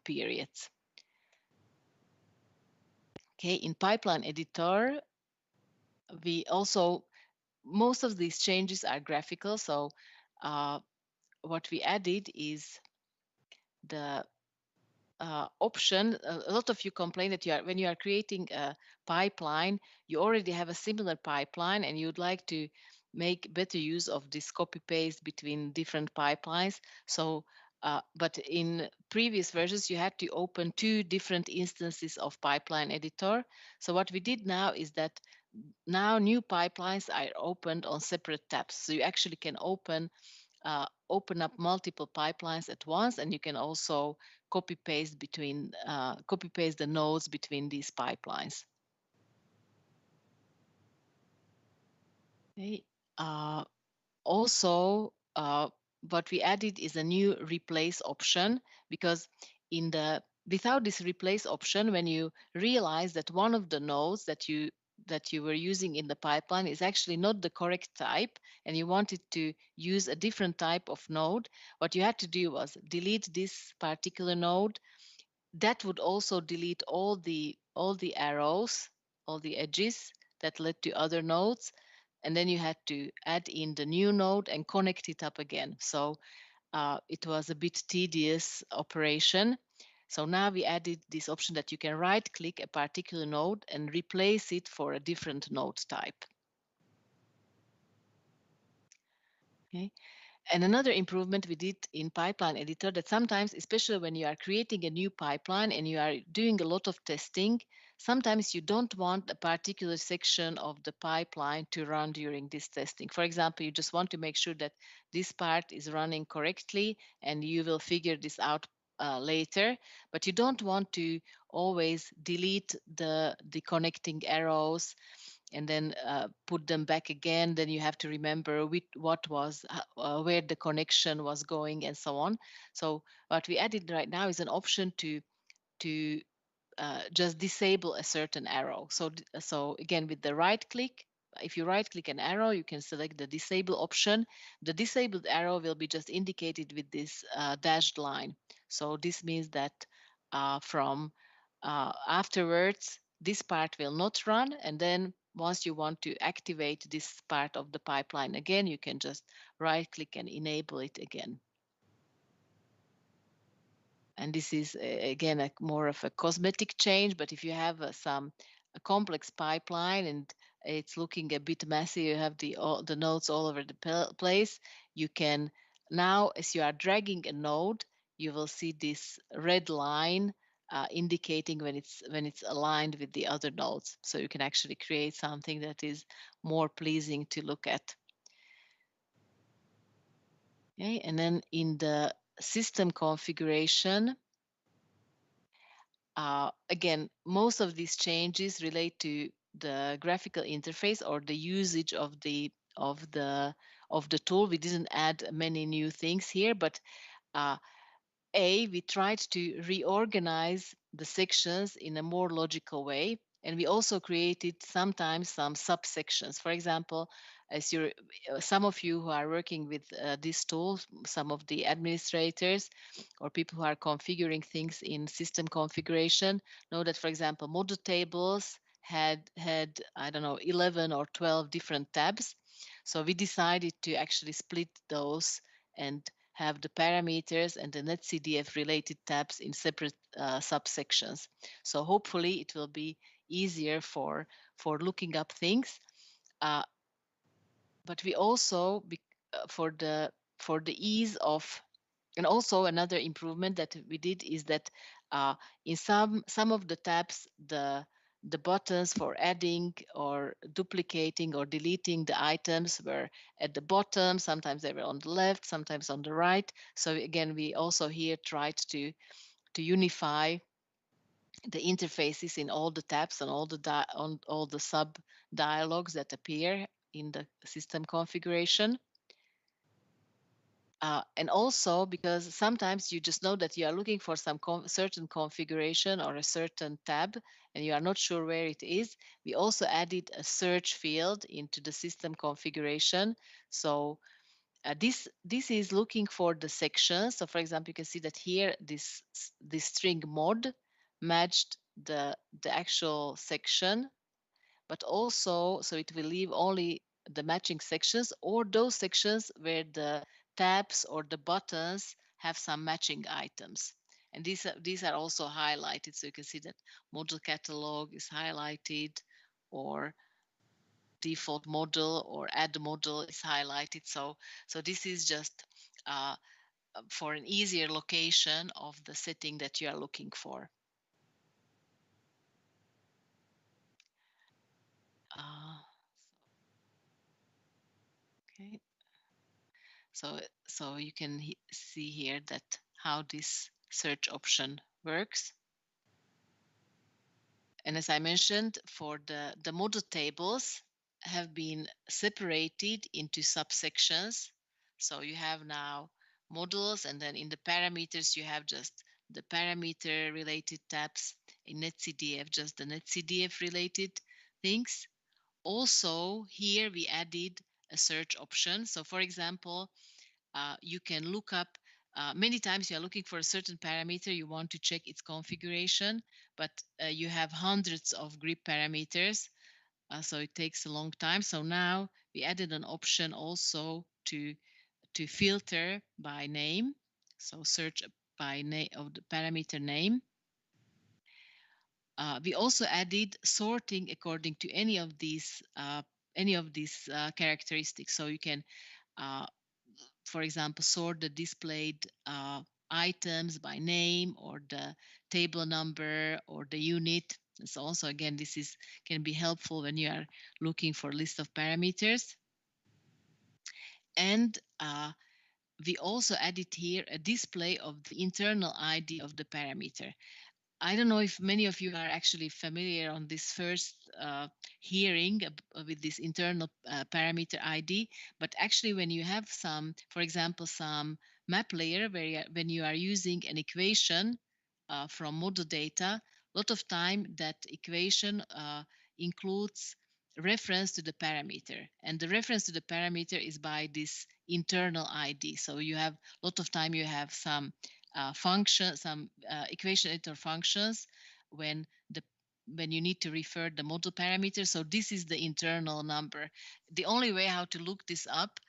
periods. Okay, in pipeline editor, we also, most of these changes are graphical. So what we added is the option. A lot of you complain that when you are creating a pipeline, you already have a similar pipeline and you'd like to make better use of this copy paste between different pipelines. So but in previous versions, you had to open 2 different instances of pipeline editor. So what we did now is that now new pipelines are opened on separate tabs. So you actually can open up multiple pipelines at once, and you can also copy paste the nodes between these pipelines. Okay. Also, what we added is a new replace option, because without this replace option, when you realize that one of the nodes that you were using in the pipeline is actually not the correct type, and you wanted to use a different type of node, what you had to do was delete this particular node. That would also delete all the arrows, all the edges that led to other nodes, and then you had to add in the new node and connect it up again. So it was a bit tedious operation. So now we added this option that you can right-click a particular node and replace it for a different node type. Okay. And another improvement we did in Pipeline Editor, that sometimes, especially when you are creating a new pipeline and you are doing a lot of testing, sometimes you don't want a particular section of the pipeline to run during this testing. For example, you just want to make sure that this part is running correctly, and you will figure this out later, but you don't want to always delete the connecting arrows and then put them back again. Then you have to remember what was where the connection was going and so on. So what we added right now is an option to just disable a certain arrow. So again, with the right click, if you right click an arrow, you can select the disable option. The disabled arrow will be just indicated with this dashed line. So this means that from afterwards, this part will not run, and then once you want to activate this part of the pipeline again, you can just right click and enable it again. And this is again more of a cosmetic change, but if you have a complex pipeline and it's looking a bit messy, you have the nodes all over the place, you can now, as you are dragging a node, you will see this red line indicating when it's aligned with the other nodes. So you can actually create something that is more pleasing to look at. Okay, and then in the system configuration, again, most of these changes relate to the graphical interface or the usage of the tool. We didn't add many new things here, but we tried to reorganize the sections in a more logical way. And we also created sometimes some subsections. For example, as some of you who are working with this tool, some of the administrators or people who are configuring things in system configuration know that, for example, model tables had I don't know, 11 or 12 different tabs. So we decided to actually split those and have the parameters and the netcdf related tabs in separate subsections. So hopefully it will be easier for looking up things. But we also, for the ease of, and also another improvement that we did is that in some of the tabs, the buttons for adding or duplicating or deleting the items were at the bottom. Sometimes they were on the left, sometimes on the right. So again, we also here tried to unify the interfaces in all the tabs and all the sub dialogues that appear in the system configuration. And also because sometimes you just know that you are looking for some certain configuration or a certain tab and you are not sure where it is, we also added a search field into the system configuration. So this is looking for the sections. So for example, you can see that here this string mod matched the actual section, but also so it will leave only the matching sections or those sections where the tabs or the buttons have some matching items. And these are also highlighted. So you can see that model catalog is highlighted, or default model or add model is highlighted. So this is just for an easier location of the setting that you are looking for. Okay. So you can see here that how this search option works. And as I mentioned, for the model tables have been separated into subsections. So you have now models, and then in the parameters, you have just the parameter related tabs. In NetCDF, just the NetCDF related things. Also, here we added a search option. So for example, you can look up many times you are looking for a certain parameter, you want to check its configuration, but you have hundreds of grip parameters, so it takes a long time. So now we added an option also to filter by name, so search by name of the parameter name. We also added sorting according to any of these characteristics. So you can for example, sort the displayed items by name or the table number or the unit. And so also, again, this can be helpful when you are looking for a list of parameters. And we also added here a display of the internal ID of the parameter. I don't know if many of you are actually familiar on this first hearing with this internal parameter ID, but actually when you have some, for example, some map layer where when you are using an equation from model data, a lot of time that equation includes reference to the parameter, and the reference to the parameter is by this internal ID. So you have a lot of time you have some function, some equation editor functions when you need to refer the model parameter. So this is the internal number. The only way how to look this up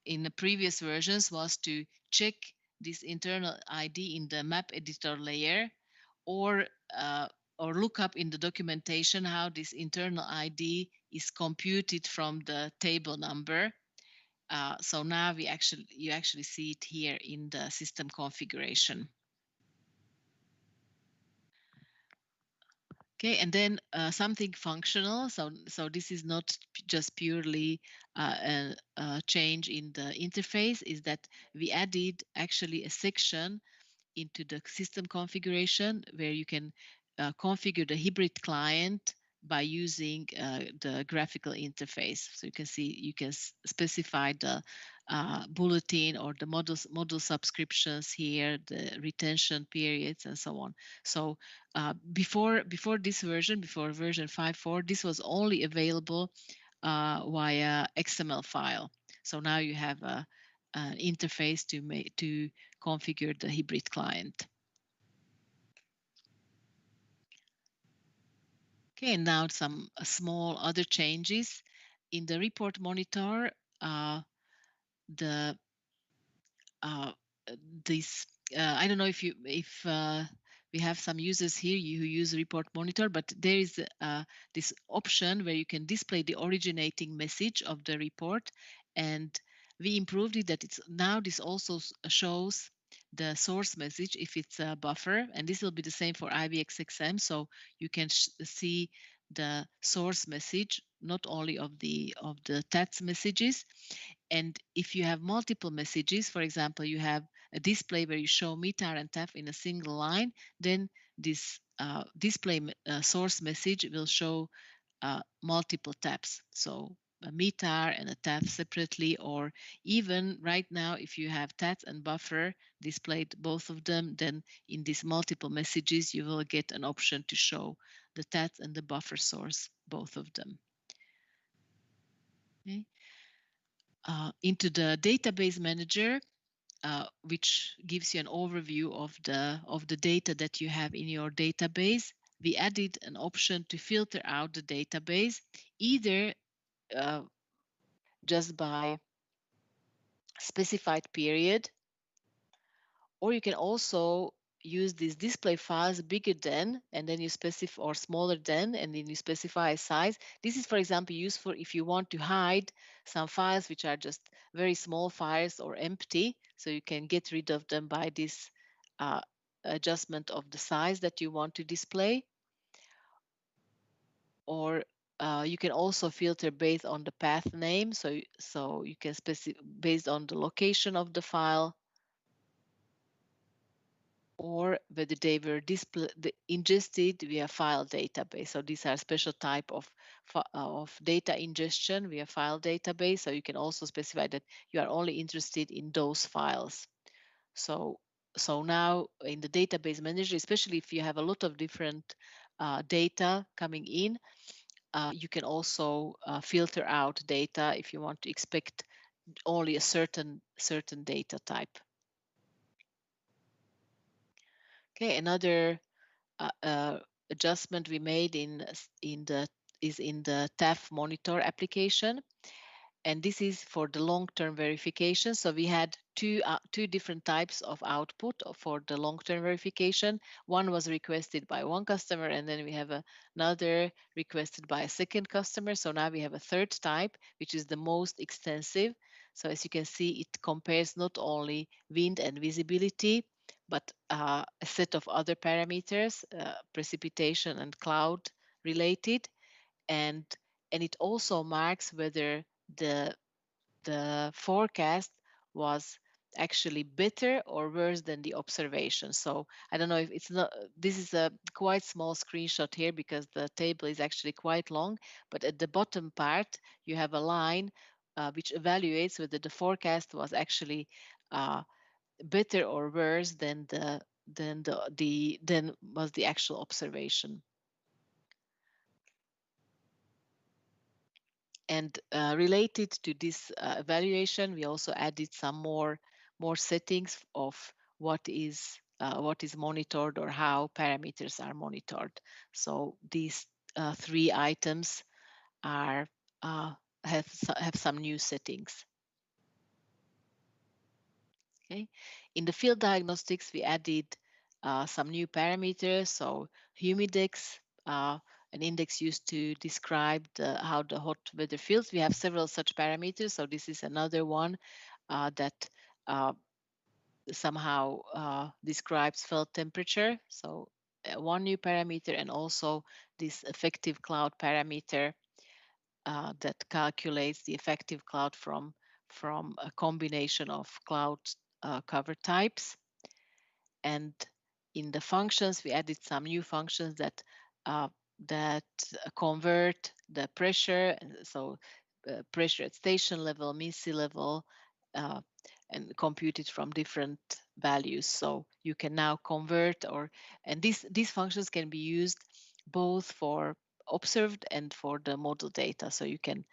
in the previous versions was to check this internal ID in the map editor layer, or look up in the documentation how this internal ID is computed from the table number. So now you actually see it here in the system configuration. Okay, and then something functional. So this is not just purely a change in the interface. Is that we added actually a section into the system configuration where you can configure the hybrid client by using the graphical interface. So you can see, you can specify the bulletin or the model subscriptions here, the retention periods, and so on. So before this version, before version 5.4, this was only available via XML file. So now you have an interface to configure the hybrid client. Okay, and now some small other changes in the report monitor. I don't know if we have some users here who use report monitor, but there is this option where you can display the originating message of the report, and we improved it that it's now this also shows the source message if it's a buffer, and this will be the same for IBXXM, so you can see the source message not only of the TATS messages. And if you have multiple messages, for example, you have a display where you show METAR and TAF in a single line, then this display source message will show multiple tabs. So a METAR and a TAF separately, or even right now, if you have TAT and buffer displayed both of them, then in these multiple messages, you will get an option to show the TAT and the buffer source, both of them. Okay. Into the database manager, which gives you an overview of the data that you have in your database. We added an option to filter out the database, either just by specified period, or you can also use these display files bigger than, and then you specify, or smaller than, and then you specify a size. This is, for example, useful if you want to hide some files which are just very small files or empty, so you can get rid of them by this adjustment of the size that you want to display. Or you can also filter based on the path name, so you can specify based on the location of the file, or whether they were ingested via file database. So these are special type of data ingestion via file database. So you can also specify that you are only interested in those files. So now in the database manager, especially if you have a lot of different data coming in, you can also filter out data if you want to expect only a certain data type. Okay, another adjustment we made in the TAF monitor application, and this is for the long-term verification. So we had two different types of output for the long-term verification. One was requested by one customer, and then we have another requested by a second customer. So now we have a third type, which is the most extensive. So as you can see, it compares not only wind and visibility, but a set of other parameters, precipitation and cloud related, and it also marks whether the forecast was actually better or worse than the observation. So I don't know if it's not, this is a quite small screenshot here because the table is actually quite long, but at the bottom part, you have a line which evaluates whether the forecast was actually better or worse than was the actual observation. And related to this evaluation, we also added some more settings of what is monitored or how parameters are monitored. So these three items are have some new settings. Okay. In the field diagnostics, we added some new parameters. So humidex, an index used to describe how the hot weather feels. We have several such parameters. So this is another one that somehow describes felt temperature. So one new parameter, and also this effective cloud parameter that calculates the effective cloud from a combination of cloud cover types. And in the functions, we added some new functions that convert the pressure, so pressure at station level, mean sea level, and compute it from different values. So you can now convert, and these functions can be used both for observed and for the model data. So you can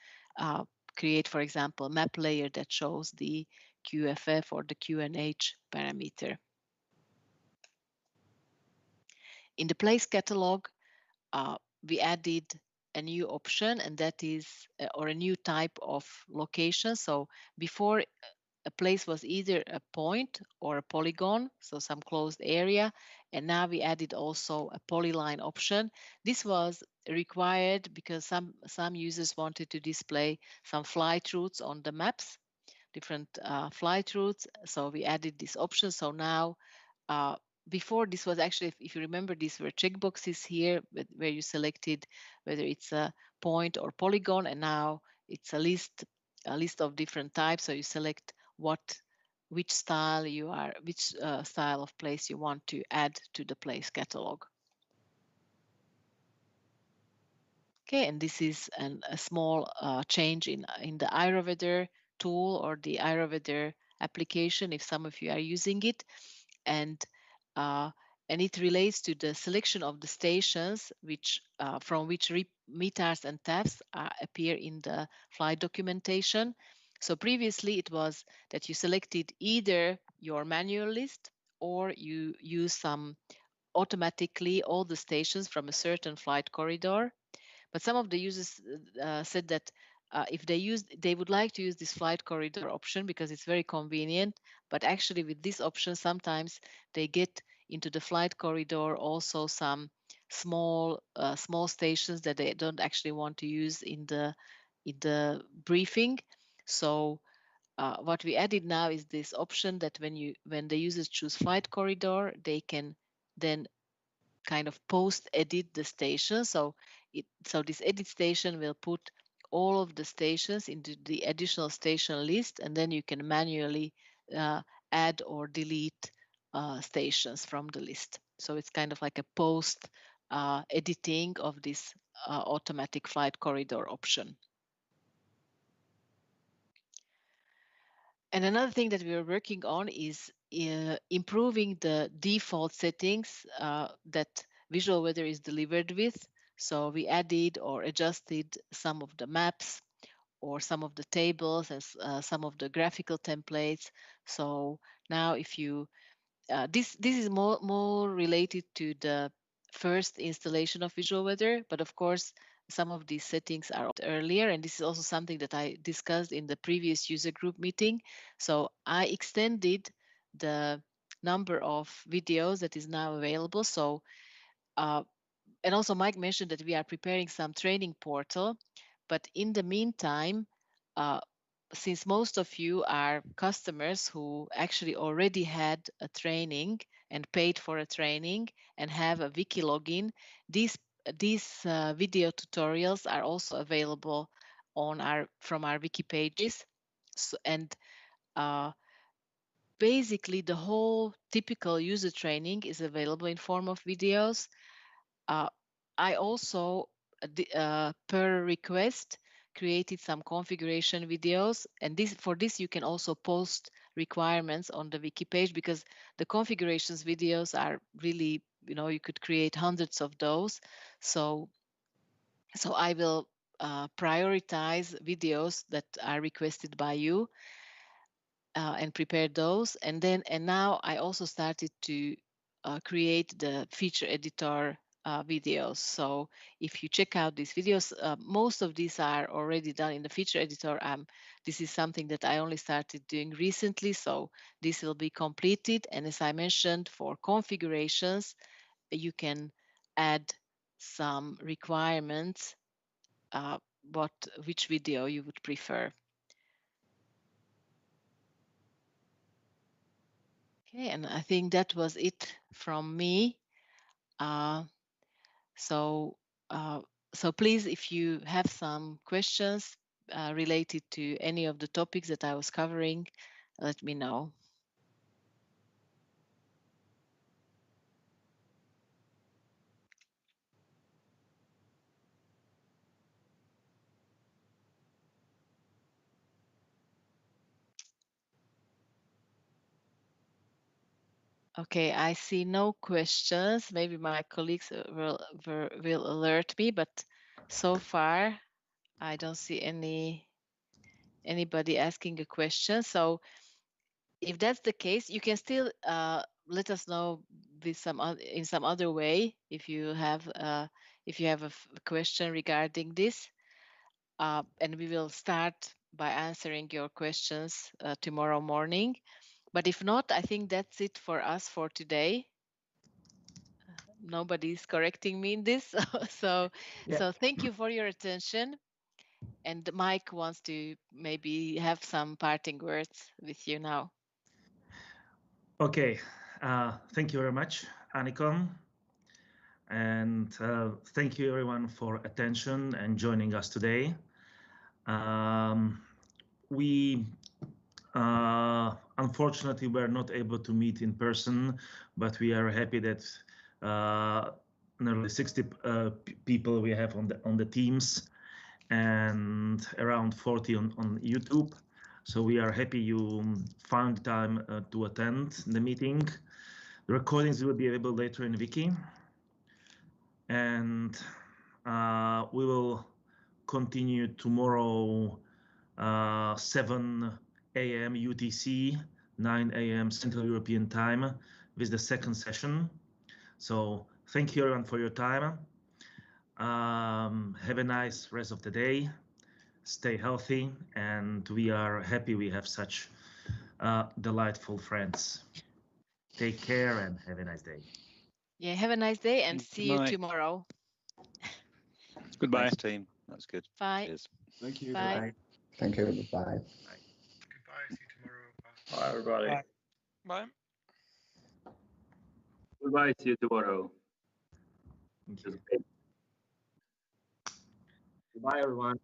create, for example, a map layer that shows the QFF or the QNH parameter. In the place catalog, we added a new option, and that is, or a new type of location. So before, a place was either a point or a polygon, so some closed area, and now we added also a polyline option. This was required because some users wanted to display some flight routes on the maps, different flight routes, so we added this option. So now before, this was actually, if you remember, these were checkboxes here where you selected whether it's a point or polygon, and now it's a list of different types. So you select which style style of place you want to add to the place catalog. Okay, and this is a small change in the Ayurveda tool or the Ayurveda application, if some of you are using it, and it relates to the selection of the stations which from which METARs and TAFs appear in the flight documentation. So previously it was that you selected either your manual list or you use some automatically all the stations from a certain flight corridor. But some of the users said that if they would like to use this flight corridor option because it's very convenient. But actually, with this option, sometimes they get into the flight corridor also some small stations that they don't actually want to use in the briefing. So what we added now is this option that when the users choose flight corridor, they can then kind of post edit the station. So this edit station will put all of the stations into the additional station list, and then you can manually add or delete stations from the list. So it's kind of like a post editing of this automatic flight corridor option. And another thing that we are working on is improving the default settings that visual weather is delivered with. So we added or adjusted some of the maps or some of the tables and some of the graphical templates. So now if you, this is more related to the first installation of visual weather, but of course, some of these settings are earlier, and this is also something that I discussed in the previous user group meeting. So I extended the number of videos that is now available. So, and also Mike mentioned that we are preparing some training portal, but in the meantime, since most of you are customers who actually already had a training and paid for a training and have a wiki login, these video tutorials are also available on from our wiki pages. So, and basically the whole typical user training is available in form of videos. I also per request created some configuration videos, and for this you can also post requirements on the wiki page, because the configurations videos are really, you could create hundreds of those. So I will prioritize videos that are requested by you and prepare those, and now I also started to create the feature editor videos. So if you check out these videos, most of these are already done in the feature editor. This is something that I only started doing recently, so this will be completed. And as I mentioned, for configurations, you can add some requirements, which video you would prefer. Okay, and I think that was it from me. So please, if you have some questions related to any of the topics that I was covering, let me know. Okay, I see no questions. Maybe my colleagues will alert me, but so far I don't see anybody asking a question. So if that's the case, you can still let us know with in some other way if you have a question regarding this, and we will start by answering your questions tomorrow morning. But if not, I think that's it for us for today. Nobody's correcting me in this, so thank you for your attention. And Mike wants to maybe have some parting words with you now. Okay, thank you very much, Annikon. And thank you everyone for attention and joining us today. We unfortunately were not able to meet in person, but we are happy that nearly 60 people we have on the teams, and around 40 on YouTube. So we are happy you found time to attend the meeting. The recordings will be available later in Wiki, and we will continue tomorrow 7 a.m. UTC, 9 a.m. Central European Time with the second session. So thank you everyone for your time. Have a nice rest of the day. Stay healthy, and we are happy we have such delightful friends. Take care and have a nice day. Yeah, have a nice day and Good see you night. tomorrow. Goodbye. Thanks, team. That's good. Bye. Cheers. Thank you. Bye. Thank you. Goodbye. Goodbye. See you tomorrow. Bye. Bye, everybody. Bye. Bye. Goodbye. See you tomorrow. Thank you. Goodbye, everyone.